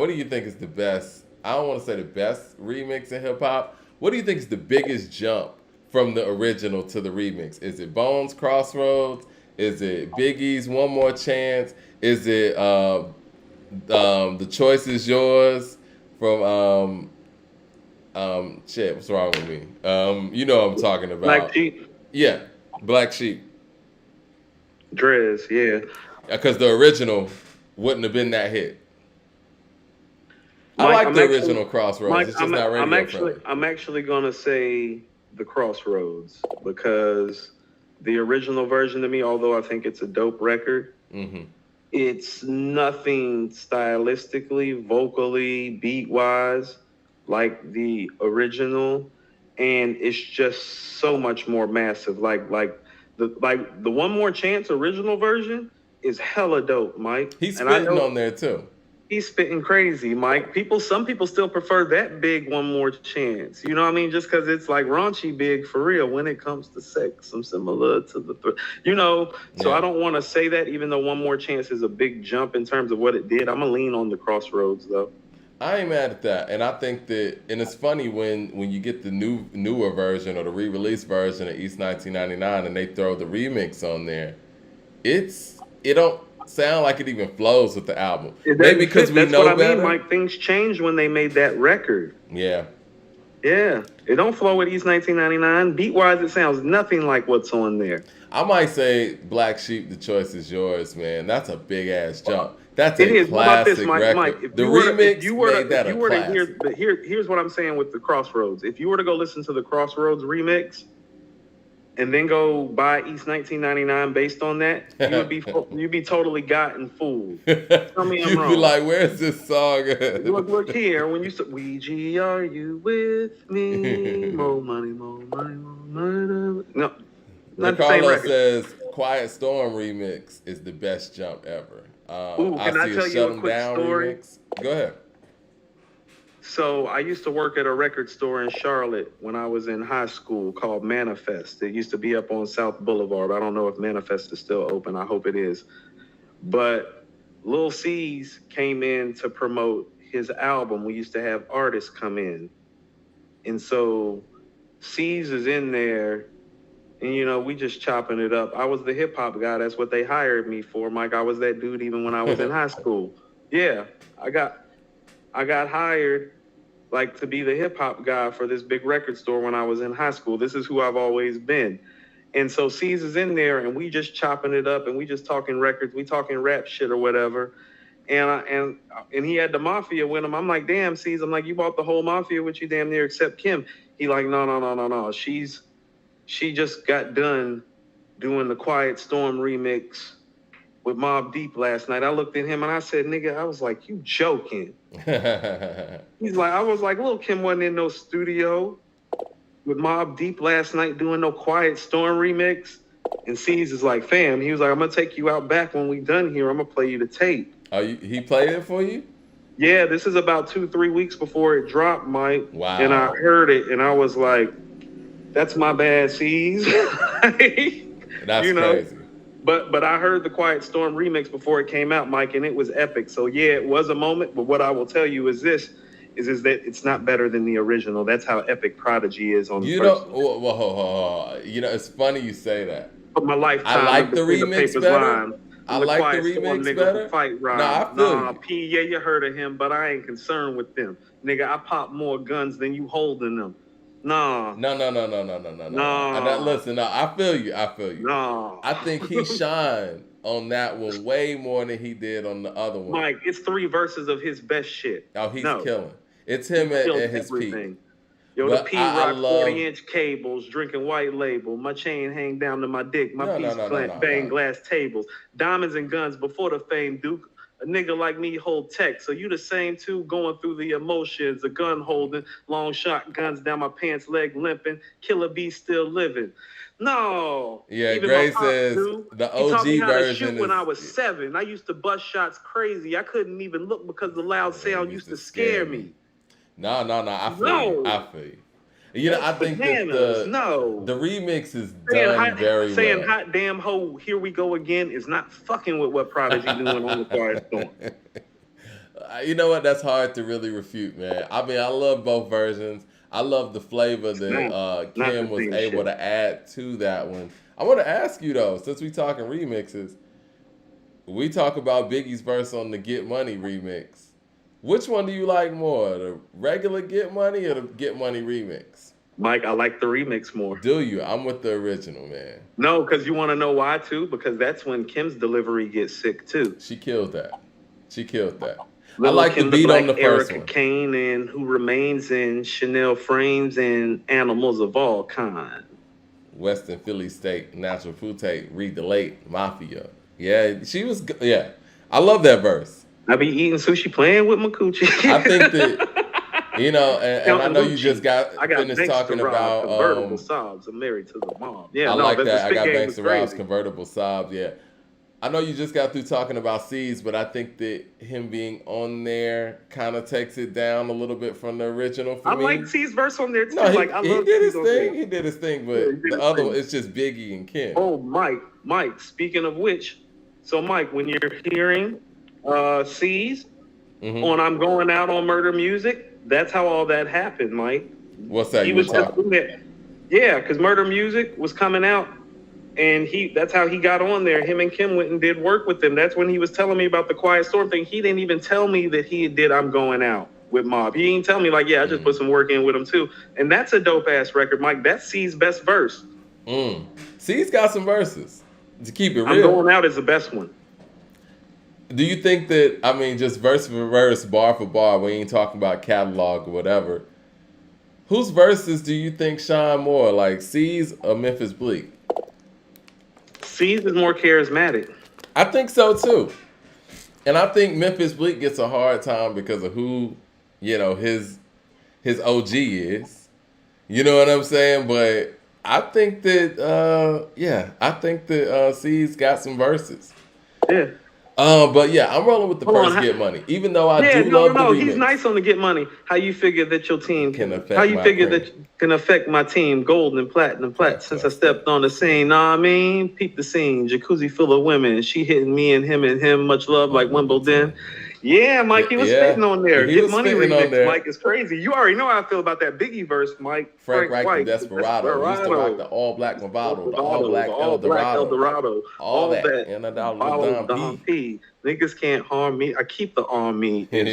do you think is the best? I don't want to say the best remix in hip hop. What do you think is the biggest jump from the original to the remix? Is it Bones Crossroads? Is it Biggie's One More Chance? Is it The Choice Is Yours from shit, what's wrong with me? You know what I'm talking about. Black Sheep, Yeah, Black Sheep. Drez, yeah. Because the original wouldn't have been that hit. I Mike, like I'm the actually- original Crossroads. Mike, It's just not radio friendly. I'm actually gonna say the Crossroads because the original version to me, although I think it's a dope record, Mm-hmm. it's nothing stylistically, vocally, beat wise like the original, and it's just so much more massive. Like the One More Chance original version is hella dope, Mike. He's And I spitting know on there too. he's spitting crazy, Mike. Some people still prefer that big One More Chance. You know what I mean? Just because it's like raunchy big for real when it comes to sex. I'm similar to you know. So Yeah. I don't want to say that, even though One More Chance is a big jump in terms of what it did. I'm gonna lean on the Crossroads though. I ain't mad at that, and I think that, and it's funny when you get the newer version or the re-release version of East 1999, and they throw the remix on there. It don't sound like it even flows with the album. It Maybe doesn't because fit. we That's know what I better. mean, Mike. Things changed when they made that record. Yeah. Yeah, it don't flow with East 1999. Beat wise, it sounds nothing like what's on there. I might say Black Sheep, The Choice Is Yours, man. That's a big ass jump. That's It a is. What about classic this, Mike? record. Mike, if The you were to- remix if you were to- made that if a you were to classic. here's what I'm saying with the Crossroads. If you were to go listen to the Crossroads remix and then go buy East 1999 based on that, you'd be totally gotten fooled. Tell me I'm You'd be wrong. like, "Where's this song?" at?" Look here. When you said, Ouija, are you with me? More money, more money, more money. No, not the same Ricardo record. says Quiet Storm remix is the best jump ever. Ooh, can I see tell you Shut a 'Em quick Down story? remix. Go ahead. So I used to work at a record store in Charlotte when I was in high school called Manifest. It used to be up on South Boulevard. I don't know if Manifest is still open. I hope it is. But Lil C's came in to promote his album. We used to have artists come in. And so C's is in there, and you know, we just chopping it up. I was the hip hop guy. That's what they hired me for, Mike. I was that dude even when I was in high school. Yeah, I got hired like to be the hip hop guy for this big record store when I was in high school. This is who I've always been. And so C's is in there, and we just chopping it up, and we just talking records, we talking rap shit or whatever. And he had the Mafia with him. I'm like, damn, C's. I'm like, you bought the whole Mafia with you, damn near, except Kim. He like, no. She just got done doing the Quiet Storm remix with Mobb Deep last night. I looked at him and I said, nigga, I was like, you joking. He's like, I was like, Lil' Kim wasn't in no studio with Mobb Deep last night doing no Quiet Storm remix. And C's is like, fam, he was like, I'm gonna take you out back when we done here. I'm gonna play you the tape. Oh, he played it for you? Yeah, this is about 2-3 weeks before it dropped, Mike. Wow. And I heard it and I was like, that's my bad, C's. That's you know? crazy. But I heard the Quiet Storm remix before it came out, Mike, and it was epic. So yeah, it was a moment. But what I will tell you is this: is that it's not better than the original. That's how epic Prodigy is on the You first. know, well, you know, it's funny you say that. But my lifetime. I like the between remix Papers better. line I and like the Quiet Storm remix nigga better. who Fight Rhyme. Nah, I feel Nah, you. P, yeah, you heard of him, but I ain't concerned with them. Nigga, I pop more guns than you holding them. Nah, nah, Listen, no, I feel you. I feel you. nah. I think he shined on that one way more than he did on the other one. Mike, it's 3 verses of his best shit. Oh, he's No, killing. It's he him at, killed at his peak. everything. Yo, the But I P-Rock love 40-inch cables, drinking white label. My chain hang down to my dick. My no, no, piece no, no, no, bang no. glass tables. Diamonds and guns before the fame, Duke. A nigga like me hold tech. So you the same too, going through the emotions. A gun holding, long shot guns down my pants leg limping. Killer bee still living. No. Yeah, Even Gray my pops says do. the He taught me OG how to version shoot when is. I was 7. I used to bust shots crazy. I couldn't even look because the loud sound used to scare me. No. I feel No. you. I feel you. You know, I think bananas. that the remix is Saying done hot, very saying well. hot damn ho, here we go again is not fucking with what Prodigy doing on the Quiet Storm. You know what? That's hard to really refute, man. I mean, I love both versions. I love the flavor that Not Kim the was same able shit. to add to that one. I want to ask you though, since we talking remixes, we talk about Biggie's verse on the Get Money remix. Which one do you like more, the regular Get Money or the Get Money remix? Mike, I like the remix more. Do you? I'm with the original, man. No, because you want to know why too? Because that's when Kim's delivery gets sick too. She killed that. She killed that. Little I like Kim the beat Black, on the first Erica one. Kane, and Who Remains in Chanel Frames and Animals of All Kind. Western Philly State, Natural Food Tape, Read the Late, Mafia. Yeah, she was, yeah. I love that verse. I be eating sushi playing with my coochie. I think that, you know, and I know you just got finished talking about convertible sobs. I'm married to the mom. Yeah, I like that. I Spit got Game Banks was and Rob's crazy. convertible sobs. Yeah, I know you just got through talking about C's, but I think that him being on there kind of takes it down a little bit from the original for me. I like C's verse on there too. No, he love did his C's on thing. there. He did his thing, but Yeah, he did the his other thing. one, it's just Biggie and Kim. Oh, Mike. Speaking of which, so Mike, when you're hearing C's on "I'm Going Out" on Murder Music, that's how all that happened, Mike. What's that? He was just doing it. Yeah, because Murder Music was coming out, and that's how he got on there. Him and Kim went and did work with them. That's when he was telling me about the Quiet Storm thing. He didn't even tell me that he did "I'm Going Out" with Mob. He didn't tell me like, yeah, I just put some work in with him too. And that's a dope ass record, Mike. That's C's best verse. C's got some verses. To keep it real, "I'm Going Out" is the best one. Do you think that, I mean, just verse for verse, bar for bar, we ain't talking about catalog or whatever, whose verses do you think shine more, like C's or Memphis Bleak? C's is more charismatic. I think so too. And I think Memphis Bleak gets a hard time because of who, you know, his OG is. You know what I'm saying? But I think that, C's got some verses. Yeah. But yeah, I'm rolling with the first Get Money, even though I do love the remix. He's nice on the Get Money. How you figure that your team Can affect how you my figure cream. that can affect my team, gold and platinum, since I stepped on the scene. Know what I mean? Peep the scene, jacuzzi full of women. She hitting me and him, much love like Wimbledon. Yeah, Mike, he was spitting on there. He Get was Money spitting on remix, there. Mike, is crazy. You already know how I feel about that Biggie verse, Mike. Frank Reich, White, the Desperado. He used to rock the all black Movado, the all black Eldorado, all that, and a dollar Dom P. Niggas can't harm me. I keep the arm me. And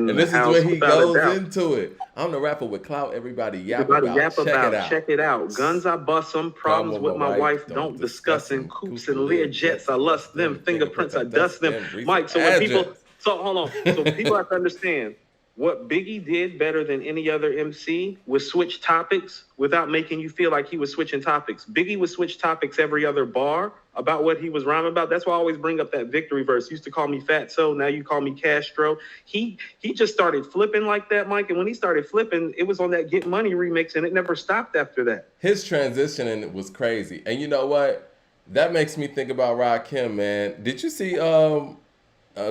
this is where he goes into it. I'm the rapper with clout. Everybody yap about. Check it out. Guns, I bust them. Problems with my wife, don't discuss them. Coops and Lear jets, I lust them. Fingerprints, I dust them. Mike, so when people... So hold on. So people have to understand what Biggie did better than any other MC was switch topics without making you feel like he was switching topics. Biggie would switch topics every other bar about what he was rhyming about. That's why I always bring up that victory verse. Used to call me Fatso, now you call me Castro. He just started flipping like that, Mike. And when he started flipping, it was on that Get Money remix, and it never stopped after that. His transitioning was crazy. And you know what? That makes me think about Rakim, man. Did you see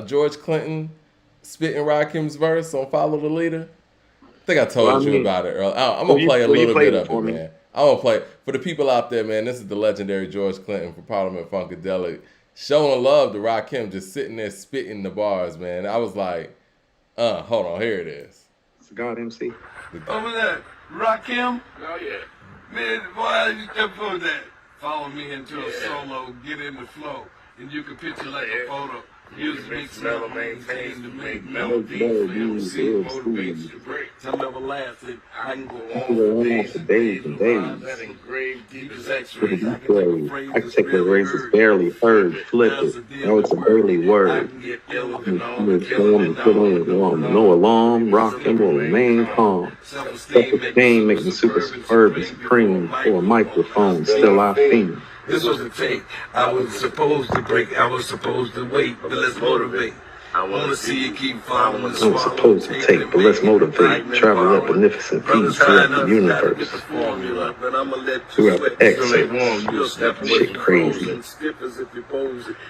George Clinton spitting Rakim's verse on "Follow the Leader"? I think I told you about it earlier. I'm gonna play a little bit of it, man. I'm gonna play for the people out there, man. This is the legendary George Clinton for Parliament Funkadelic, showing love to Rakim, just sitting there spitting the bars, man. I was like, hold on, here it is. It's God MC. Over there, Rakim. Oh yeah, man. Boy, you just put that. Follow me into a solo, get in the flow, and you can picture like a photo. Music makes mellow, maintains to make melodies for MC, motivates to break. Some everlasting, I can go on for days and rhymes that engrave deep as x-rays. I can take a phrase that's barely heard, flip it. Now it's a daily word. I can get ill and on and kill and put on no alarm, rock and will remain calm. Self-esteem makes me super superb and supreme for a microphone, still I fiend. This was a take. I was supposed to break. I was supposed to wait, but let's motivate. I want to see you keep following. I was supposed to take, but let's motivate. Travel that beneficent feet throughout the universe. Throughout the excerpts. Shit crazy.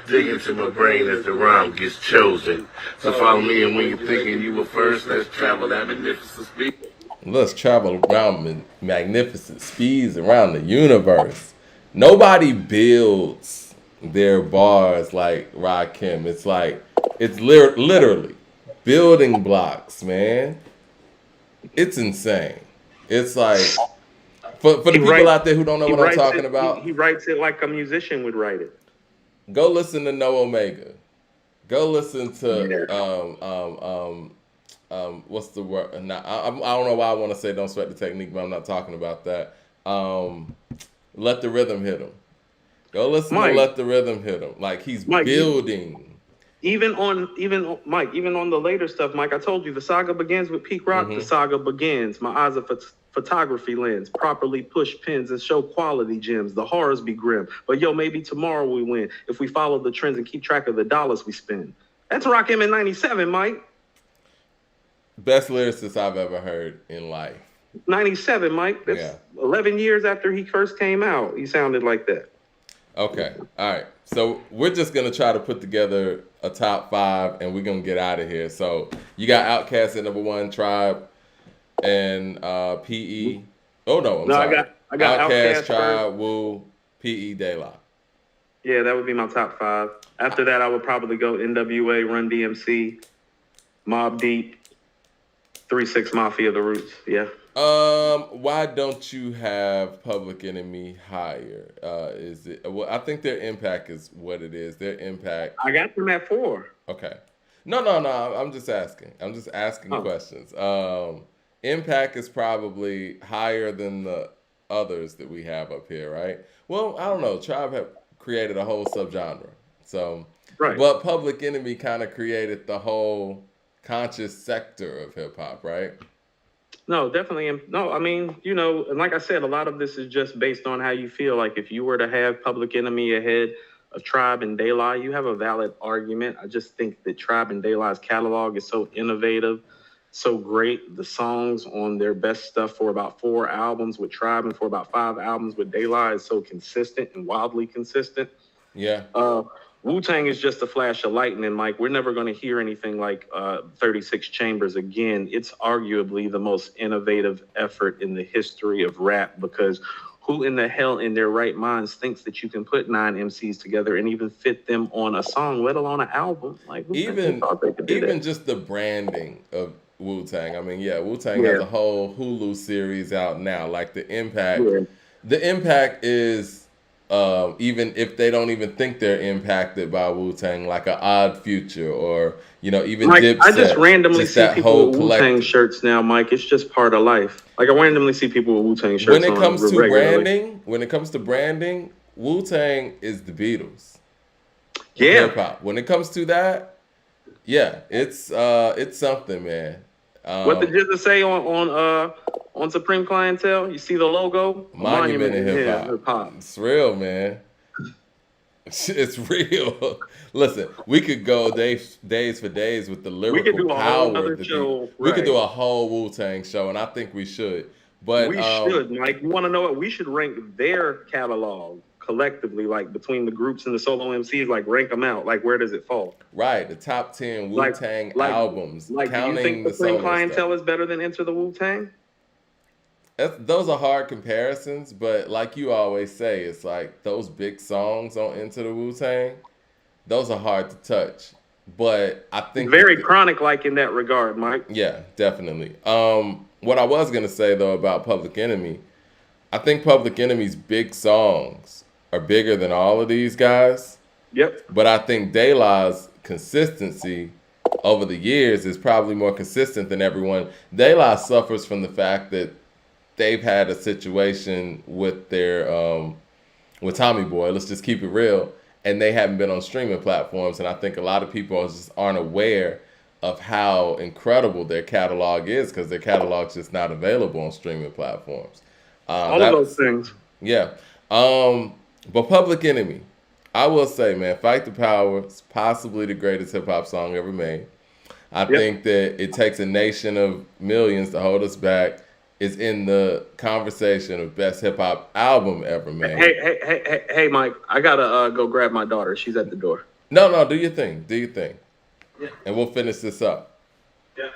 Dig into my brain as the rhyme gets chosen. So follow me, and when you're thinking you were first, let's travel that magnificent speed. Let's travel around magnificent speeds around the universe. Nobody builds their bars like Rakim. It's like, it's literally building blocks, man. It's insane. It's like, for the people out there who don't know what I'm talking about. He writes it like a musician would write it. Go listen to No Omega. Go listen to, what's the word? Now, I don't know why I want to say Don't Sweat the Technique, but I'm not talking about that. Let the Rhythm Hit Him. Go listen to Let the Rhythm Hit Him. Like, he's building. Even on the later stuff, Mike, I told you the saga begins with Peak Rock. The saga begins. My eyes are photography lens, properly push pins and show quality gems. The horrors be grim, but yo, maybe tomorrow we win if we follow the trends and keep track of the dollars we spend. That's Rakim in '97, Mike. Best lyricist I've ever heard in life. 97, Mike. That's 11 years after he first came out. He sounded like that. Okay. All right. So we're just going to try to put together a top 5 and we're going to get out of here. So you got Outkast at number 1, Tribe, and PE. Oh, no. I'm sorry. I got Outkast, Tribe, Wu, PE, De La. Yeah, that would be my top 5. After that, I would probably go NWA, Run DMC, Mobb Deep, 3 6 Mafia, The Roots. Yeah. Why don't you have Public Enemy higher? Is it? Well, I think their impact is what it is. Their impact. I got them at 4. Okay. No. I'm just asking. Questions. Impact is probably higher than the others that we have up here, right? Well, I don't know. Tribe have created a whole subgenre, so. Right. But Public Enemy kind of created the whole conscious sector of hip hop, right? No, definitely. No, I mean, and like I said, a lot of this is just based on how you feel. Like if you were to have Public Enemy ahead of Tribe and De La, you have a valid argument. I just think that Tribe and De La's catalog is so innovative, so great. The songs on their best stuff for about 4 albums with Tribe and for about 5 albums with De La is so consistent and wildly consistent. Yeah. Wu-Tang is just a flash of lightning, Mike. We're never going to hear anything like 36 Chambers again. It's arguably the most innovative effort in the history of rap, because who in the hell in their right minds thinks that you can put 9 MCs together and even fit them on a song, let alone an album? Like even just the branding of Wu-Tang. I mean, Wu-Tang has a whole Hulu series out now. Like the impact is. Even if they don't even think they're impacted by Wu-Tang, like an Odd Future or, even Mike, Dipset. I just randomly see people with Wu-Tang shirts now, Mike. It's just part of life. Like I randomly see people with Wu-Tang shirts when it comes to branding, Wu-Tang is the Beatles. Yeah. Hip-hop. When it comes to that, it's something, man. What did Jizza say on Supreme Clientele? You see the logo? Monument in hip-hop. It's real, man. It's real. Listen, we could go days for days with the lyrical power. We could do a whole Wu-Tang show, and I think we should. But we should, Mike. You want to know what? We should rank their catalog collectively, like between the groups and the solo MCs, like rank them out. Like where does it fall? Right, the top 10 Wu-Tang albums. Like, do you think the Supreme Clientele is better than Enter the Wu-Tang? Those are hard comparisons, but like you always say, it's like those big songs on Into the Wu-Tang, those are hard to touch. But I think very chronic-like in that regard, Mike. Yeah, definitely. What I was gonna say though about Public Enemy, I think Public Enemy's big songs are bigger than all of these guys. Yep. But I think De La's consistency over the years is probably more consistent than everyone. De La suffers from the fact that they've had a situation with their with Tommy Boy. Let's just keep it real, and they haven't been on streaming platforms. And I think a lot of people just aren't aware of how incredible their catalog is because their catalog's just not available on streaming platforms. All of those things. Yeah. But Public Enemy, I will say, man, Fight the Power is possibly the greatest hip hop song ever made. I think that It Takes a Nation of Millions to Hold Us Back is in the conversation of best hip hop album ever made. Hey, Mike, I gotta go grab my daughter. She's at the door. No, do your thing. Do your thing. Yeah. And we'll finish this up. Yeah.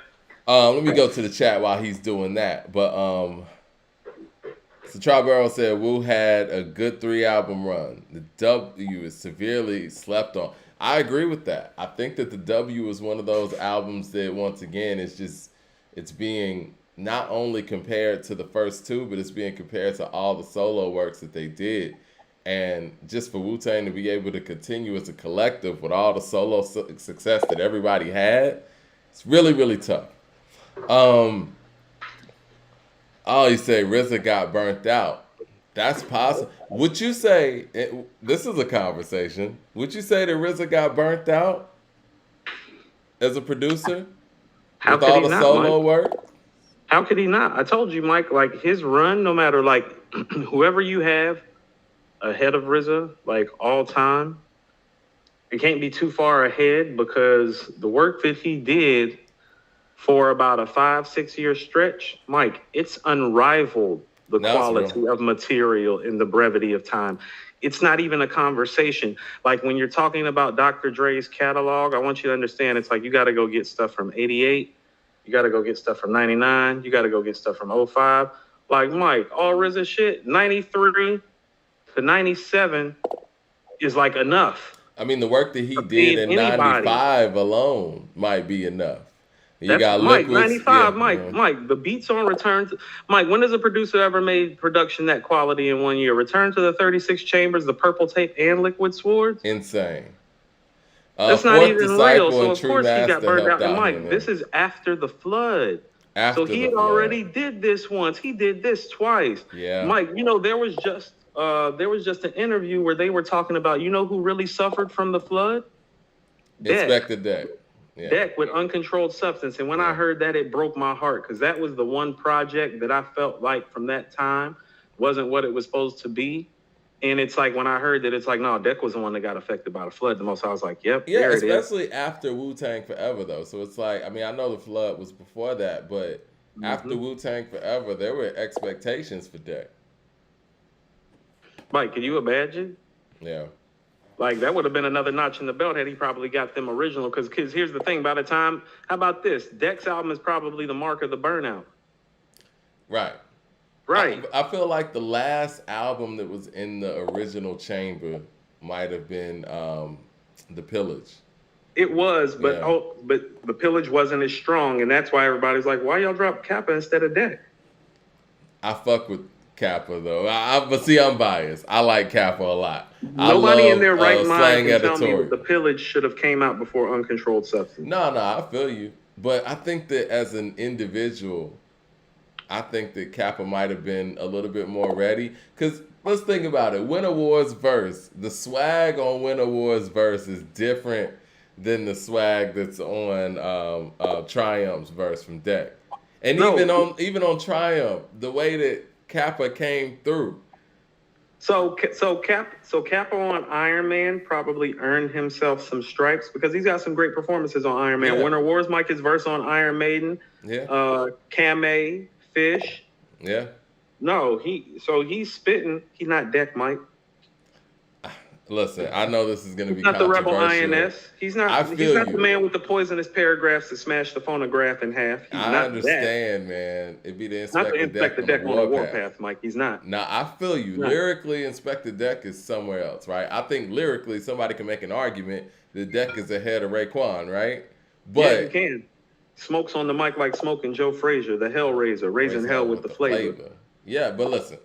Let me go to the chat while he's doing that. But so Triborough said Wu had a good 3-album run. The W is severely slept on. I agree with that. I think that the W is one of those albums that, once again, it's being not only compared to the first two, but it's being compared to all the solo works that they did. And just for Wu-Tang to be able to continue as a collective with all the solo success that everybody had, it's really, really tough. Oh, you say RZA got burnt out. That's possible. Would you say, this is a conversation, would you say that RZA got burnt out as a producer? How with could all he the not, solo Mike? work? How could he not? I told you, Mike, like his run, no matter like whoever you have ahead of RZA, like all time, it can't be too far ahead because the work that he did for about a 5-6 year stretch, Mike, it's unrivaled, the quality of material in the brevity of time. It's not even a conversation. Like when you're talking about Dr. Dre's catalog, I want you to understand it's like you got to go get stuff from 88. You got to go get stuff from 99. You got to go get stuff from 05. Like, Mike, all RZA shit, 93 to 97 is like enough. I mean, the work that he did in 95 alone might be enough. You got Mike, Liquids, 95, yeah, Mike, the beats on Return to... Mike, when has a producer ever made production that quality in 1 year? Return to the 36 Chambers, the Purple Tape, and Liquid Swords? Insane. That's not even real, so of True course he Master got burned out. And him, Mike, this is after the flood. So he had already did this once. He did this twice. Yeah. Mike, you know, there was just an interview where they were talking about, you know who really suffered from the flood? Inspector Deck. Yeah. Deck with Uncontrolled Substance. And when I heard that, it broke my heart because that was the one project that I felt like from that time wasn't what it was supposed to be. And it's like when I heard that, it's like, no, Deck was the one that got affected by the flood the most. I was like, yep, yeah, there it is. Especially after Wu-Tang Forever, though. So it's like, I mean, I know the flood was before that, but after Wu-Tang Forever, there were expectations for Deck. Mike, can you imagine? Yeah. Like, that would have been another notch in the belt had he probably got them original. Because here's the thing. By the time, how about this? Deck's album is probably the mark of the burnout. Right. Right. I feel like the last album that was in the original chamber might have been The Pillage. It was, but but The Pillage wasn't as strong. And that's why everybody's like, why y'all drop Kappa instead of Deck? I fuck with Kappa, though. But see, I'm biased. I like Kappa a lot. Nobody in their right mind can tell me The Pillage should have came out before Uncontrolled Substance. No, I feel you. But I think that as an individual, I think that Kappa might have been a little bit more ready. Because let's think about it. Winter War's verse, the swag on Winter War's verse is different than the swag that's on Triumph's verse from Deck. And even on Triumph, the way that Kappa came through. So Kappa on Iron Man probably earned himself some stripes because he's got some great performances on Iron Man. Yeah. Winter War's Mike, his verse on Iron Maiden. Yeah. Kame, Fish. Yeah. No, he's spitting. He's not Deck, Mike. Listen, I know this is going to be not the Rebel controversial. INS. He's not the man with the poisonous paragraphs that smashed the phonograph in half. He's I not understand, man. It'd be the not Inspector Deck on the Warpath, Mike. He's not. Now, I feel you. No. Lyrically, Inspector Deck is somewhere else, right? I think lyrically, somebody can make an argument that Deck is ahead of Raekwon, right? But yeah, you can. Smokes on the mic like smoking Joe Frazier, the Hellraiser, raising hell with the flavor. Yeah, but listen,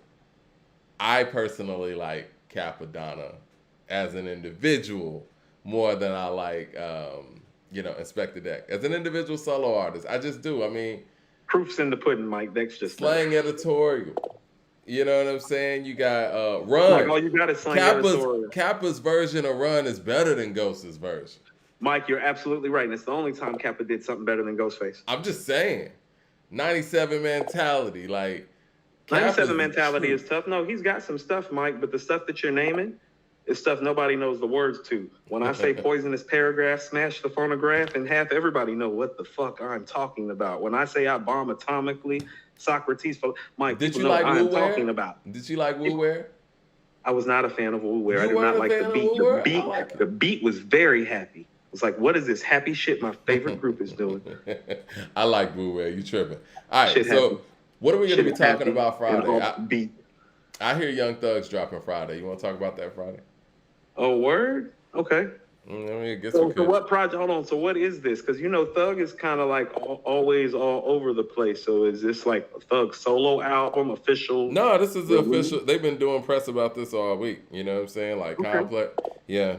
I personally like Capadonna as an individual more than I like, Inspector Deck. As an individual solo artist, I just do. I mean, Proof's in the pudding, Mike. That's just slang editorial. You know what I'm saying? You got Mike. Run. All you got is slang Kappa's editorial. Kappa's version of Run is better than Ghost's version. Mike, you're absolutely right. And it's the only time Kappa did something better than Ghostface. I'm just saying. 97 mentality, like 97 mentality is tough. No, he's got some stuff, Mike, but the stuff that you're naming is stuff nobody knows the words to. When I say poisonous paragraph, smash the phonograph, and half everybody know what the fuck I'm talking about. When I say I bomb atomically, Socrates, Mike, did you know like what I'm Wu Wear? talking about. Did you like Wu Wear? I was not a fan of Wu Wear. I did weren't not a like fan the of beat. Wu Wear? The beat was very happy. It's like, what is this happy shit my favorite group is doing? I like Wu Wear. You tripping? All right, Shit so happy. what are we going to be Shit talking happy about and Friday? all beat. I hear Young Thug's dropping Friday. You want to talk about that Friday? Oh, word? Okay. I mean, I guess So, we could. what project? Hold on. So what is this? Because Thug is kind of like always all over the place. So is this like a Thug solo album, official? No, this is the official. They've been doing press about this all week. You know what I'm saying? Like Okay. Complex. Yeah,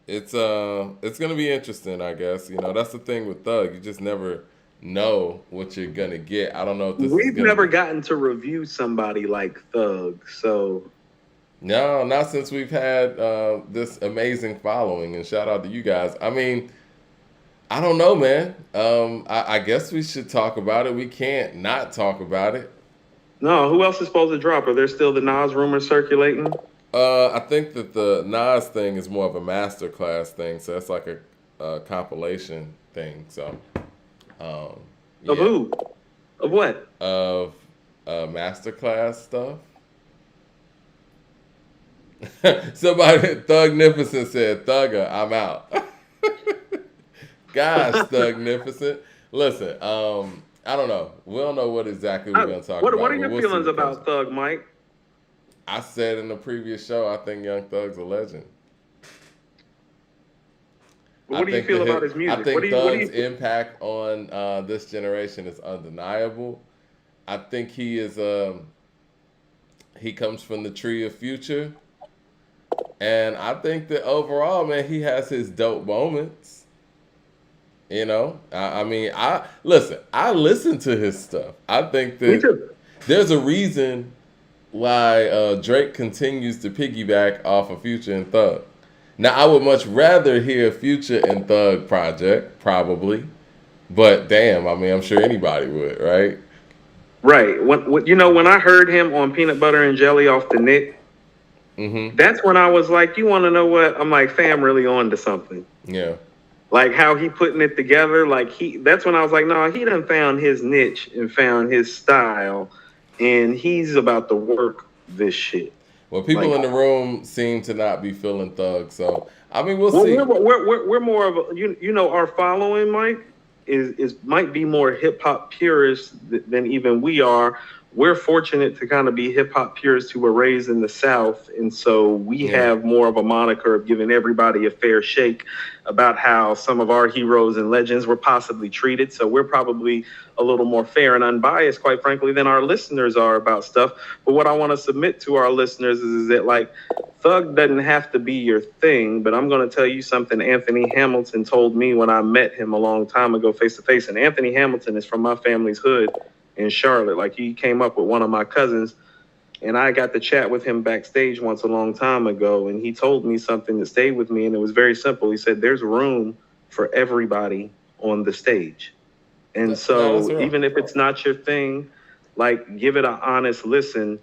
it's gonna be interesting. I guess that's the thing with Thug. You just never know what you're gonna get. I don't know if this. We've never gotten to review somebody like Thug, so. No, not since we've had this amazing following, and shout out to you guys. I mean, I don't know, man. I guess we should talk about it. We can't not talk about it. No, who else is supposed to drop? Are there still the Nas rumors circulating? I think that the Nas thing is more of a masterclass thing, so that's like a compilation thing. So, Of who? Of what? Of masterclass stuff. Somebody, Thugnificent said, "Thugger, I'm out." Gosh, Thugnificent. Listen, I don't know. We don't know what exactly we're going to talk about. What are your We'll see feelings what about comes. Thug, Mike? I said in the previous show, I think Young Thug's a legend. What do you feel about his music? I think What do Thug's you impact on this generation is undeniable. I think he is he comes from the tree of Future. And I think that overall, man, he has his dope moments. I mean, I listen to his stuff. I think Me that too. there's a reason why Drake continues to piggyback off of Future and Thug. Now, I would much rather hear Future and Thug project, probably. But damn, I mean, I'm sure anybody would, right? Right. When I heard him on Peanut Butter and Jelly off the Nick, that's when I was like, you want to know what? I'm like, fam, really on to something. Yeah. Like how he putting it together. That's when I was like, no, he done found his niche and found his style, and he's about to work this shit. Well, people in the room seem to not be feeling Thug, so I mean, we'll see. We're more of a, our following, Mike, is might be more hip hop purists than even we are. We're fortunate to kind of be hip hop purists who were raised in the South. And so we have more of a moniker of giving everybody a fair shake about how some of our heroes and legends were possibly treated. So we're probably a little more fair and unbiased, quite frankly, than our listeners are about stuff. But what I want to submit to our listeners is that, like, Thug doesn't have to be your thing. But I'm going to tell you something Anthony Hamilton told me when I met him a long time ago face to face. And Anthony Hamilton is from my family's hood in Charlotte. Like, he came up with one of my cousins, and I got to chat with him backstage once a long time ago, and he told me something that stayed with me, and it was very simple. He said, there's room for everybody on the stage. And so even if it's not your thing, like, give it an honest listen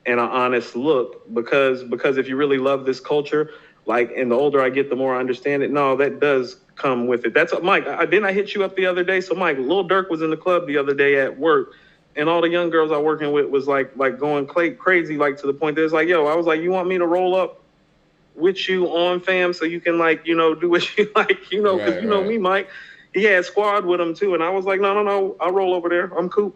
and an honest look, because if you really love this culture, like, and the older I get, the more I understand it. No, that does come with it. That's Mike. Didn't I hit you up the other day? So Mike, Lil Durk was in the club the other day at work, and all the young girls I working with was like going crazy, like to the point that it's like, yo, I was like, you want me to roll up with you on, fam, so you can, like, do what you like, because me, Mike, he had squad with him too, and I was like, no, I'll roll over there. I'm Coop.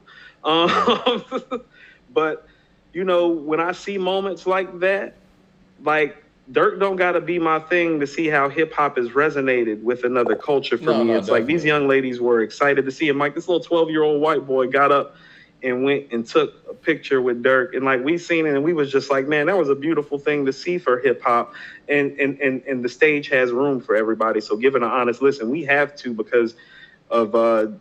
But when I see moments like that, like, Dirk don't gotta be my thing to see how hip hop has resonated with another culture for me. It's definitely. Like, these young ladies were excited to see him. Like, this little 12-year-old white boy got up and went and took a picture with Dirk, and like we seen it, and we was just like, man, that was a beautiful thing to see for hip hop, and the stage has room for everybody. So giving an honest listen, we have to because of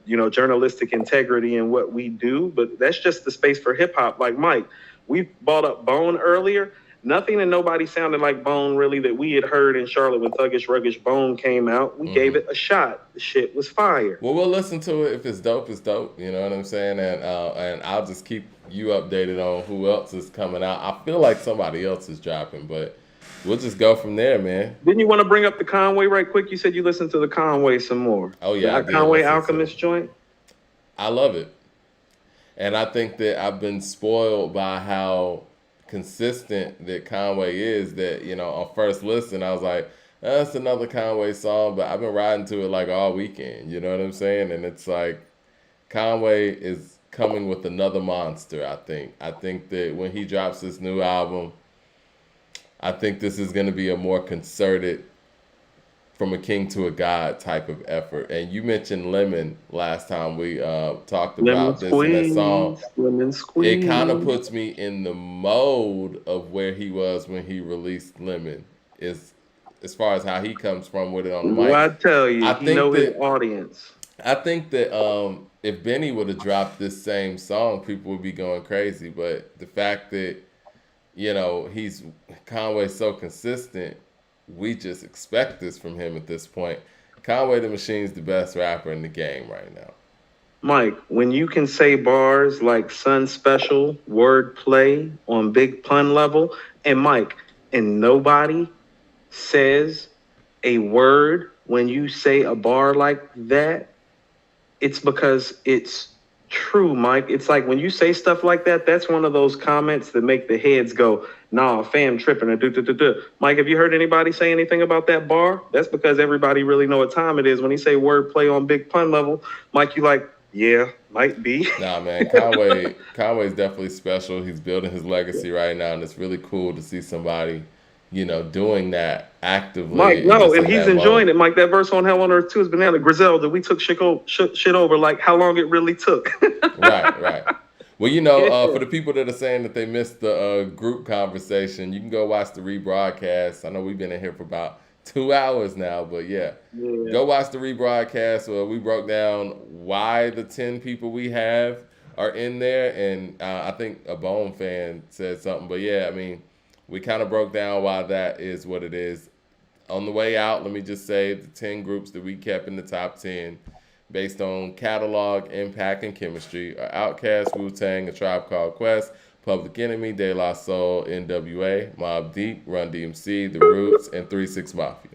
journalistic integrity and what we do, but that's just the space for hip hop. Like Mike, we brought up Bone earlier. Nothing and nobody sounded like Bone really that we had heard in Charlotte when Thuggish Ruggish Bone came out. We gave it a shot. The shit was fire. Well, we'll listen to it. If it's dope, it's dope. You know what I'm saying? And I'll just keep you updated on who else is coming out. I feel like somebody else is dropping, but we'll just go from there, man. Didn't you want to bring up the Conway right quick? You said you listened to the Conway some more. Oh yeah, the Conway Alchemist joint. I love it, and I think that I've been spoiled by how consistent that Conway is. That on first listen, I was like, that's another Conway song, but I've been riding to it like all weekend. You know what I'm saying? And it's like Conway is coming with another monster. I think that when he drops this new album, I think this is going to be a more concerted, from a king to a god type of effort. And you mentioned Lemon last time we talked about this in that song. Lemon Squeeze. It kind of puts me in the mode of where he was when he released Lemon, is as far as how he comes from with it on the mic. Well, I tell you, he know his audience. I think that if Benny would have dropped this same song, people would be going crazy. But the fact that Conway's so consistent, we just expect this from him at this point. Conway the Machine's the best rapper in the game right now. Mike, when you can say bars like Sun Special, wordplay on big pun level, and Mike, and nobody says a word when you say a bar like that, it's because it's true, Mike. It's like when you say stuff like that, that's one of those comments that make the heads go, nah, fam tripping. Mike, have you heard anybody say anything about that bar? That's because everybody really know what time it is. When he say wordplay on big pun level, Mike, you like, yeah, might be. Nah, man, Conway's definitely special. He's building his legacy right now, and it's really cool to see somebody, doing that actively. Mike, no, and he's enjoying it. Mike, that verse on Hell on Earth 2 is banana. Griselda, we took shit over like how long it really took. Right. Well, for the people that are saying that they missed the group conversation, you can go watch the rebroadcast. I know we've been in here for about 2 hours now, but yeah. Go watch the rebroadcast where we broke down why the 10 people we have are in there, and I think a Bone fan said something, but yeah, I mean, we kind of broke down why that is what it is. On the way out, let me just say the 10 groups that we kept in the top 10 based on catalog, impact, and chemistry are Outkast, Wu-Tang, A Tribe Called Quest, Public Enemy, De La Soul, NWA, Mobb Deep, Run DMC, The Roots, and 3 6 Mafia.